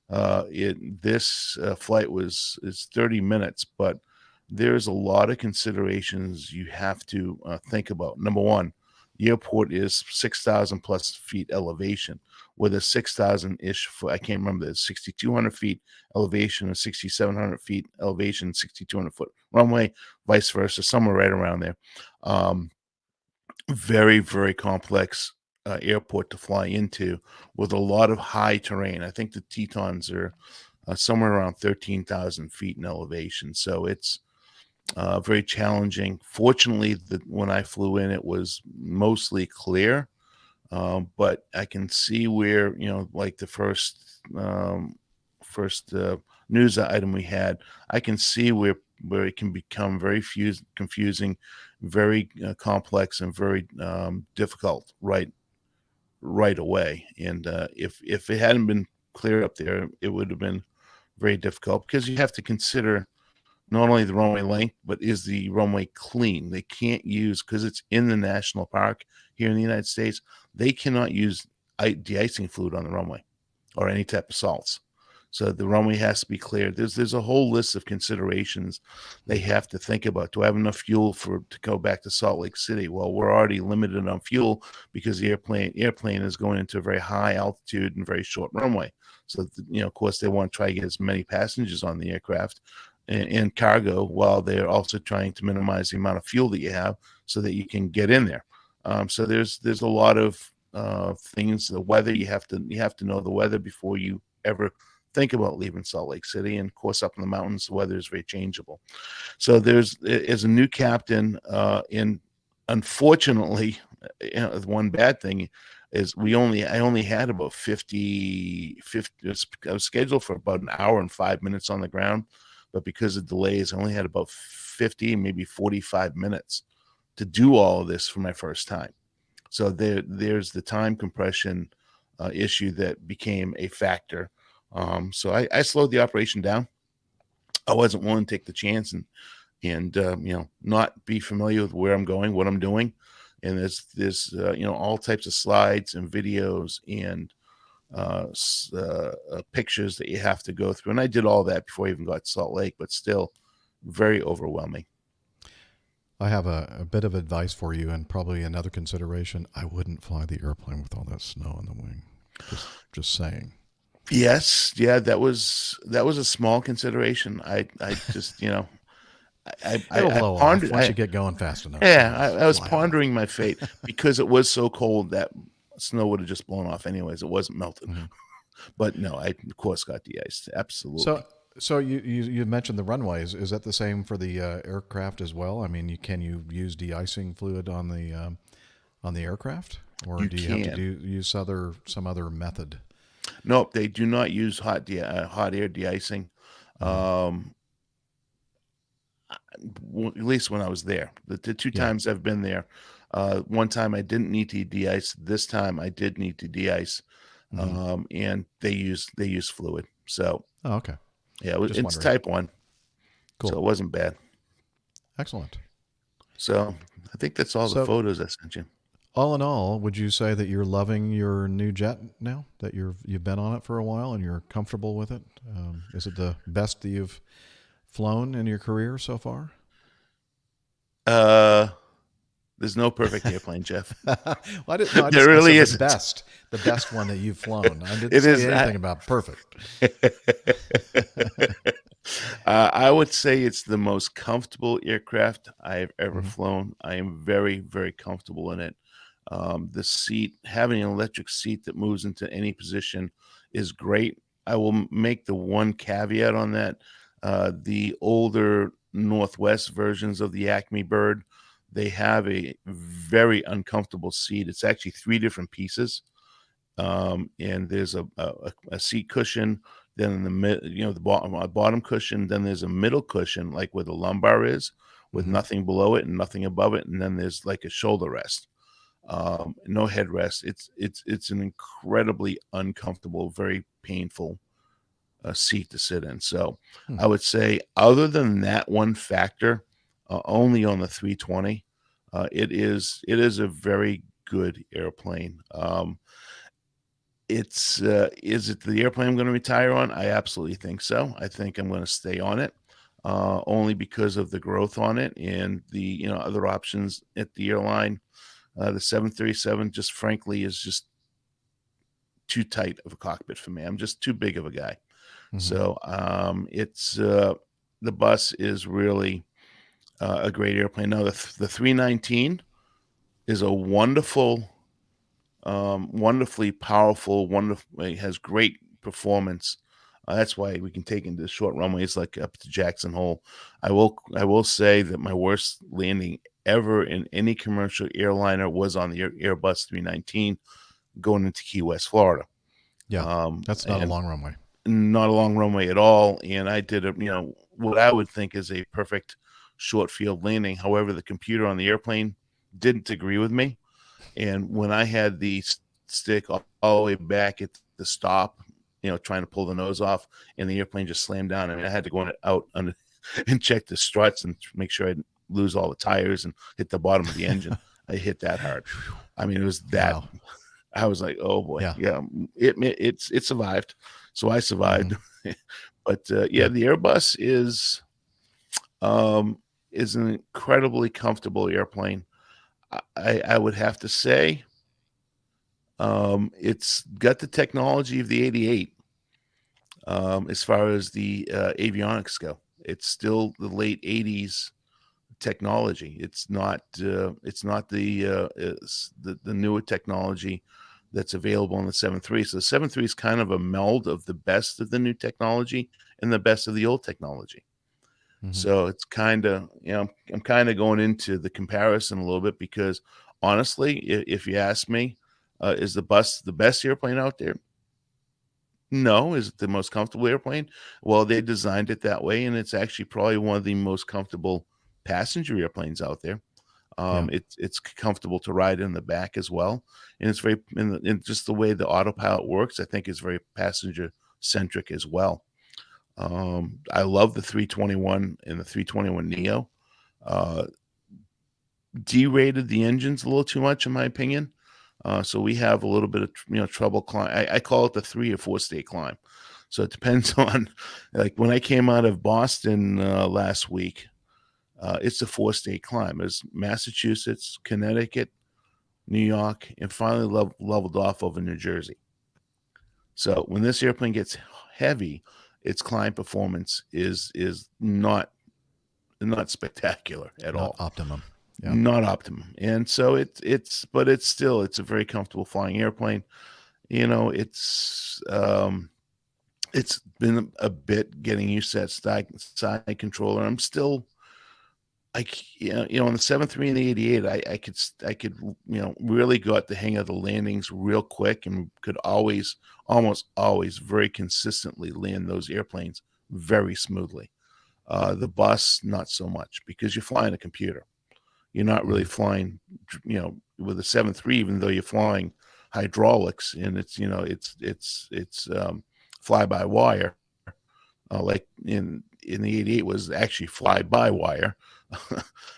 Speaker 6: This flight is 30 minutes, but there's a lot of considerations you have to think about. Number one, the airport is 6,000 plus feet elevation, with a 6,000-ish foot, I can't remember, the 6,200 feet elevation or 6,700 feet elevation, 6,200 foot runway, vice versa, somewhere right around there. Very, very complex airport to fly into with a lot of high terrain. I think the Tetons are somewhere around 13,000 feet in elevation. So it's very challenging. Fortunately, when I flew in, it was mostly clear. But I can see where, like the first news item we had, I can see where it can become very confusing, very complex, and very difficult right away. And if it hadn't been clear up there, it would have been very difficult, because you have to consider not only the runway length, but is the runway clean? They can't use, because it's in the national park here in the United States, they cannot use de-icing fluid on the runway or any type of salts. So the runway has to be cleared. There's a whole list of considerations they have to think about. Do I have enough fuel to go back to Salt Lake City? Well, we're already limited on fuel because the airplane is going into a very high altitude and very short runway. So of course, they want to try to get as many passengers on the aircraft and cargo while they're also trying to minimize the amount of fuel that you have so that you can get in there. So there's a lot of things. The weather, you have to know the weather before you ever think about leaving Salt Lake City. And of course, up in the mountains, the weather is very changeable. So as a new captain, and unfortunately, one bad thing is I only had about 50. I was scheduled for about an hour and 5 minutes on the ground, but because of delays, I only had about 50, maybe 45 minutes to do all of this for my first time. So there's the time compression issue that became a factor. So I slowed the operation down. I wasn't willing to take the chance and not be familiar with where I'm going, what I'm doing. And there's all types of slides and videos and pictures that you have to go through. And I did all that before I even got to Salt Lake, but still very overwhelming.
Speaker 1: I have a bit of advice for you, and probably another consideration. I wouldn't fly the airplane with all that snow on the wing. Just saying.
Speaker 6: Yes, yeah, that was a small consideration. I just
Speaker 1: it'll blow off once you get going fast enough.
Speaker 6: Yeah, I was pondering my fate because it was so cold that snow would have just blown off anyways. It wasn't melted. Mm-hmm. But no, I of course got de-iced. Absolutely.
Speaker 1: So you mentioned the runways. Is that the same for the aircraft as well? I mean, can you use de-icing fluid on the aircraft, or do you have to use some other method?
Speaker 6: Nope, they do not use hot air de-icing. At least when I was there, the two times I've been there, one time I didn't need to de-ice. This time I did need to de-ice, and they use fluid. So
Speaker 1: okay.
Speaker 6: Yeah, it's type 1. Cool. So it wasn't bad.
Speaker 1: Excellent.
Speaker 6: So I think that's all the photos I sent you.
Speaker 1: All in all, would you say that you're loving your new jet now? That you've been on it for a while and you're comfortable with it? Is it the best that you've flown in your career so far?
Speaker 6: There's no perfect airplane, Jeff.
Speaker 1: Well,
Speaker 6: there really is
Speaker 1: the best one that you've flown. I didn't say anything about perfect.
Speaker 6: I would say it's the most comfortable aircraft I've ever flown. I am very, very comfortable in it. The seat, having an electric seat that moves into any position is great. I will make the one caveat on that. The older Northwest versions of the Acme Bird, they have a very uncomfortable seat. It's actually 3 different pieces. And there's a seat cushion, then in the bottom cushion, then there's a middle cushion, like where the lumbar is, with nothing below it and nothing above it. And then there's like a shoulder rest. No headrest. It's an incredibly uncomfortable, very painful seat to sit in. So I would say, other than that one factor, only on the 320, it is a very good airplane. Is it the airplane I'm going to retire on? I absolutely think so. I think I'm going to stay on it, only because of the growth on it and the other options at the airline. The 737 just frankly is just too tight of a cockpit for me. I'm just too big of a guy. So it's the bus is really a great airplane. Now the 319 is a wonderful, wonderfully powerful, it has great performance. That's why we can take into short runways like up to Jackson Hole. I will say that my worst landing ever in any commercial airliner was on the Airbus 319 going into Key West, Florida.
Speaker 1: Yeah, that's not a long runway.
Speaker 6: Not a long runway at all. And I did what I would think is a perfect short field landing. However, the computer on the airplane didn't agree with me. And when I had the stick all the way back at the stop, trying to pull the nose off, and the airplane just slammed down. I mean, I had to go out and check the struts and make sure I didn't lose all the tires and hit the bottom of the engine. I hit that hard. I mean, it was that. Wow. I was like, oh boy,
Speaker 1: Yeah.
Speaker 6: yeah, it survived, so I survived. But yeah,
Speaker 1: Good.
Speaker 6: the Airbus is an incredibly comfortable airplane. I would have to say, it's got the technology of the 88. As far as the avionics go, it's still the late 80s technology. It's not the newer technology that's available on the 7.3. So the 7.3 is kind of a meld of the best of the new technology and the best of the old technology. So it's kind of, I'm kind of going into the comparison a little bit because honestly, if you ask me, is the bus the best airplane out there? No. Is it the most comfortable airplane? Well, they designed it that way, and it's actually probably one of the most comfortable passenger airplanes out there.
Speaker 1: Yeah.
Speaker 6: It's comfortable to ride in the back as well, and it's very in just the way the autopilot works. I think is very passenger centric as well. I love the 321 and the 321 Neo. Uh, Derated the engines a little too much, in my opinion. So we have a little bit of trouble climb. I call it the 3 or 4 state climb. So it depends on, like when I came out of Boston last week, it's a 4 state climb. It's Massachusetts, Connecticut, New York, and finally leveled off over New Jersey. So when this airplane gets heavy, its climb performance is not spectacular at all.
Speaker 1: Optimum. Yeah.
Speaker 6: Not optimum. And so it's a very comfortable flying airplane. It's been a bit getting used to that side controller. I'm still on the 7.3 and the 88, I could really got the hang of the landings real quick and could almost always very consistently land those airplanes very smoothly. The bus, not so much, because you're flying a computer. You're not really flying, with a 7.3, even though you're flying hydraulics and it's fly by wire, like in the 88 was actually fly by wire.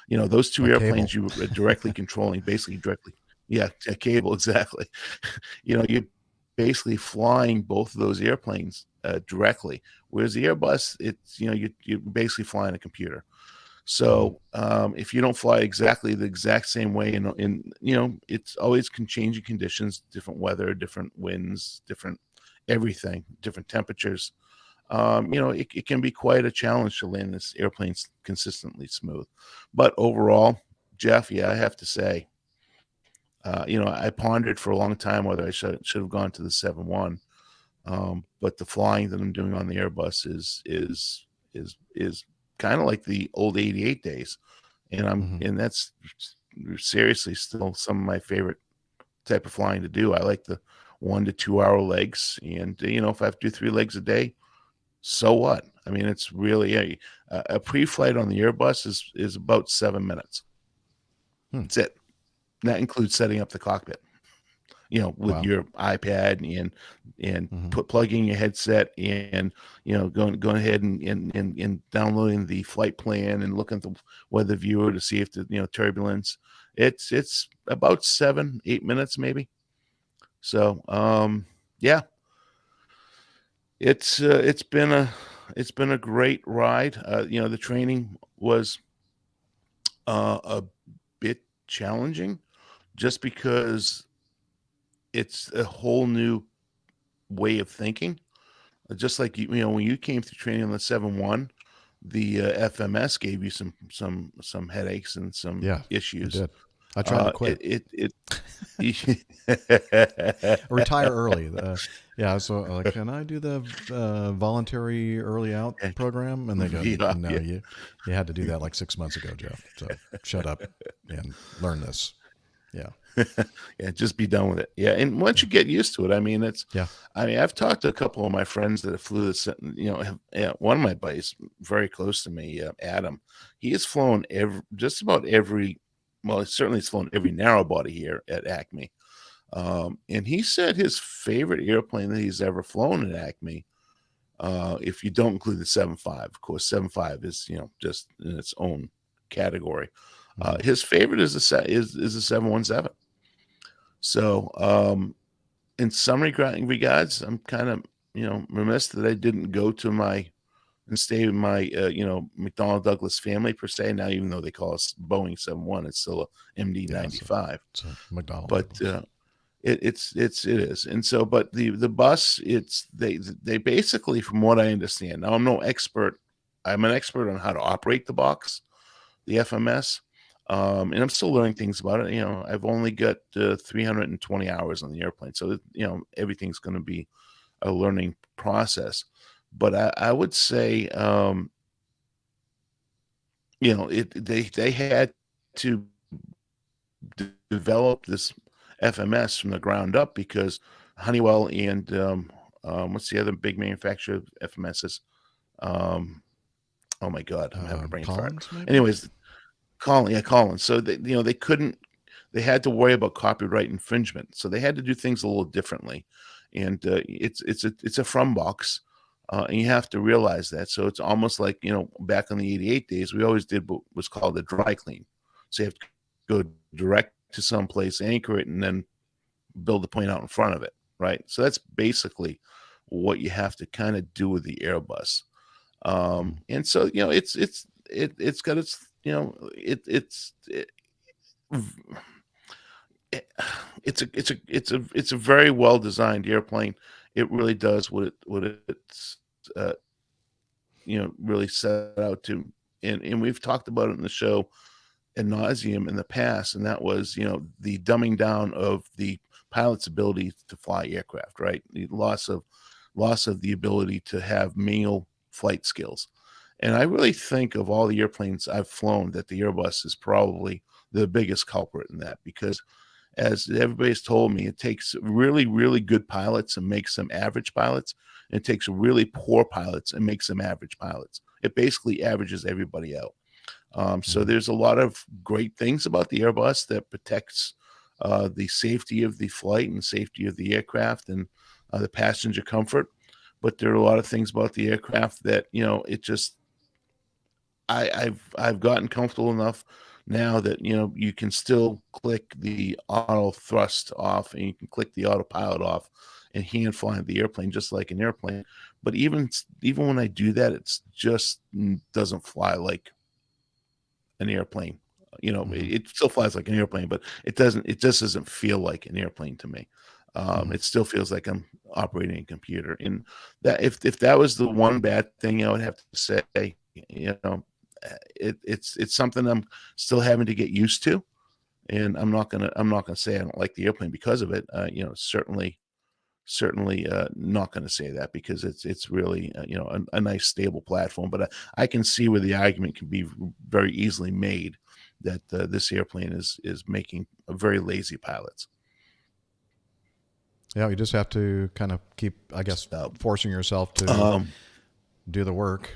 Speaker 6: Those two airplanes you were directly controlling, basically directly. Yeah, a cable, exactly. You're basically flying both of those airplanes directly, whereas the Airbus, it's you're basically flying a computer. So if you don't fly exactly the exact same way, it's always changing conditions, different weather, different winds, different everything, different temperatures. It can be quite a challenge to land this airplane consistently smooth. But overall, Jeff, yeah, I have to say, I pondered for a long time whether I should have gone to the 7.1. But the flying that I'm doing on the Airbus is kind of like the old 88 days. And that's seriously still some of my favorite type of flying to do. I like the 1 to 2 hour legs. And, if I have to do 3 legs a day, so what? I mean, it's really a pre-flight on the Airbus is about 7 minutes. That's it. That includes setting up the cockpit, with your iPad and plugging your headset and, going ahead and downloading the flight plan and looking at the weather viewer to see if the, turbulence. It's about 7-8 minutes maybe. So, yeah. It's been a great ride. The training was a bit challenging just because it's a whole new way of thinking. Just like when you came through training on the 7.1, the FMS gave you some headaches and some issues.
Speaker 1: It did. I tried to quit. Retire early. Yeah. So can I do the voluntary early out program? And they go, no, you had to do that like 6 months ago, Jeff. So shut up and learn this. Yeah.
Speaker 6: Yeah. Just be done with it. Yeah. And once you get used to it, I mean, I've talked to a couple of my friends that have flew this, one of my buddies very close to me, Adam, he has flown just about every, well, certainly he's flown every narrow body here at Acme. And he said his favorite airplane that he's ever flown at Acme, if you don't include the 7.5, of course, 7.5 is, just in its own category. His favorite is a 717. So, in some regards, I'm kind of, remiss that I didn't go to and stay with my, McDonnell Douglas family per se. Now, even though they call us Boeing 71, it's still a MD-95.
Speaker 1: It's a McDonnell
Speaker 6: But
Speaker 1: Douglas.
Speaker 6: it is. And so, but the bus, they basically, from what I understand, now I'm no expert. I'm an expert on how to operate the box, the FMS. And I'm still learning things about it. I've only got 320 hours on the airplane. So, everything's going to be a learning process. But I would say, they had to develop this FMS from the ground up because Honeywell and what's the other big manufacturer of FMSs? Oh my God, I'm having a brain fart.
Speaker 1: Collins, maybe?
Speaker 6: Anyways, Collins. So they couldn't. They had to worry about copyright infringement, so they had to do things a little differently. And it's a from box, and you have to realize that. So it's almost like back in the '88 days, we always did what was called a dry clean. So you have to go direct to some place, anchor it, and then build the plane out in front of it, right? So that's basically what you have to kind of do with the Airbus. And so it's got its it's a very well designed airplane. It really does what it's really set out to, and we've talked about it in the show ad nauseum in the past, and that was the dumbing down of the pilot's ability to fly aircraft, right? The loss of the ability to have manual flight skills. And I really think of all the airplanes I've flown that the Airbus is probably the biggest culprit in that, because as everybody's told me, it takes really, really good pilots and makes them average pilots. And it takes really poor pilots and makes them average pilots. It basically averages everybody out. So there's a lot of great things about the Airbus that protects the safety of the flight and safety of the aircraft and the passenger comfort. But there are a lot of things about the aircraft that, it just, I've gotten comfortable enough now that, you can still click the auto thrust off and you can click the autopilot off and hand fly the airplane just like an airplane. But even when I do that, it's just doesn't fly like an airplane. It still flies like an airplane, but it just doesn't feel like an airplane to me. It still feels like I'm operating a computer. And that if that was the one bad thing, I would have to say, it's something I'm still having to get used to. And I'm not gonna say I don't like the airplane because of it. Certainly not going to say that, because it's really a nice stable platform. But I can see where the argument can be very easily made that this airplane is making very lazy pilots.
Speaker 1: Yeah, you just have to kind of keep, I guess, forcing yourself to do the work.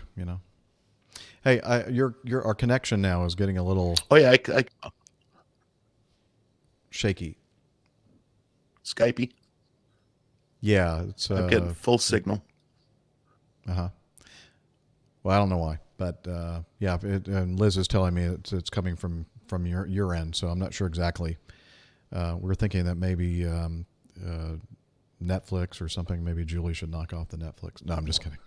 Speaker 1: Hey, our connection now is getting a little.
Speaker 6: Oh yeah, I
Speaker 1: shaky.
Speaker 6: Skypey.
Speaker 1: Yeah, it's
Speaker 6: I'm getting full signal.
Speaker 1: Well, I don't know why, but yeah, and Liz is telling me it's coming from your end, so I'm not sure exactly. We're thinking that maybe Netflix or something. Maybe Julie should knock off the Netflix. No, I'm just kidding.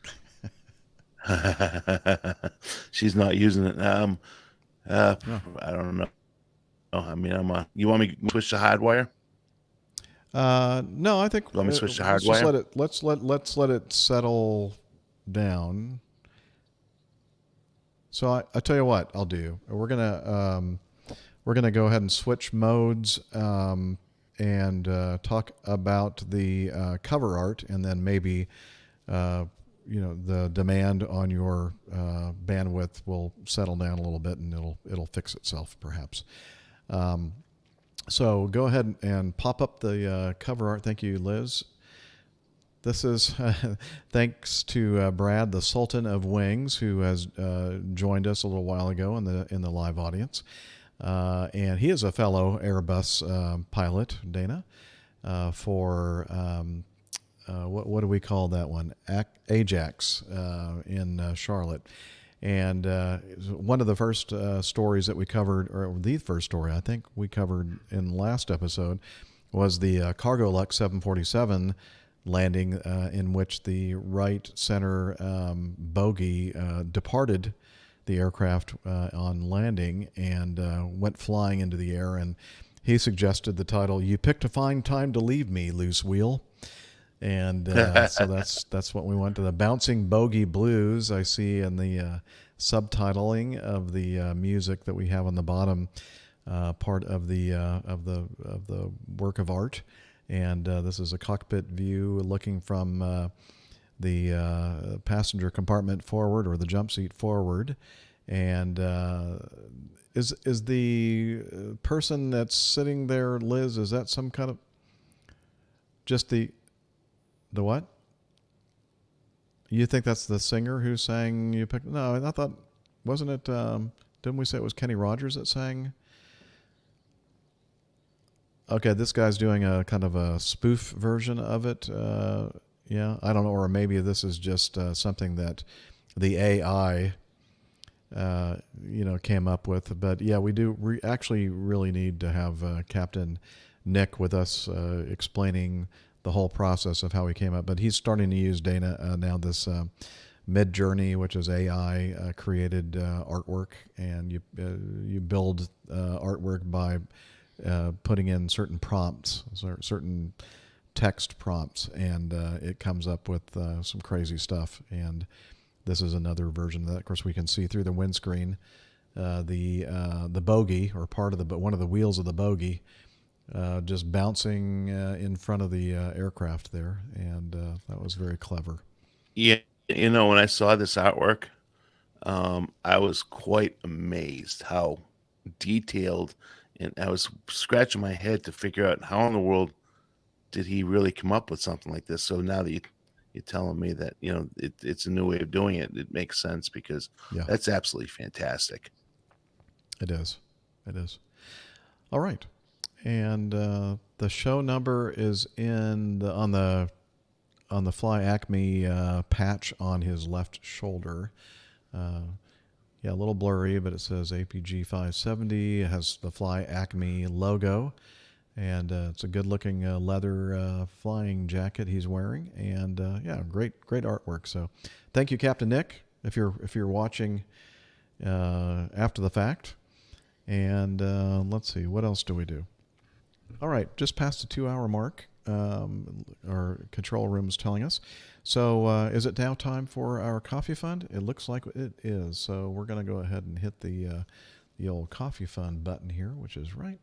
Speaker 6: She's not using it. I don't know. I mean, you want me to switch to hardwire?
Speaker 1: No, I think
Speaker 6: let me switch to
Speaker 1: let's
Speaker 6: hardwire.
Speaker 1: Just let's let it settle down. So I tell you what I'll do. We're gonna go ahead and switch modes and talk about the cover art, and then maybe the demand on your bandwidth will settle down a little bit, and it'll fix itself perhaps. So go ahead and pop up the cover art. Thank you, Liz. This is thanks to Brad, the Sultan of Wings, who has joined us a little while ago in the live audience, and he is a fellow Airbus pilot, Dana, for what do we call that one? Ajax in Charlotte. And one of the first stories that we covered, or the first story I think we covered in the last episode, was the Cargo Lux 747 landing, in which the right center bogie departed the aircraft on landing and went flying into the air. And he suggested the title, "You picked a fine time to leave me, loose wheel." And so that's what we went to. The Bouncing Bogey Blues, I see in the subtitling of the music that we have on the bottom part of the work of art. And this is a cockpit view looking from the passenger compartment forward, or the jump seat forward. And is the person that's sitting there, Liz, is that some kind of just the what? You think that's the singer who sang "You Picked"? No, I thought, wasn't it? Didn't we say it was Kenny Rogers that sang? Okay, this guy's doing a kind of a spoof version of it. Yeah, I don't know, or maybe this is just something that the AI, came up with. But yeah, we do actually really need to have Captain Nick with us explaining the whole process of how he came up. But he's starting to use Dana now, this Mid-Journey, which is AI created artwork, and you build artwork by putting in certain prompts, certain text prompts, and it comes up with some crazy stuff. And this is another version of that. Of course, we can see through the windscreen the bogie, or part of one of the wheels of the bogie, just bouncing in front of the aircraft there, and that was very clever.
Speaker 6: Yeah, when I saw this artwork, I was quite amazed how detailed, and I was scratching my head to figure out how in the world did he really come up with something like this. So now that you're telling me that it's a new way of doing it, it makes sense, because that's absolutely fantastic.
Speaker 1: It is. All right. And the show number is on the Fly Acme patch on his left shoulder. A little blurry, but it says APG 570. It has the Fly Acme logo, and it's a good-looking leather flying jacket he's wearing. And great artwork. So, thank you, Captain Nick, if you're watching after the fact. And let's see, what else do we do? All right, just past the 2-hour mark, our control room is telling us. So is it now time for our coffee fund? It looks like it is. So we're going to go ahead and hit the old coffee fund button here, which is right.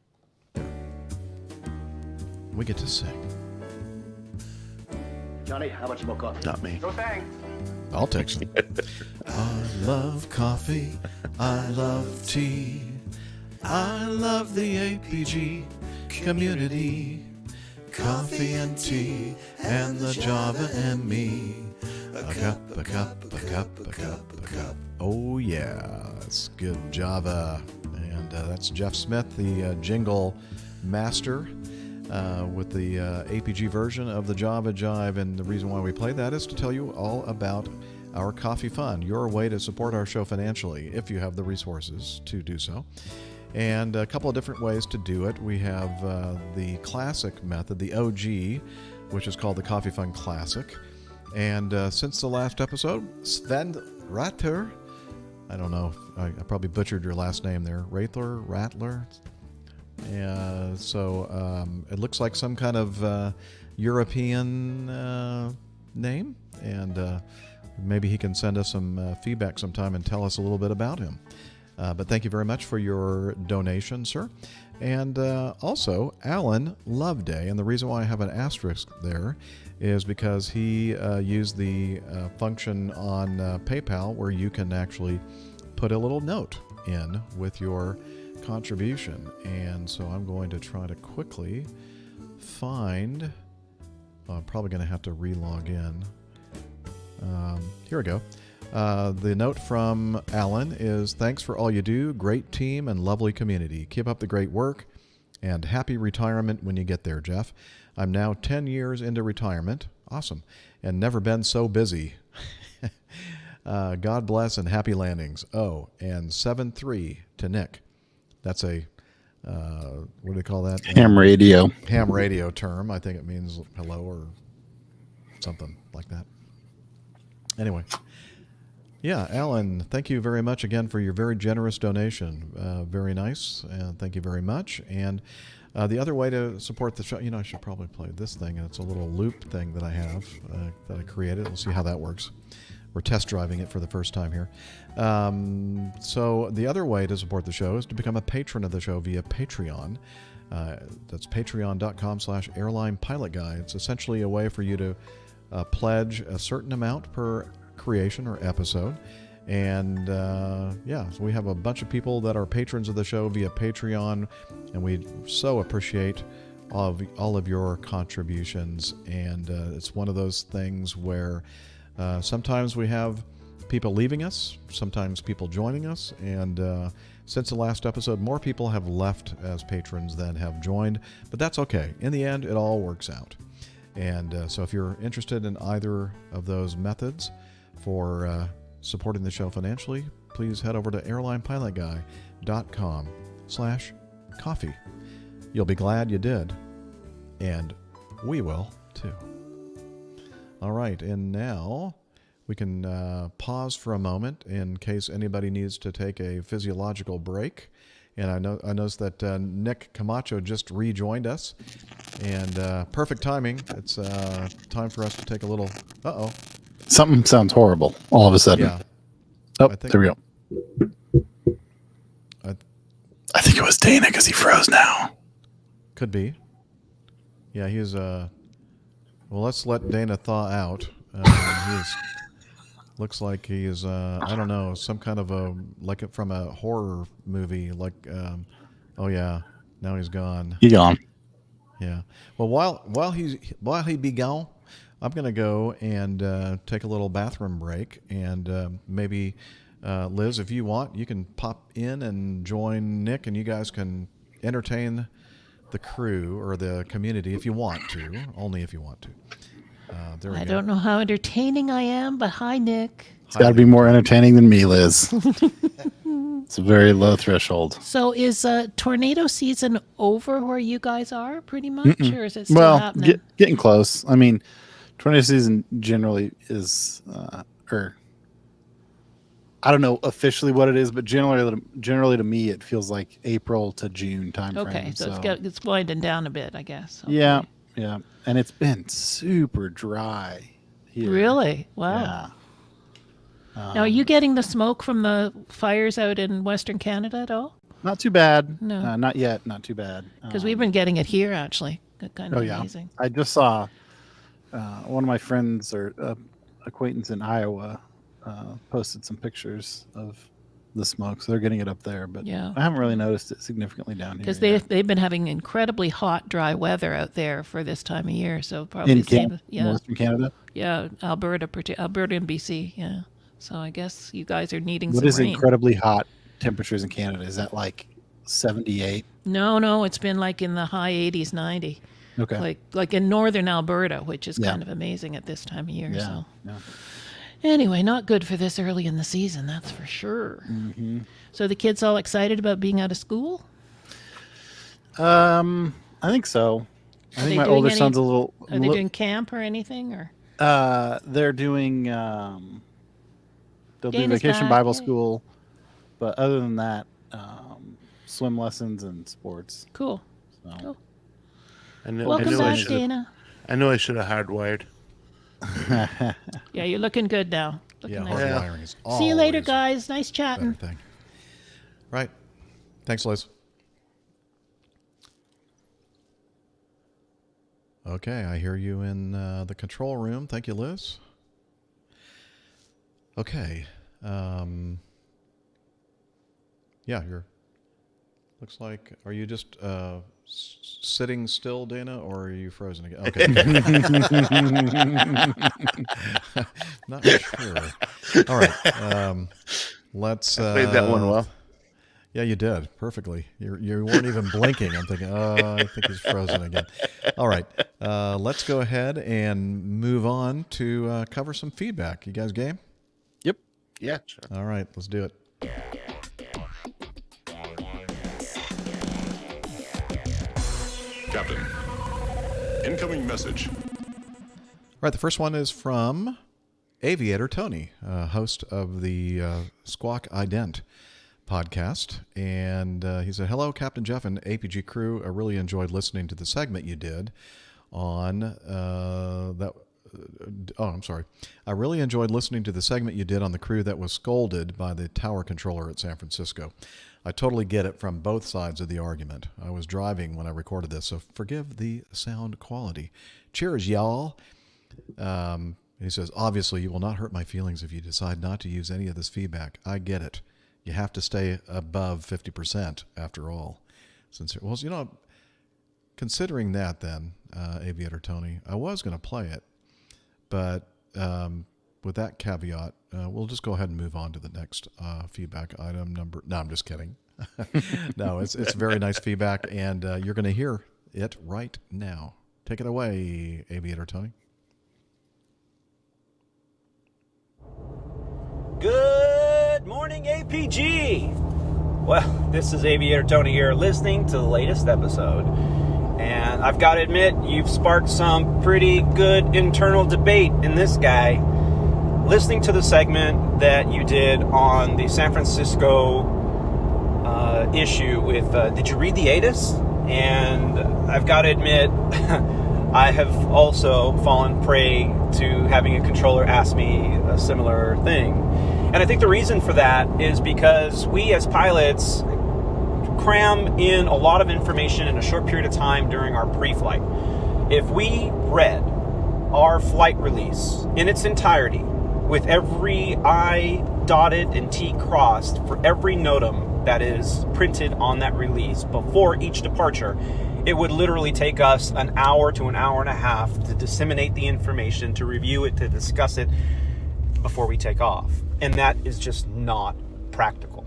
Speaker 1: We get to sing.
Speaker 19: Johnny, how much more coffee?
Speaker 6: Not me.
Speaker 19: No thanks.
Speaker 1: I'll text you. I love coffee. I love tea. I love the APG community. Coffee and tea and the Java and me. A cup, a cup, a cup, a cup, a cup. Oh yeah, that's good Java. And that's Jeff Smith, the jingle master, with the APG version of the Java Jive. And the reason why we play that is to tell you all about our coffee fund, your way to support our show financially if you have the resources to do so. And a couple of different ways to do it. We have the classic method, the OG, which is called the Coffee Fund Classic. And since the last episode, Sven Ratter, I don't know, I probably butchered your last name there, Rattler. So it looks like some kind of European name, and maybe he can send us some feedback sometime and tell us a little bit about him. But thank you very much for your donation, sir. And also, Alan Loveday. And the reason why I have an asterisk there is because he used the function on PayPal where you can actually put a little note in with your contribution. And so I'm going to try to quickly find... I'm probably going to have to re-log in. Here we go. The note from Alan is, thanks for all you do. Great team and lovely community. Keep up the great work and happy retirement when you get there, Jeff. I'm now 10 years into retirement. Awesome. And never been so busy. God bless and happy landings. Oh, and 7-3 to Nick. That's a what do they call that?
Speaker 3: Ham radio.
Speaker 1: Ham radio term. I think it means hello or something like that. Anyway. Yeah, Alan, thank you very much again for your very generous donation. Very nice. Thank you very much. And the other way to support the show, I should probably play this thing. It's a little loop thing that I have that I created. We'll see how that works. We're test driving it for the first time here. So the other way to support the show is to become a patron of the show via Patreon. That's patreon.com/airline pilot guy. It's essentially a way for you to pledge a certain amount per creation or episode. And so we have a bunch of people that are patrons of the show via Patreon, and we so appreciate all of your contributions. And it's one of those things where sometimes we have people leaving us, sometimes people joining us, and since the last episode, more people have left as patrons than have joined, but that's okay. In the end, it all works out. And so if you're interested in either of those methods for supporting the show financially, please head over to airlinepilotguy.com/coffee. You'll be glad you did, and we will too. All right, and now we can pause for a moment in case anybody needs to take a physiological break. And I noticed that Nick Camacho just rejoined us, and perfect timing. It's time for us to take a little.
Speaker 3: Something sounds horrible all of a sudden.
Speaker 1: Yeah.
Speaker 3: There we go. I think it was Dana because he froze now.
Speaker 1: Could be. Yeah, he's. Well, let's let Dana thaw out. Looks like he is. I don't know, some kind of like from a horror movie. Like, oh yeah, now he's gone.
Speaker 3: He's gone.
Speaker 1: Yeah. Well, while he be gone, I'm gonna go and take a little bathroom break, and maybe Liz, if you want, you can pop in and join Nick, and you guys can entertain the crew or the community if you want to. Only if you want to. There we go.
Speaker 2: I don't know how entertaining I am, but hi, Nick.
Speaker 3: It's got to be more entertaining than me, Liz. It's a very low threshold.
Speaker 2: So is tornado season over where you guys are, pretty much, or is it still happening?
Speaker 3: Getting close. I mean, tornado season generally is, I don't know officially what it is, but generally to me, it feels like April to June timeframe.
Speaker 2: Okay, so it's winding down a bit, I guess. Okay.
Speaker 3: Yeah, and it's been super dry here.
Speaker 2: Really? Wow.
Speaker 3: Yeah.
Speaker 2: Now, are you getting the smoke from the fires out in Western Canada at all?
Speaker 3: Not too bad.
Speaker 2: No.
Speaker 3: Not yet. Not too bad.
Speaker 2: Because we've been getting it here, actually. Kind of amazing.
Speaker 3: I just saw one of my friends or acquaintance in Iowa posted some pictures of the smoke, so they're getting it up there. But
Speaker 2: yeah.
Speaker 3: I haven't really noticed it significantly down here.
Speaker 2: Because they've been having incredibly hot, dry weather out there for this time of year. So probably
Speaker 3: in Western Canada.
Speaker 2: Yeah, Alberta and BC. Yeah. So I guess you guys are needing
Speaker 3: What
Speaker 2: some
Speaker 3: is
Speaker 2: rain.
Speaker 3: incredibly hot temperatures in Canada? Is that like 78?
Speaker 2: No, it's been like in the high 80s, 90.
Speaker 3: Okay.
Speaker 2: Like in northern Alberta, which is kind of amazing at this time of year.
Speaker 3: Yeah.
Speaker 2: So.
Speaker 3: Yeah.
Speaker 2: Anyway, not good for this early in the season, that's for sure.
Speaker 3: Mm-hmm.
Speaker 2: So the kids all excited about being out of school?
Speaker 3: I think so. I think my older son's a little.
Speaker 2: Are they doing camp or anything, or?
Speaker 3: They're doing. They'll do
Speaker 2: Dana's
Speaker 3: vacation
Speaker 2: back,
Speaker 3: Bible
Speaker 2: yay.
Speaker 3: school, but other than that, swim lessons and sports.
Speaker 2: Cool.
Speaker 3: So.
Speaker 2: Cool.
Speaker 6: Welcome
Speaker 2: back, Dana.
Speaker 6: I know I should have hardwired.
Speaker 2: Yeah, you're looking good now. Looking nice.
Speaker 1: Hardwiring is always
Speaker 2: See you later, guys. Nice chatting.
Speaker 1: better thing. Right. Thanks, Liz. Okay, I hear you in the control room. Thank you, Liz. Okay. Yeah, looks like, are you just sitting still, Dana, or are you frozen again? Okay. Not sure. All right. Let's.
Speaker 6: I played that one well.
Speaker 1: Yeah, you did perfectly. You weren't even blinking. I'm thinking, I think he's frozen again. All right. Let's go ahead and move on to cover some feedback. You guys game?
Speaker 3: Yep.
Speaker 6: Yeah. Sure.
Speaker 1: All right. Let's do it.
Speaker 19: Captain. Incoming message.
Speaker 1: All right, the first one is from Aviator Tony, host of the Squawk Ident podcast. And he said, hello, Captain Jeff and APG crew. I really enjoyed listening to the segment you did on that. Oh, I'm sorry. I really enjoyed listening to the segment you did on the crew that was scolded by the tower controller at San Francisco. I totally get it from both sides of the argument. I was driving when I recorded this, so forgive the sound quality. Cheers, y'all. He says, obviously, you will not hurt my feelings if you decide not to use any of this feedback. I get it. You have to stay above 50% after all. Well, you know, considering that then, Aviator Tony, I was going to play it, but with that caveat, we'll just go ahead and move on to the next feedback item number. No, I'm just kidding. No, it's very nice feedback, and you're going to hear it right now. Take it away, Aviator Tony.
Speaker 20: Good morning, APG. Well, this is Aviator Tony here, listening to the latest episode. And I've got to admit, you've sparked some pretty good internal debate in this guy. Listening to the segment that you did on the San Francisco issue with, did you read the ATIS? And I've got to admit, I have also fallen prey to having a controller ask me a similar thing. And I think the reason for that is because we as pilots cram in a lot of information in a short period of time during our pre-flight. If we read our flight release in its entirety, with every I dotted and T crossed for every NOTAM that is printed on that release before each departure, it would literally take us an hour to an hour and a half to disseminate the information, to review it, to discuss it before we take off. And that is just not practical.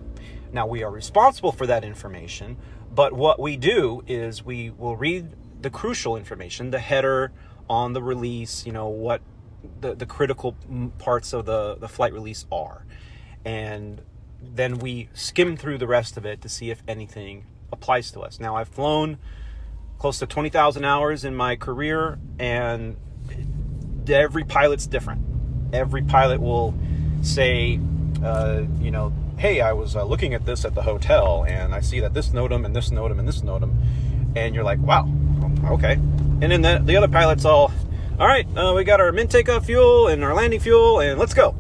Speaker 20: Now, we are responsible for that information, but what we do is we will read the crucial information, the header on the release, you know, what the critical parts of the flight release are. And then we skim through the rest of it to see if anything applies to us. Now, I've flown close to 20,000 hours in my career, and every pilot's different. Every pilot will say, you know, hey, I was looking at this at the hotel, and I see that this NOTAM and this NOTAM and this NOTAM, and you're like, wow, okay. And then the other pilot's all right, we got our min takeoff fuel and our landing fuel, and let's go.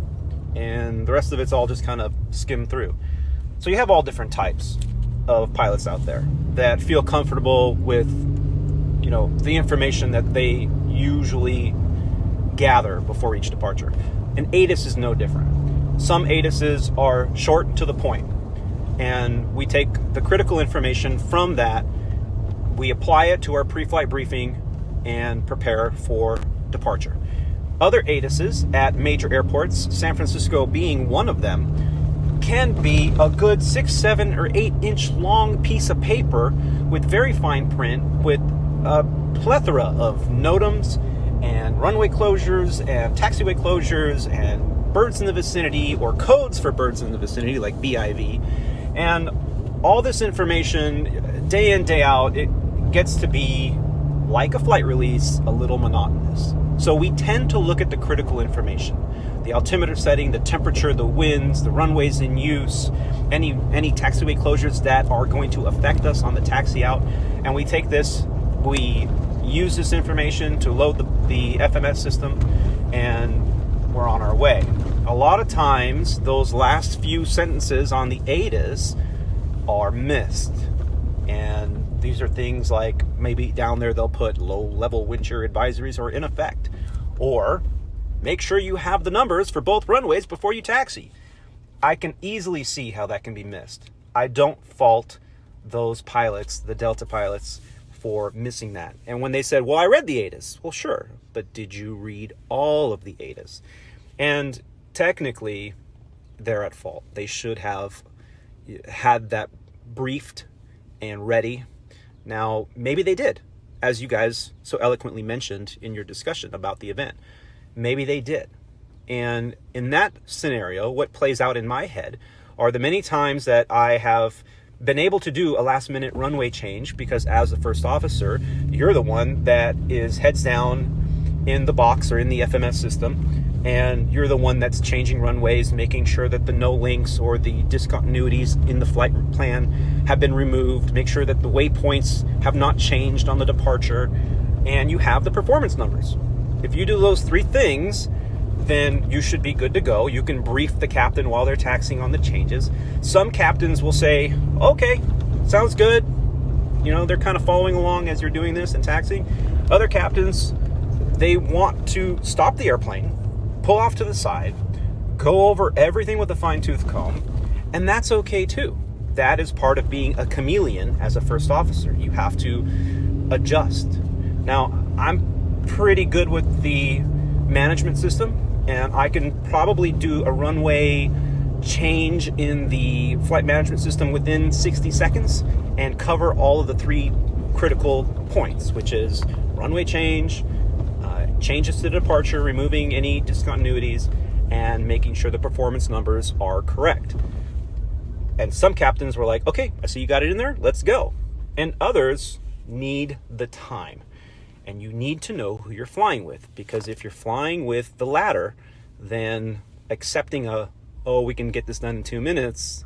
Speaker 20: And the rest of it's all just kind of skimmed through. So you have all different types of pilots out there that feel comfortable with, you know, the information that they usually gather before each departure. And ATIS is no different. Some ATISes are short and to the point, and we take the critical information from that, we apply it to our pre-flight briefing, and prepare for departure. Other ATISes at major airports, San Francisco being one of them, can be a good 6, 7, or 8 inch long piece of paper with very fine print, with a plethora of NOTAMs and runway closures and taxiway closures and birds in the vicinity, or codes for birds in the vicinity like BIV. And all this information, day in, day out, it gets to be, like a flight release, a little monotonous. So we tend to look at the critical information. The altimeter setting, the temperature, the winds, the runways in use, any taxiway closures that are going to affect us on the taxi out. And we take this, we use this information to load the FMS system, and we're on our way. A lot of times, those last few sentences on the ATIS are missed. And these are things like, maybe down there they'll put low-level wind shear advisories are in effect. Or, make sure you have the numbers for both runways before you taxi. I can easily see how that can be missed. I don't fault those pilots, the Delta pilots, for missing that. And when they said, well, I read the ATIS. Well, sure, but did you read all of the ATIS? And technically, they're at fault. They should have had that briefed and ready. Now, maybe they did, as you guys so eloquently mentioned in your discussion about the event. Maybe they did. And in that scenario, what plays out in my head are the many times that I have been able to do a last minute runway change because as the first officer, you're the one that is heads down in the box or in the FMS system, and you're the one that's changing runways, making sure that the no links or the discontinuities in the flight plan have been removed, make sure that the waypoints have not changed on the departure, and you have the performance numbers. If you do those three things, then you should be good to go. You can brief the captain while they're taxiing on the changes. Some captains will say, okay, sounds good. You know, they're kind of following along as you're doing this and taxiing. Other captains, they want to stop the airplane, pull off to the side, go over everything with a fine-tooth comb, and that's okay too. That is part of being a chameleon as a first officer. You have to adjust. Now, I'm pretty good with the management system, and I can probably do a runway change in the flight management system within 60 seconds and cover all of the three critical points, which is runway change, changes to the departure, removing any discontinuities, and making sure the performance numbers are correct. And some captains were like, okay, I see you got it in there, let's go. And others need the time. And you need to know who you're flying with, because if you're flying with the latter, then accepting we can get this done in 2 minutes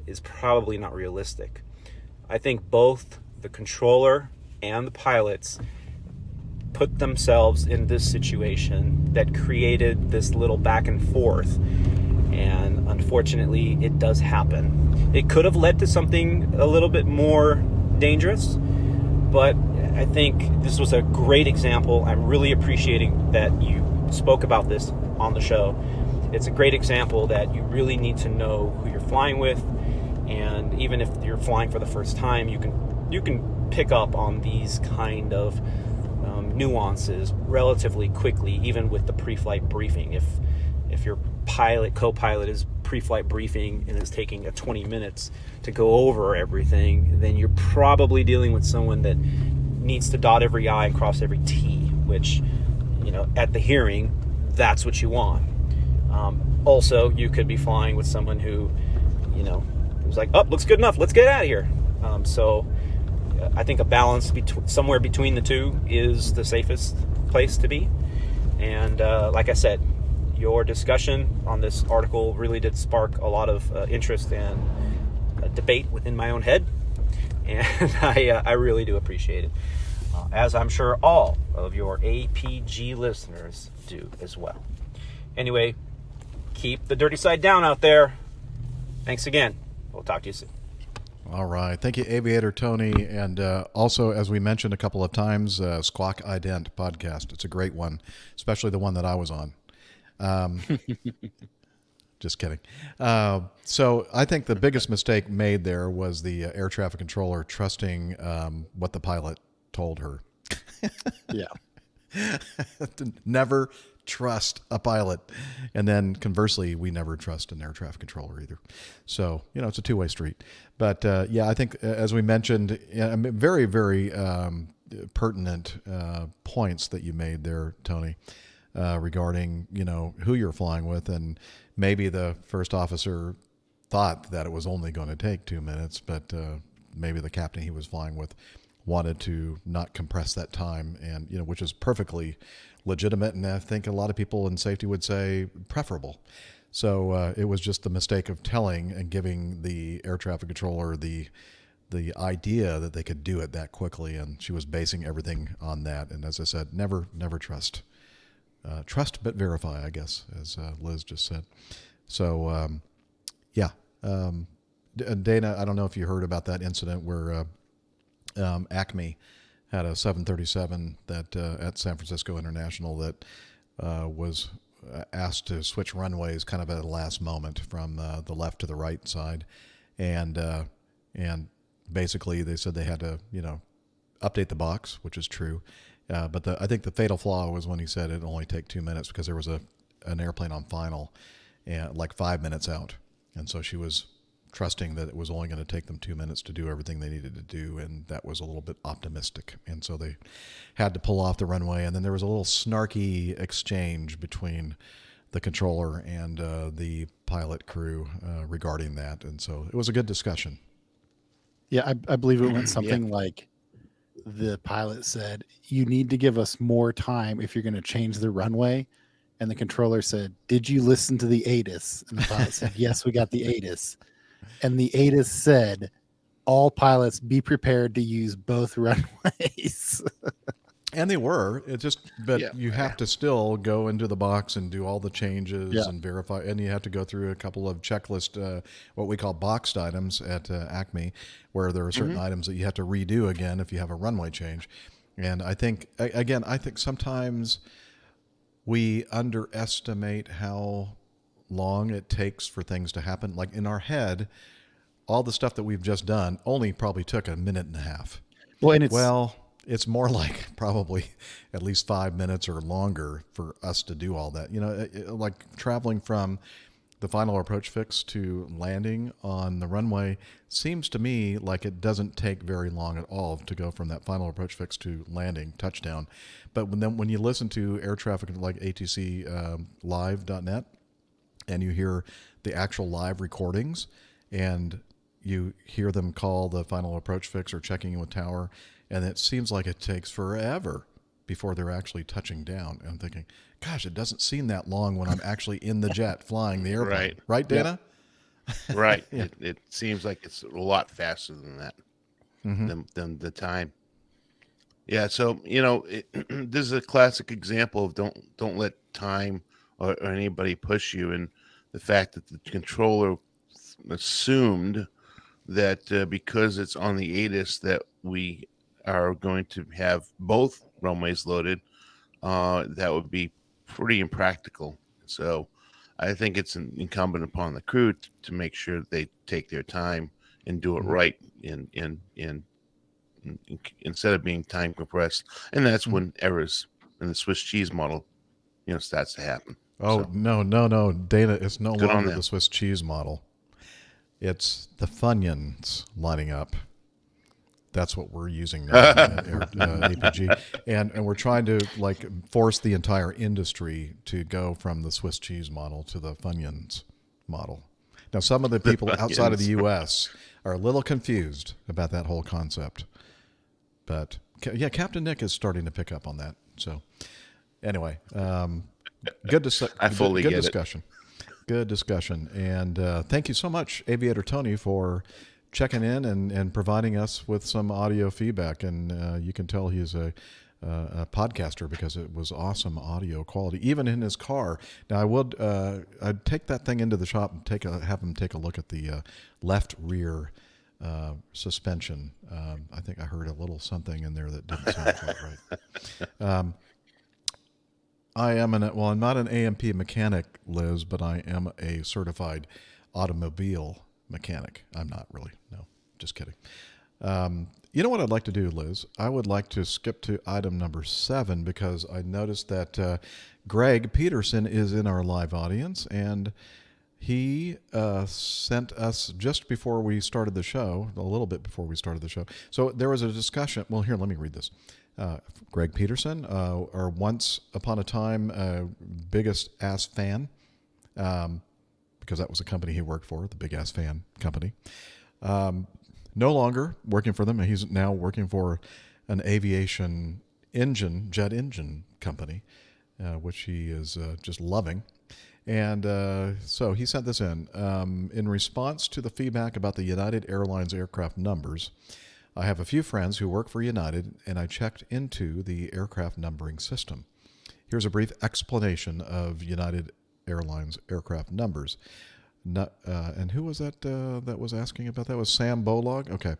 Speaker 20: is probably not realistic. I think both the controller and the pilots put themselves in this situation that created this little back and forth. And unfortunately, it does happen. It could have led to something a little bit more dangerous, but I think this was a great example. I'm really appreciating that you spoke about this on the show. It's a great example that you really need to know who you're flying with, and even if you're flying for the first time, you can pick up on these kind of nuances relatively quickly, even with the pre-flight briefing. If your co-pilot is pre-flight briefing and is taking 20 minutes to go over everything, then you're probably dealing with someone that needs to dot every I and cross every T, which, at the hearing, that's what you want. Also, you could be flying with someone who, was like, looks good enough, let's get out of here. So I think a balance somewhere between the two is the safest place to be. And like I said, your discussion on this article really did spark a lot of interest and debate within my own head. And I really do appreciate it, as I'm sure all of your APG listeners do as well. Anyway, keep the dirty side down out there. Thanks again. We'll talk to you soon.
Speaker 1: All right. Thank you, Aviator Tony. And also, as we mentioned a couple of times, Squawk Ident podcast. It's a great one, especially the one that I was on. Just kidding. So I think the biggest mistake made there was the air traffic controller trusting what the pilot told her.
Speaker 3: Yeah.
Speaker 1: Never trust a pilot. And then conversely, we never trust an air traffic controller either. So, it's a two-way street. But I think as we mentioned, very, very pertinent points that you made there, Tony, regarding, who you're flying with. And maybe the first officer thought that it was only going to take 2 minutes, but maybe the captain he was flying with wanted to not compress that time, and which is perfectly legitimate, and I think a lot of people in safety would say preferable. So it was just the mistake of telling and giving the air traffic controller the idea that they could do it that quickly, and she was basing everything on that. And as I said, never trust. Trust but verify, I guess, as Liz just said. So, Dana, I don't know if you heard about that incident where Acme had a 737 that at San Francisco International that was asked to switch runways kind of at the last moment from the left to the right side, and basically they said they had to update the box, which is true, but I think the fatal flaw was when he said it'd only take 2 minutes because there was an airplane on final and like 5 minutes out, and so she was trusting that it was only going to take them 2 minutes to do everything they needed to do, and that was a little bit optimistic, and so they had to pull off the runway. And then there was a little snarky exchange between the controller and the pilot crew regarding that, and so it was a good discussion.
Speaker 3: Yeah, I believe it went something like the pilot said, "You need to give us more time if you're going to change the runway." And the controller said, "Did you listen to the ATIS?" And the pilot said, "Yes, we got the ATIS." And the ATIS said, "All pilots be prepared to use both runways."
Speaker 1: And they were. It just, but you have to still go into the box and do all the changes and verify. And you have to go through a couple of checklist, what we call boxed items at Acme, where there are certain items that you have to redo again if you have a runway change. And I think, again, sometimes we underestimate how long it takes for things to happen. Like in our head, all the stuff that we've just done only probably took a minute and a half.
Speaker 3: Well,
Speaker 1: it's more like probably at least 5 minutes or longer for us to do all that. You know, like traveling from the final approach fix to landing on the runway seems to me like it doesn't take very long at all to go from that final approach fix to landing, touchdown. But when you listen to air traffic like ATC live.net and you hear the actual live recordings and you hear them call the final approach fix or checking in with tower, and it seems like it takes forever before they're actually touching down. And I'm thinking, gosh, it doesn't seem that long when I'm actually in the jet flying the airplane. Right, Dana?
Speaker 6: Right. It seems like it's a lot faster than that, than the time. Yeah. So, you know, this is a classic example of don't let time or anybody push you. And the fact that the controller assumed that because it's on the ATIS that we are going to have both runways loaded, that would be pretty impractical. So I think it's incumbent upon the crew to make sure they take their time and do it right in instead of being time compressed. And that's when errors in the Swiss cheese model, starts to happen.
Speaker 1: Oh, no, Dana, it's no longer the Swiss cheese model. It's the Funyuns lining up. That's what we're using now at APG. And we're trying to force the entire industry to go from the Swiss cheese model to the Funyuns model. Now, some of the people outside of the U.S. are a little confused about that whole concept. But, yeah, Captain Nick is starting to pick up on that. So, anyway, good discussion. Good discussion. And thank you so much, Aviator Tony, for checking in and providing us with some audio feedback. And you can tell he's a podcaster because it was awesome audio quality, even in his car. Now, I'd take that thing into the shop and have him take a look at the left rear suspension. I think I heard a little something in there that didn't sound quite right. I'm not an AMP mechanic, Liz, but I am a certified automobile mechanic. I'm not really. No, just kidding. You know what I'd like to do, Liz? I would like to skip to item number 7 because I noticed that Greg Peterson is in our live audience, and he sent us just before we started the show, a little bit before we started the show. So there was a discussion. Well, here, let me read this. Greg Peterson, or once upon a time biggest ass fan, because that was a company he worked for, the Big Ass Fan Company. No longer working for them. He's now working for an aviation jet engine company, which he is just loving. And so he sent this in response to the feedback about the United Airlines aircraft numbers. I have a few friends who work for United, and I checked into the aircraft numbering system. Here's a brief explanation of United Airlines aircraft numbers. And who was that that was asking about that? It was Sam Bolog? Okay.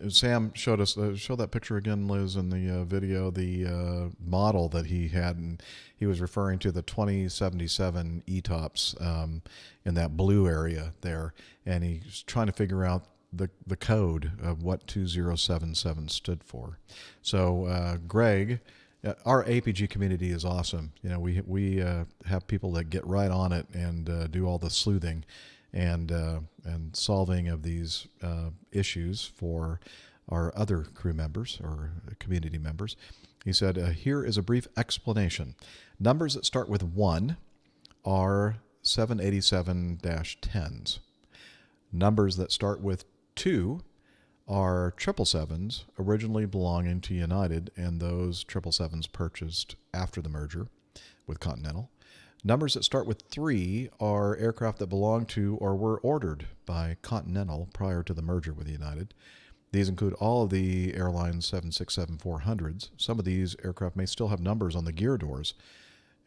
Speaker 1: Sam showed us, show that picture again, Liz, in the video, the model that he had, and he was referring to the 2077 ETOPS in that blue area there, and he's trying to figure out the code of what 2077 stood for. So, Greg, our APG community is awesome. You know, we have people that get right on it and do all the sleuthing and solving of these issues for our other crew members or community members. He said, here is a brief explanation. Numbers that start with 1 are 787-10s. Numbers that start with 2 are 777s originally belonging to United, and those 777s purchased after the merger with Continental. Numbers that start with 3 are aircraft that belong to or were ordered by Continental prior to the merger with United. These include all of the Airline 767-400s. Some of these aircraft may still have numbers on the gear doors.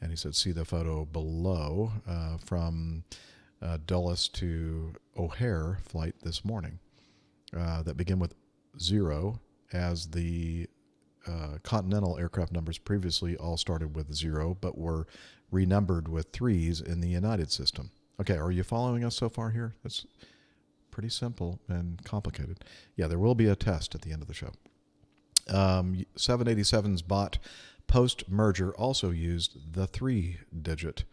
Speaker 1: And he said, see the photo below from Dulles to O'Hare flight this morning that begin with 0, as the Continental aircraft numbers previously all started with 0, but were renumbered with 3s in the United system. Okay, are you following us so far here? That's pretty simple and complicated. Yeah, there will be a test at the end of the show. 787s bought post-merger also used the 3-digit.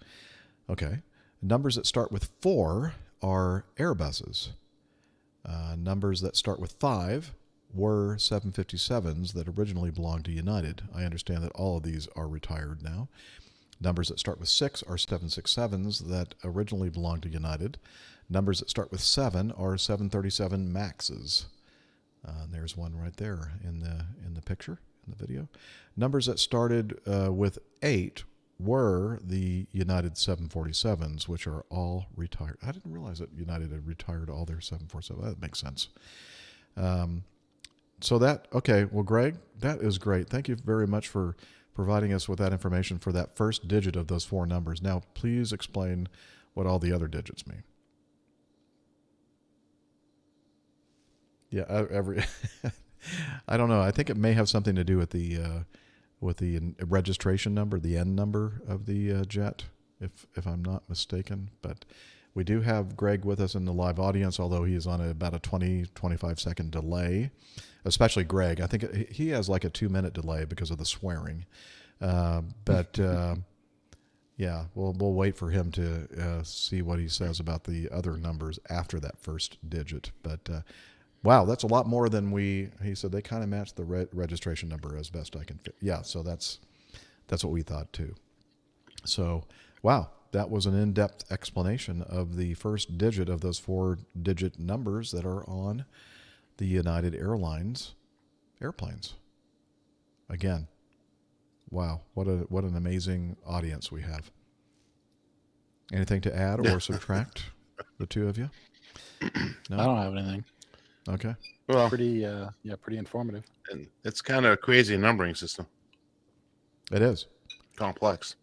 Speaker 1: Okay, numbers that start with 4 are Airbuses. Numbers that start with 5 were 757s that originally belonged to United. I understand that all of these are retired now. Numbers that start with 6 are 767s that originally belonged to United. Numbers that start with 7 are 737 Maxes. There's one right there in the picture, in the video. Numbers that started with 8 were the United 747s, which are all retired. I didn't realize that United had retired all their 747. That makes sense. Okay, well, Greg, that is great. Thank you very much for providing us with that information for that first digit of those 4 numbers. Now, please explain what all the other digits mean. Yeah, I don't know. I think it may have something to do with the registration number, the N number of the jet, if I'm not mistaken. But we do have Greg with us in the live audience, although he is on about a 20-25 second delay. Especially Greg. I think he has like a 2-minute delay because of the swearing. Yeah, we'll wait for him to see what he says about the other numbers after that first digit. But wow, that's a lot more than he said they kind of match the registration number as best I can fit. Yeah, so that's what we thought too. So, wow, that was an in-depth explanation of the first digit of those 4-digit numbers that are on the United Airlines airplanes. Again, wow, what an amazing audience we have. Anything to add or subtract, the two of you? No?
Speaker 3: I don't have anything.
Speaker 1: Okay.
Speaker 6: Well,
Speaker 3: pretty informative.
Speaker 6: And it's kind of a crazy numbering system.
Speaker 1: It is
Speaker 6: complex.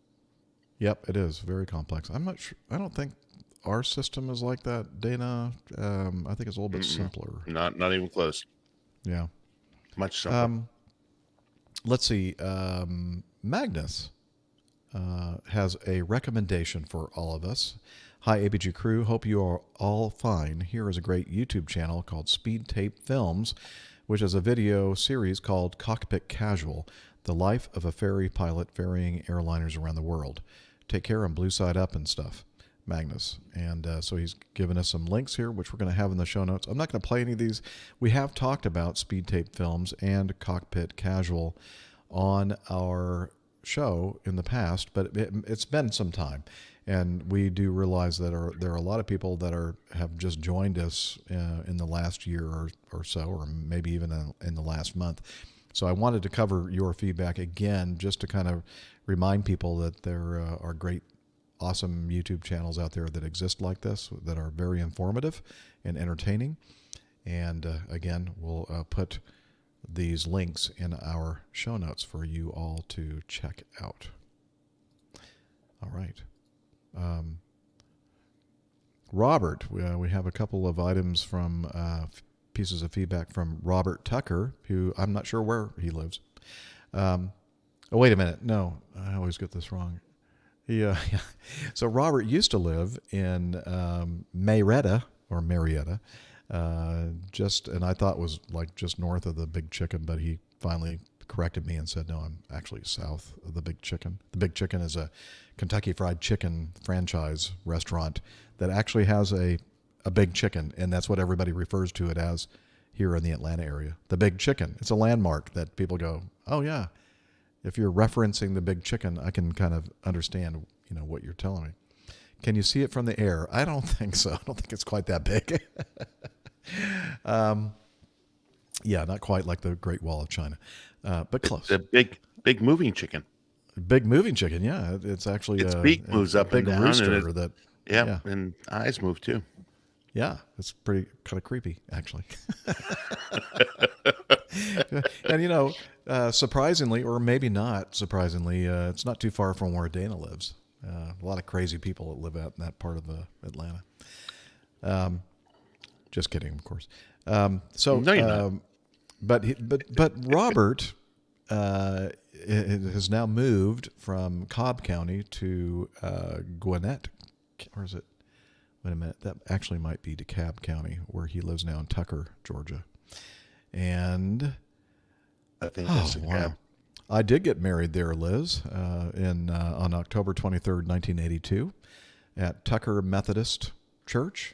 Speaker 1: Yep, it is very complex. I'm not sure. I don't think our system is like that, Dana. I think it's a little bit simpler.
Speaker 6: Not even close.
Speaker 1: Yeah,
Speaker 6: much simpler.
Speaker 1: Let's see. Magnus has a recommendation for all of us. Hi, APG crew. Hope you are all fine. Here is a great YouTube channel called Speed Tape Films, which is a video series called Cockpit Casual, the life of a ferry pilot ferrying airliners around the world. Take care and blue side up and stuff. Magnus. And so he's given us some links here, which we're going to have in the show notes. I'm not going to play any of these. We have talked about Speed Tape Films and Cockpit Casual on our show in the past, but it's been some time. And we do realize that there are a lot of people that have just joined us in the last year or so, or maybe even in the last month. So I wanted to cover your feedback again, just to kind of remind people that there are great, awesome YouTube channels out there that exist like this, that are very informative and entertaining. And again, we'll put these links in our show notes for you all to check out. All right. Robert, we have a couple of items from pieces of feedback from Robert Tucker, who I'm not sure where he lives. Oh, wait a minute. No, I always get this wrong. So Robert used to live in Marietta, and I thought was like just north of the Big Chicken, but he finally corrected me and said, no, I'm actually south of the Big Chicken. The Big Chicken is a Kentucky Fried Chicken franchise restaurant that actually has a Big Chicken, and that's what everybody refers to it as here in the Atlanta area. The Big Chicken. It's a landmark that people go, oh yeah, if you're referencing the Big Chicken, I can kind of understand, what you're telling me. Can you see it from the air? I don't think so. I don't think it's quite that big. Yeah, not quite like the Great Wall of China, but close.
Speaker 6: The big moving chicken.
Speaker 1: Big moving chicken, yeah. It's actually
Speaker 6: Its beak moves up
Speaker 1: big
Speaker 6: and down,
Speaker 1: rooster
Speaker 6: and
Speaker 1: that.
Speaker 6: yeah, and eyes move too.
Speaker 1: Yeah, it's pretty kind of creepy, actually. And surprisingly, or maybe not surprisingly, it's not too far from where Dana lives. A lot of crazy people that live out in that part of Atlanta. Just kidding, of course. No,
Speaker 6: you're not.
Speaker 1: But Robert has now moved from Cobb County to Gwinnett, or is it? Wait a minute, that actually might be DeKalb County, where he lives now in Tucker, Georgia. And
Speaker 6: I think that's
Speaker 1: wow. I did get married there, Liz, on October 23rd, 1982, at Tucker Methodist Church,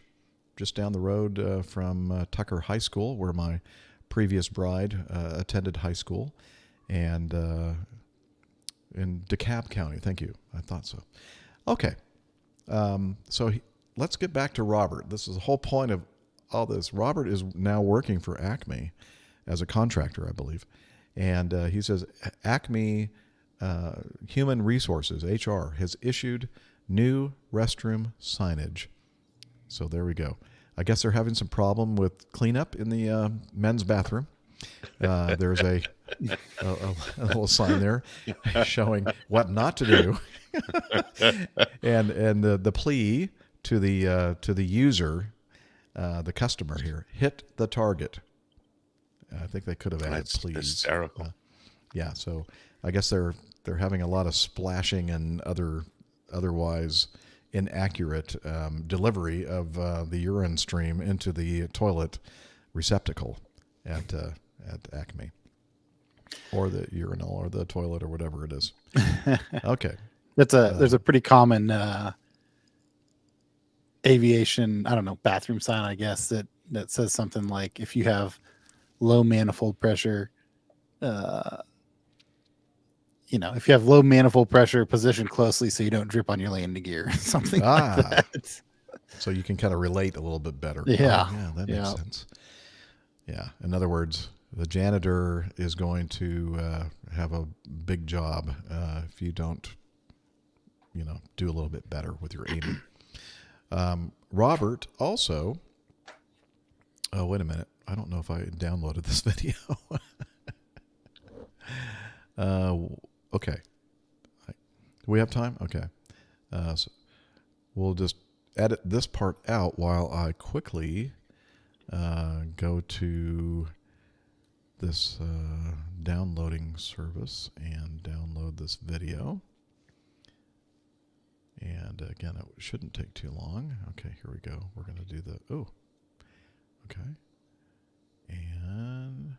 Speaker 1: just down the road from Tucker High School, where my previous bride attended high school, and in DeKalb County. Thank you. I thought so. Okay. Let's get back to Robert. This is the whole point of all this. Robert is now working for Acme as a contractor, I believe. And he says Acme Human Resources, HR, has issued new restroom signage. So there we go. I guess they're having some problem with cleanup in the men's bathroom. There's a little sign there showing what not to do. and the plea to the user, the customer here, hit the target. I think they could have added please.
Speaker 6: Hysterical.
Speaker 1: Yeah, so I guess they're having a lot of splashing and otherwise inaccurate delivery of the urine stream into the toilet receptacle at Acme, or the urinal, or the toilet, or whatever it is. Okay,
Speaker 3: there's a pretty common aviation, I don't know, bathroom sign, I guess, that says something like, if you have low manifold pressure, if you have low manifold pressure, position closely so you don't drip on your landing gear, something like that.
Speaker 1: So you can kind of relate a little bit better.
Speaker 3: Yeah.
Speaker 1: Oh, yeah, that makes sense. Yeah. In other words, the janitor is going to have a big job if you don't, do a little bit better with your aiming. Robert also. Oh, wait a minute. I don't know if I downloaded this video. Okay. Do we have time? Okay. So we'll just edit this part out while I quickly go to this downloading service and download this video. And again, it shouldn't take too long. Okay, here we go. We're going to do okay. And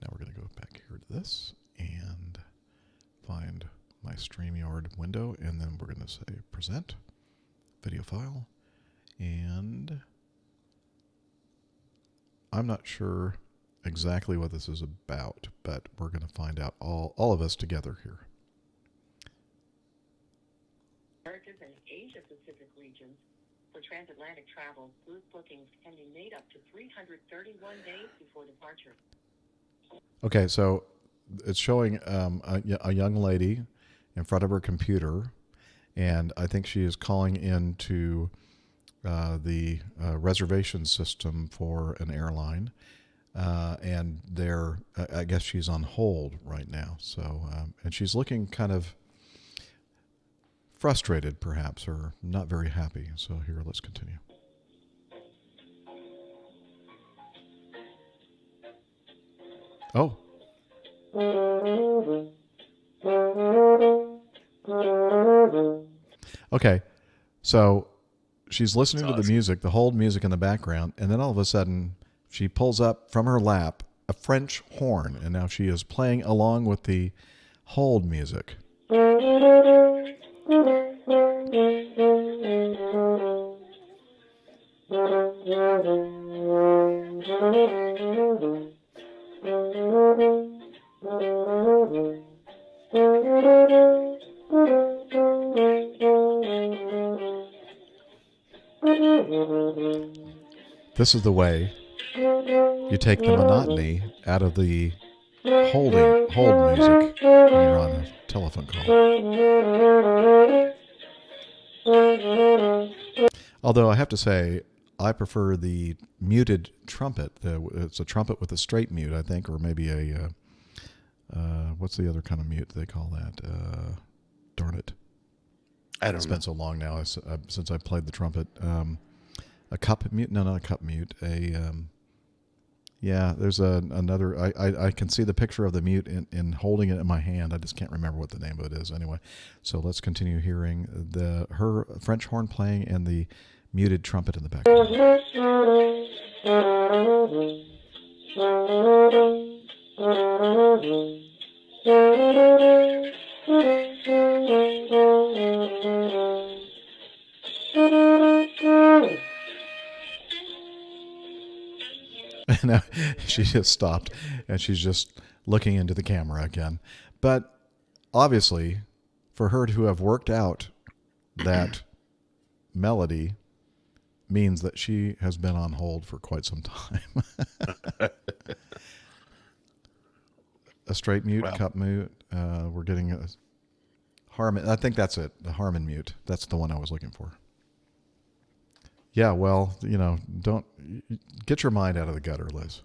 Speaker 1: now we're going to go back here to this and find my StreamYard window, and then we're going to say present video file. And I'm not sure exactly what this is about, but we're going to find out all of us together here.
Speaker 21: Americas and Asia Pacific regions for transatlantic travel, group bookings can be made up to 331 days before departure.
Speaker 1: Okay, so it's showing a young lady in front of her computer, and I think she is calling into the reservation system for an airline, and I guess she's on hold right now. So, and she's looking kind of frustrated, perhaps, or not very happy. So here, let's continue. Oh. Okay, so she's listening to the music, the hold music in the background, and then all of a sudden she pulls up from her lap a French horn, and now she is playing along with the hold music. This is the way you take the monotony out of the hold music when you're on a telephone call. Although I have to say, I prefer the muted trumpet. It's a trumpet with a straight mute, I think, or maybe a what's the other kind of mute they call that? Darn it!
Speaker 6: I don't
Speaker 1: It's
Speaker 6: know.
Speaker 1: been so long now since I played the trumpet. A cup mute? No, not a cup mute. Yeah, there's another. I can see the picture of the mute in holding it in my hand. I just can't remember what the name of it is anyway. So let's continue hearing her French horn playing and the muted trumpet in the background. Now she just stopped and she's just looking into the camera again. But obviously, for her to have worked out that melody means that she has been on hold for quite some time. A straight mute, cup mute. We're getting a Harmon. I think that's it. The Harmon mute. That's the one I was looking for. Yeah, well, don't get your mind out of the gutter, Liz.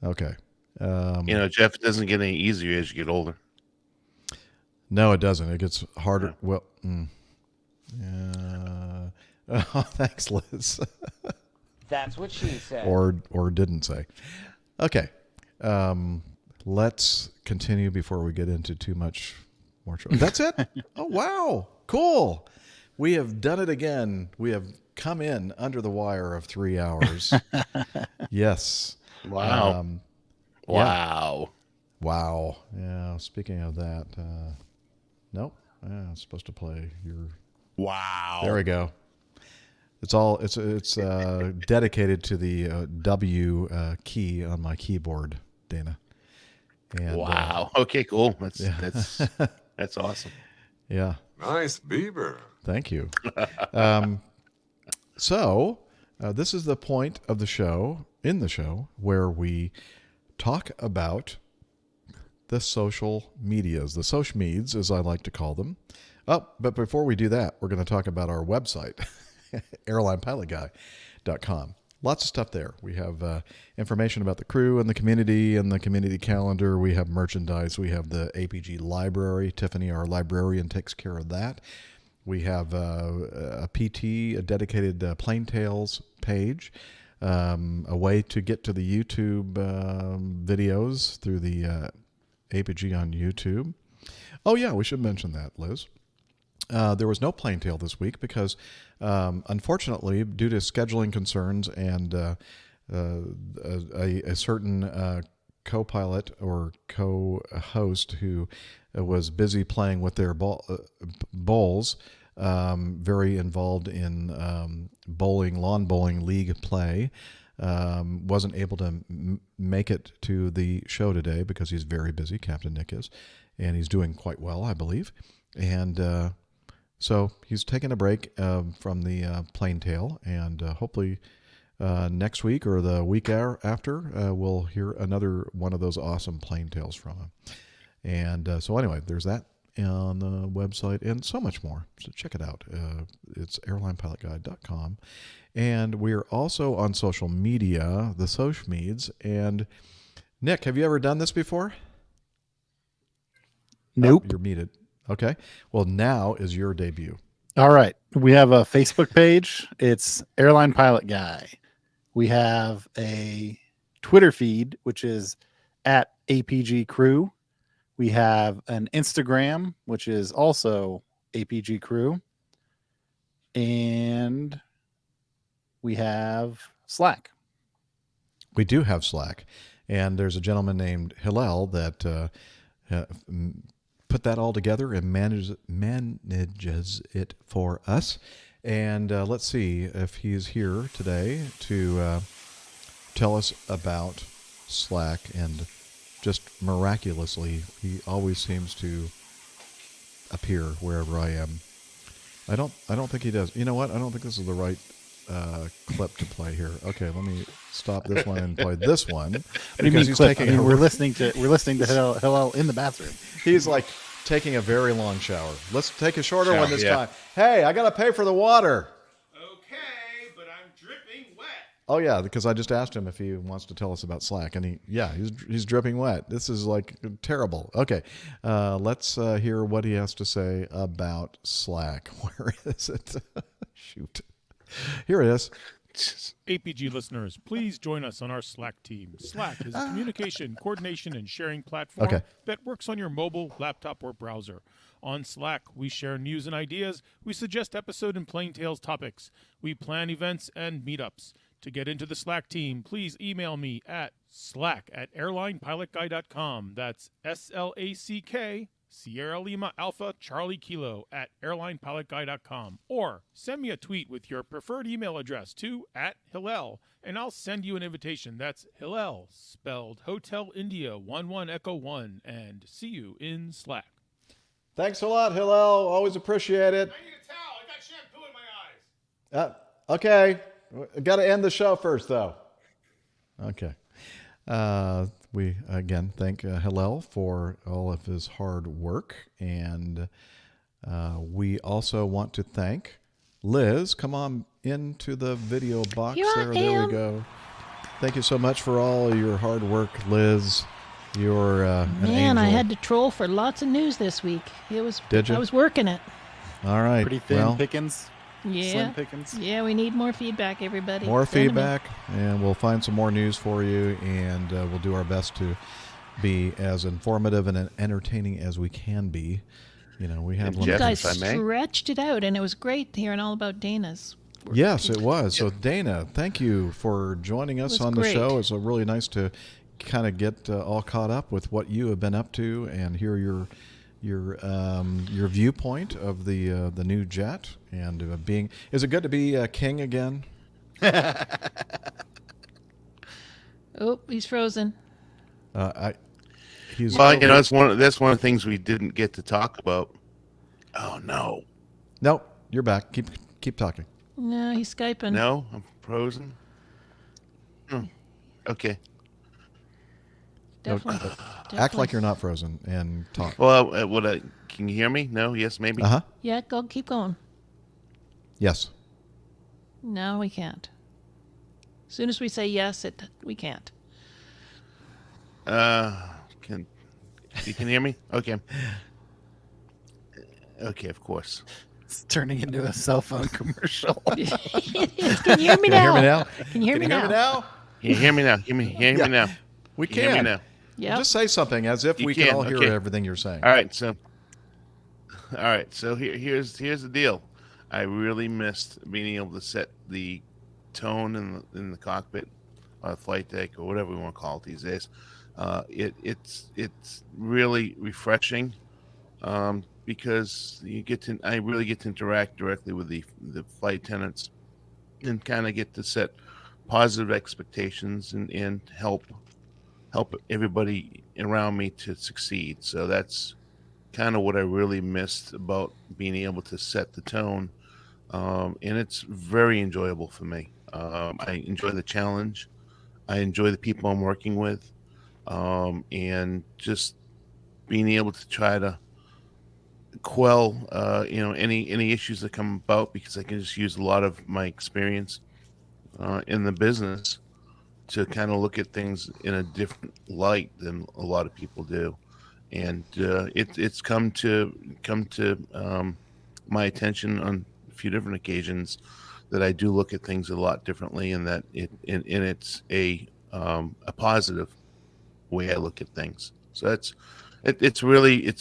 Speaker 1: Okay.
Speaker 6: Jeff, it doesn't get any easier as you get older.
Speaker 1: No, it doesn't. It gets harder.
Speaker 6: Yeah.
Speaker 1: Well, oh, thanks, Liz.
Speaker 5: That's what she said.
Speaker 1: Or didn't say. Okay. Let's continue before we get into too much more trouble. That's it? Oh, wow. Cool. We have done it again. We have come in under the wire of 3 hours. Yes.
Speaker 6: Wow. Wow.
Speaker 1: Wow. Yeah. Speaking of that, nope. Yeah, it's supposed to play your.
Speaker 6: Wow.
Speaker 1: There we go. It's dedicated to the W key on my keyboard, Dana. And,
Speaker 6: wow. Okay. Cool. That's awesome.
Speaker 1: Yeah.
Speaker 19: Nice beaver.
Speaker 1: Thank you. So this is the point of the show, where we talk about the social medias, the social meds, as I like to call them. Oh, but before we do that, we're going to talk about our website, airlinepilotguy.com. Lots of stuff there. We have information about the crew and the community calendar. We have merchandise. We have the APG library. Tiffany, our librarian, takes care of that. We have a PT, a dedicated Plain Tales page, a way to get to the YouTube videos through the APG on YouTube. Oh, yeah, we should mention that, Liz. There was no Plain Tale this week because, unfortunately, due to scheduling concerns and a certain co-pilot or co-host who was busy playing with their bowls, very involved in lawn bowling league play, wasn't able to make it to the show today because he's very busy, Captain Nick is, and he's doing quite well, I believe. And so he's taking a break from the Plain Tale, and hopefully next week or the week after, we'll hear another one of those awesome Plain Tales from him. And so anyway, there's that on the website and so much more. So check it out. It's airlinepilotguide.com. And we're also on social media, the social meds. And Nick, have you ever done this before?
Speaker 3: Nope.
Speaker 1: Oh, you're muted. Okay. Well, now is your debut.
Speaker 3: All right. We have a Facebook page. It's Airline Pilot Guy. We have a Twitter feed, which is at APG Crew. We have an Instagram, which is also APG Crew. And we have Slack.
Speaker 1: We do have Slack. And there's a gentleman named Hillel that put that all together and manages it for us. And let's see if he's here today to tell us about Slack. And just miraculously, he always seems to appear wherever I am. I don't think he does. You know what? I don't think this is the right clip to play here. Okay, let me stop this one and play this one.
Speaker 3: What do you mean
Speaker 1: He's
Speaker 3: clip?
Speaker 1: taking
Speaker 3: we're listening to Hillel in the bathroom.
Speaker 1: He's like taking a very long shower. Let's take a shorter one this
Speaker 6: yeah.
Speaker 1: time. Hey, I got to pay for the water.
Speaker 13: Okay, but I'm dripping wet.
Speaker 1: Oh yeah, because I just asked him if he wants to tell us about Slack, and he's dripping wet. This is like terrible. Okay, let's hear what he has to say about Slack. Where is it? Shoot, here it is.
Speaker 4: APG listeners, please join us on our Slack team. Slack is a communication, coordination, and sharing platform that works on your mobile, laptop, or browser. On Slack, we share news and ideas. We suggest episode and plain tales topics. We plan events and meetups. To get into the Slack team, please email me at slack@airlinepilotguy.com. That's SLACK, Sierra Lima Alpha Charlie Kilo @airlinepilotguy.com. Or send me a tweet with your preferred email address to @Hillel, and I'll send you an invitation. That's Hillel, spelled Hotel India 11 Echo 1, and see you in Slack.
Speaker 1: Thanks a lot, Hillel. Always appreciate it.
Speaker 13: I need a towel. I got shampoo in my eyes.
Speaker 1: Okay. Got to end the show first, though. Okay. We, again, thank Hillel for all of his hard work. And we also want to thank Liz. Come on into the video box there. There we go. Thank you so much for all your hard work, Liz. You're an
Speaker 2: Man, I
Speaker 1: angel.
Speaker 2: had to troll for lots of news this week.
Speaker 1: Did you?
Speaker 2: I was working it.
Speaker 1: All right.
Speaker 3: Pretty thin pickings.
Speaker 2: Yeah.
Speaker 3: Slim pickings.
Speaker 2: Yeah, we need more feedback, everybody.
Speaker 1: More
Speaker 2: Send 'em in.
Speaker 1: feedback, and we'll find some more news for you, and we'll do our best to be as informative and entertaining as we can be. You know, we have
Speaker 2: You guys stretched it out, and it was great hearing all about Dana's.
Speaker 1: Yes, it was. So, Dana, thank you for joining us on the
Speaker 2: great.
Speaker 1: show. It's really nice to kind of get all caught up with what you have been up to and hear your viewpoint of the new jet and being. Is it good to be king again?
Speaker 2: Oh, he's frozen.
Speaker 1: He's
Speaker 6: Well, you know, that's one of the things we didn't get to talk about. Oh no.
Speaker 1: Nope, you're back. Keep talking.
Speaker 2: No, he's Skyping.
Speaker 6: No, I'm frozen. Okay.
Speaker 2: Definitely.
Speaker 1: Act like you're not frozen and talk.
Speaker 6: Well, can you hear me? No, yes, maybe.
Speaker 2: Yeah, keep going.
Speaker 1: Yes.
Speaker 2: No, we can't. As soon as we say yes, we can't.
Speaker 6: Can you hear me? Okay. Okay, of course.
Speaker 3: It's turning into a cell phone commercial.
Speaker 2: Can you hear me now? Can you hear me now?
Speaker 6: Can you hear me now? Hear me now.
Speaker 1: We
Speaker 6: Can you hear me now?
Speaker 2: Yeah.
Speaker 1: Just say something as if we can all hear
Speaker 6: okay.
Speaker 1: everything you're saying.
Speaker 6: All right, so here's the deal. I really missed being able to set the tone in the cockpit, flight deck, or whatever we want to call it these days. It's really refreshing because I really get to interact directly with the flight attendants and kind of get to set positive expectations and help everybody around me to succeed. So that's kind of what I really missed about being able to set the tone. And it's very enjoyable for me. I enjoy the challenge. I enjoy the people I'm working with. And just being able to try to quell, any issues that come about, because I can just use a lot of my experience in the business to kind of look at things in a different light than a lot of people do. And it's come to my attention on a few different occasions that I do look at things a lot differently, and that it's a positive way I look at things. So it's really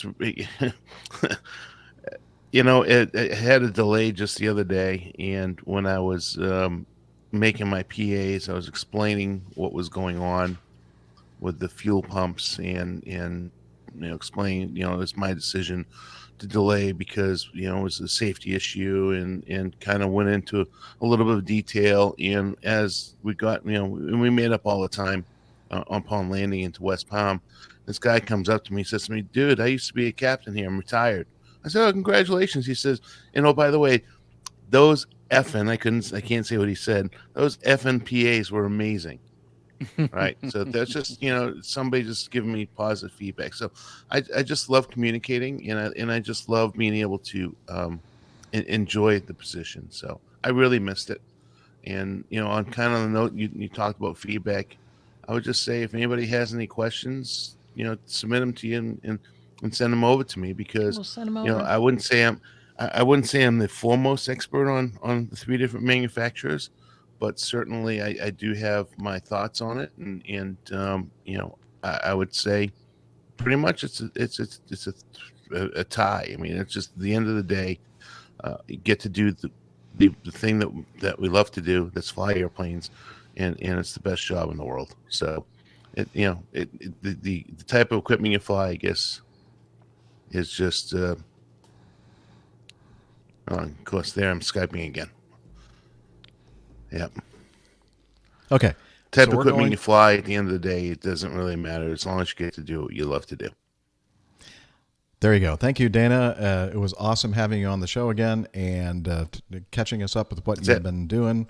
Speaker 6: you know, it had a delay just the other day, and when I was making my PAs, I was explaining what was going on with the fuel pumps, and explaining, it's my decision to delay because it was a safety issue, and kind of went into a little bit of detail. And as we got, and we made up all the time upon landing into West Palm, this guy comes up to me, says to me, "Dude, I used to be a captain here. I'm retired." I said, "Oh, congratulations." He says, "And oh, by the way, those effing. I can't say what he said. Those effing PAs were amazing. Right. So that's just, somebody just giving me positive feedback. So I just love communicating, and I just love being able to enjoy the position. So I really missed it. And, on kind of the note you talked about feedback, I would just say if anybody has any questions, submit them to you and send them over to me, because,
Speaker 2: We'll send them over.
Speaker 6: I wouldn't say I'm the foremost expert on the 3 different manufacturers, but certainly I do have my thoughts on it. And I would say pretty much it's a tie. I mean, it's just the end of the day, you get to do the thing that we love to do, that's fly airplanes, and it's the best job in the world. So the type of equipment you fly, I guess, is just of course there I'm Skyping again. Yep.
Speaker 1: Okay.
Speaker 6: Type
Speaker 1: So
Speaker 6: of
Speaker 1: we're
Speaker 6: equipment
Speaker 1: going-
Speaker 6: you fly, at the end of the day, it doesn't really matter as long as you get to do what you love to do.
Speaker 1: There you go. Thank you, Dana. It was awesome having you on the show again and catching us up with what you've been doing.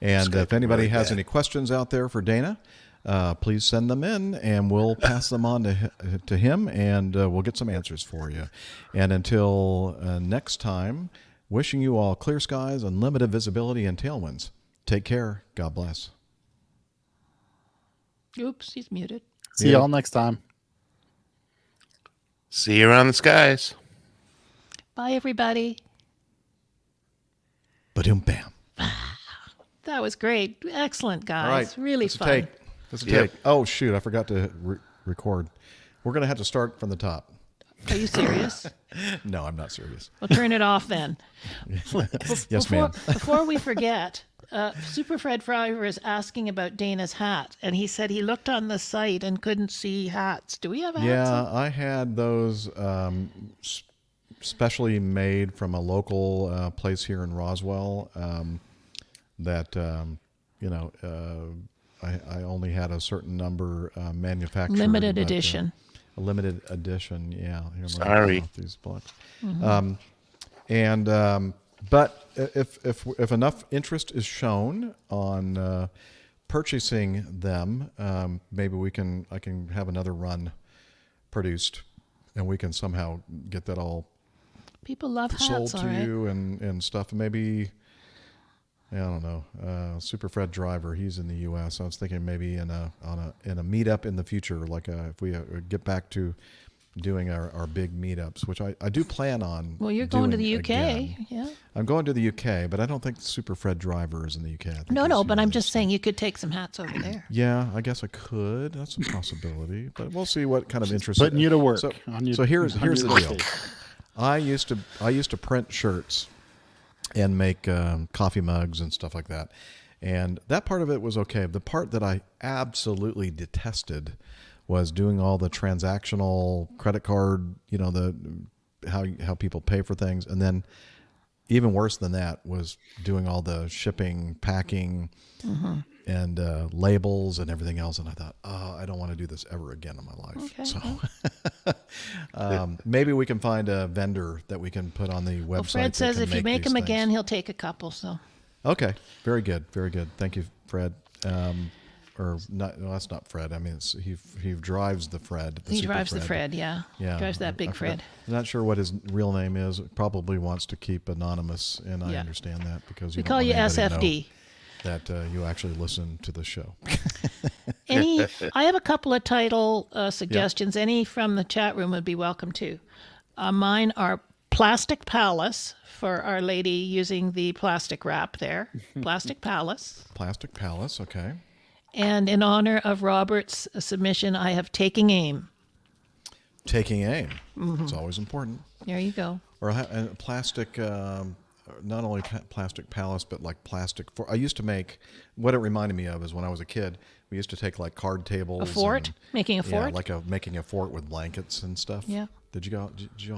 Speaker 1: And if anybody
Speaker 6: really
Speaker 1: has
Speaker 6: bad.
Speaker 1: any questions out there for Dana, please send them in, and we'll pass them on to him, and we'll get some answers for you. And until next time, wishing you all clear skies, unlimited visibility, and tailwinds. Take care. God bless.
Speaker 2: Oops, he's muted.
Speaker 3: See y'all next time.
Speaker 6: See you around the skies.
Speaker 2: Bye, everybody.
Speaker 1: Ba-dum bam.
Speaker 2: That was great. Excellent, guys.
Speaker 1: All right.
Speaker 2: Really
Speaker 1: That's a
Speaker 2: fun.
Speaker 1: take. That's a take. Oh, shoot. I forgot to record. We're going to have to start from the top.
Speaker 2: Are you serious?
Speaker 1: No, I'm not serious.
Speaker 2: Well, turn it off then.
Speaker 1: Yes, ma'am.
Speaker 2: Before we forget, Super Fred Fryer is asking about Dana's hat, and he said he looked on the site and couldn't see hats. Do we have hats?
Speaker 1: Yeah, I had those specially made from a local place here in Roswell. I only had a certain number manufactured.
Speaker 2: Limited edition.
Speaker 1: A limited edition, yeah. Here,
Speaker 6: Sorry.
Speaker 1: These blocks.
Speaker 2: Mhm.
Speaker 1: But if enough interest is shown on purchasing them, maybe I can have another run produced, and we can somehow get that all
Speaker 2: People love hats,
Speaker 1: sold to
Speaker 2: all right.
Speaker 1: you and stuff. Maybe, I don't know, Super Fred Driver, he's in the U.S. I was thinking maybe in a meetup in the future, like if we get back to doing our big meetups, which I do plan on.
Speaker 2: Well, you're going to
Speaker 1: doing
Speaker 2: the UK,
Speaker 1: again.
Speaker 2: yeah.
Speaker 1: I'm going to the UK, but I don't think Super Fred Driver is in the UK. I think
Speaker 2: No,
Speaker 1: he's
Speaker 2: but
Speaker 1: in
Speaker 2: I'm
Speaker 1: the
Speaker 2: just saying you could take some hats over there.
Speaker 1: Yeah, I guess I could. That's a possibility, but we'll see what kind of interest.
Speaker 3: Putting you to work
Speaker 1: So,
Speaker 3: on your-
Speaker 1: so here's
Speaker 3: on
Speaker 1: the
Speaker 3: your
Speaker 1: deal.
Speaker 3: estate.
Speaker 1: I used to print shirts and make coffee mugs and stuff like that, and that part of it was okay. The part that I absolutely detested was doing all the transactional credit card, how people pay for things, and then even worse than that was doing all the shipping, packing, and labels and everything else. And I thought, I don't want to do this ever again in my life.
Speaker 2: Okay.
Speaker 1: So maybe we can find a vendor that we can put on the website.
Speaker 2: Well, Fred
Speaker 1: that
Speaker 2: says
Speaker 1: can
Speaker 2: if you make
Speaker 1: these
Speaker 2: them
Speaker 1: things.
Speaker 2: again, he'll take a couple. So.
Speaker 1: Okay. Very good. Very good. Thank you, Fred. Or not? No, that's not Fred. I mean, he drives the Fred.
Speaker 2: He
Speaker 1: Super
Speaker 2: drives the Fred, yeah.
Speaker 1: Yeah.
Speaker 2: Drives that big
Speaker 1: I forgot.
Speaker 2: Fred.
Speaker 1: I'm not sure what his real name is. Probably wants to keep anonymous, and I
Speaker 2: Yeah.
Speaker 1: understand that because
Speaker 2: We
Speaker 1: don't
Speaker 2: call
Speaker 1: want
Speaker 2: you
Speaker 1: anybody to
Speaker 2: SFD.
Speaker 1: know that you actually listen to the show.
Speaker 2: I have a couple of title suggestions. Any from the chat room would be welcome too. Mine are Plastic Palace for Our Lady using the plastic wrap there. Plastic Palace.
Speaker 1: Plastic Palace, okay.
Speaker 2: And in honor of Robert's submission, I have Taking Aim.
Speaker 1: Taking aim.
Speaker 2: Mhm.
Speaker 1: It's always important.
Speaker 2: There you go.
Speaker 1: Or plastic, not only plastic palace, but like plastic. I used to make, what it reminded me of is when I was a kid, we used to take like card tables.
Speaker 2: A fort? Making a fort?
Speaker 1: Yeah, like making a fort with blankets and stuff.
Speaker 2: Yeah.
Speaker 1: Did you all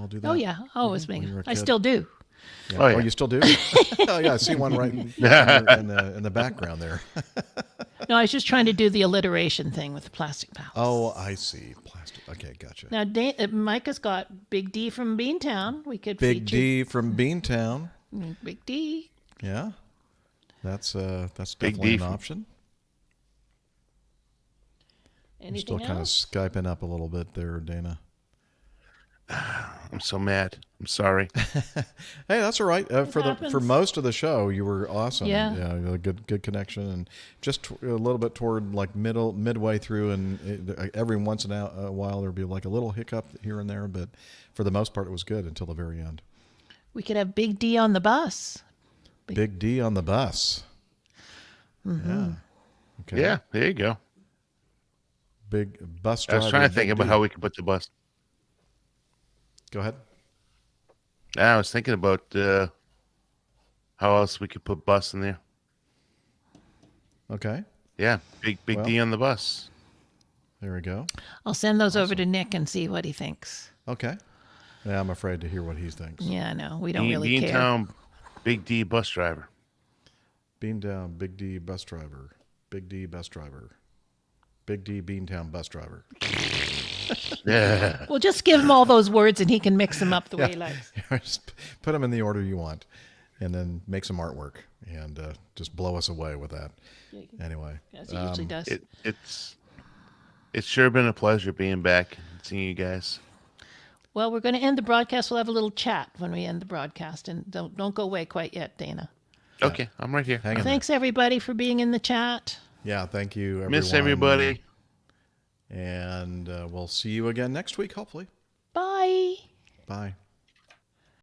Speaker 1: do that?
Speaker 2: Oh, yeah. I always
Speaker 1: when
Speaker 2: make
Speaker 1: you were a
Speaker 2: I
Speaker 1: kid?
Speaker 2: still do.
Speaker 1: Yeah.
Speaker 6: Oh, yeah.
Speaker 1: Oh, you still do? Oh, yeah. I see one right in the background there.
Speaker 2: No, I was just trying to do the alliteration thing with the Plastic Palace.
Speaker 1: Oh, I see. Plastic. Okay, gotcha.
Speaker 2: Now, Micah's got Big D from Beantown. We could
Speaker 1: Big
Speaker 2: feature
Speaker 1: D from Beantown.
Speaker 2: Big D.
Speaker 1: Yeah. That's
Speaker 6: Big
Speaker 1: definitely an
Speaker 6: D.
Speaker 1: option.
Speaker 2: Anything
Speaker 1: Still kind of
Speaker 2: else?
Speaker 1: Skyping up a little bit there, Dana.
Speaker 6: I'm so mad. I'm sorry.
Speaker 1: Hey, that's all right. For
Speaker 2: happens.
Speaker 1: most of the show, you were awesome.
Speaker 2: Yeah.
Speaker 1: You had a good connection, and just a little bit toward like midway through, and every once in a while there'd be like a little hiccup here and there, but for the most part, it was good until the very end.
Speaker 2: We could have Big D on the bus.
Speaker 1: Big D on the bus.
Speaker 2: Mm-hmm.
Speaker 1: Yeah. Okay.
Speaker 6: Yeah, there you go.
Speaker 1: Big bus
Speaker 6: I
Speaker 1: driver.
Speaker 6: was trying to think
Speaker 1: Big
Speaker 6: about
Speaker 1: D.
Speaker 6: how we could put the bus.
Speaker 1: Go ahead.
Speaker 6: I was thinking about how else we could put bus in there.
Speaker 1: Okay.
Speaker 6: Yeah, big
Speaker 1: Well,
Speaker 6: D on the bus.
Speaker 1: There we go.
Speaker 2: I'll send those over to Nick and see what he thinks.
Speaker 1: Okay. Yeah, I'm afraid to hear what he thinks.
Speaker 2: Yeah, no, we don't really care.
Speaker 6: Beantown Big D bus driver.
Speaker 1: Beantown Big D bus driver. Big D bus driver. Big D Beantown bus driver.
Speaker 6: Yeah.
Speaker 2: Well, just give him all those words and he can mix them up the way he likes.
Speaker 1: Just put them in the order you want, and then make some artwork, and just blow us away with that. Anyway,
Speaker 2: as he usually does.
Speaker 6: It's sure been a pleasure being back and seeing you guys.
Speaker 2: Well, we're going to end the broadcast. We'll have a little chat when we end the broadcast, and don't go away quite yet, Dana.
Speaker 6: Okay, I'm right here.
Speaker 1: Hang on.
Speaker 2: Thanks everybody for being in the chat.
Speaker 1: Yeah, thank you, everyone.
Speaker 6: Miss everybody.
Speaker 1: And we'll see you again next week, hopefully.
Speaker 2: Bye.
Speaker 1: Bye.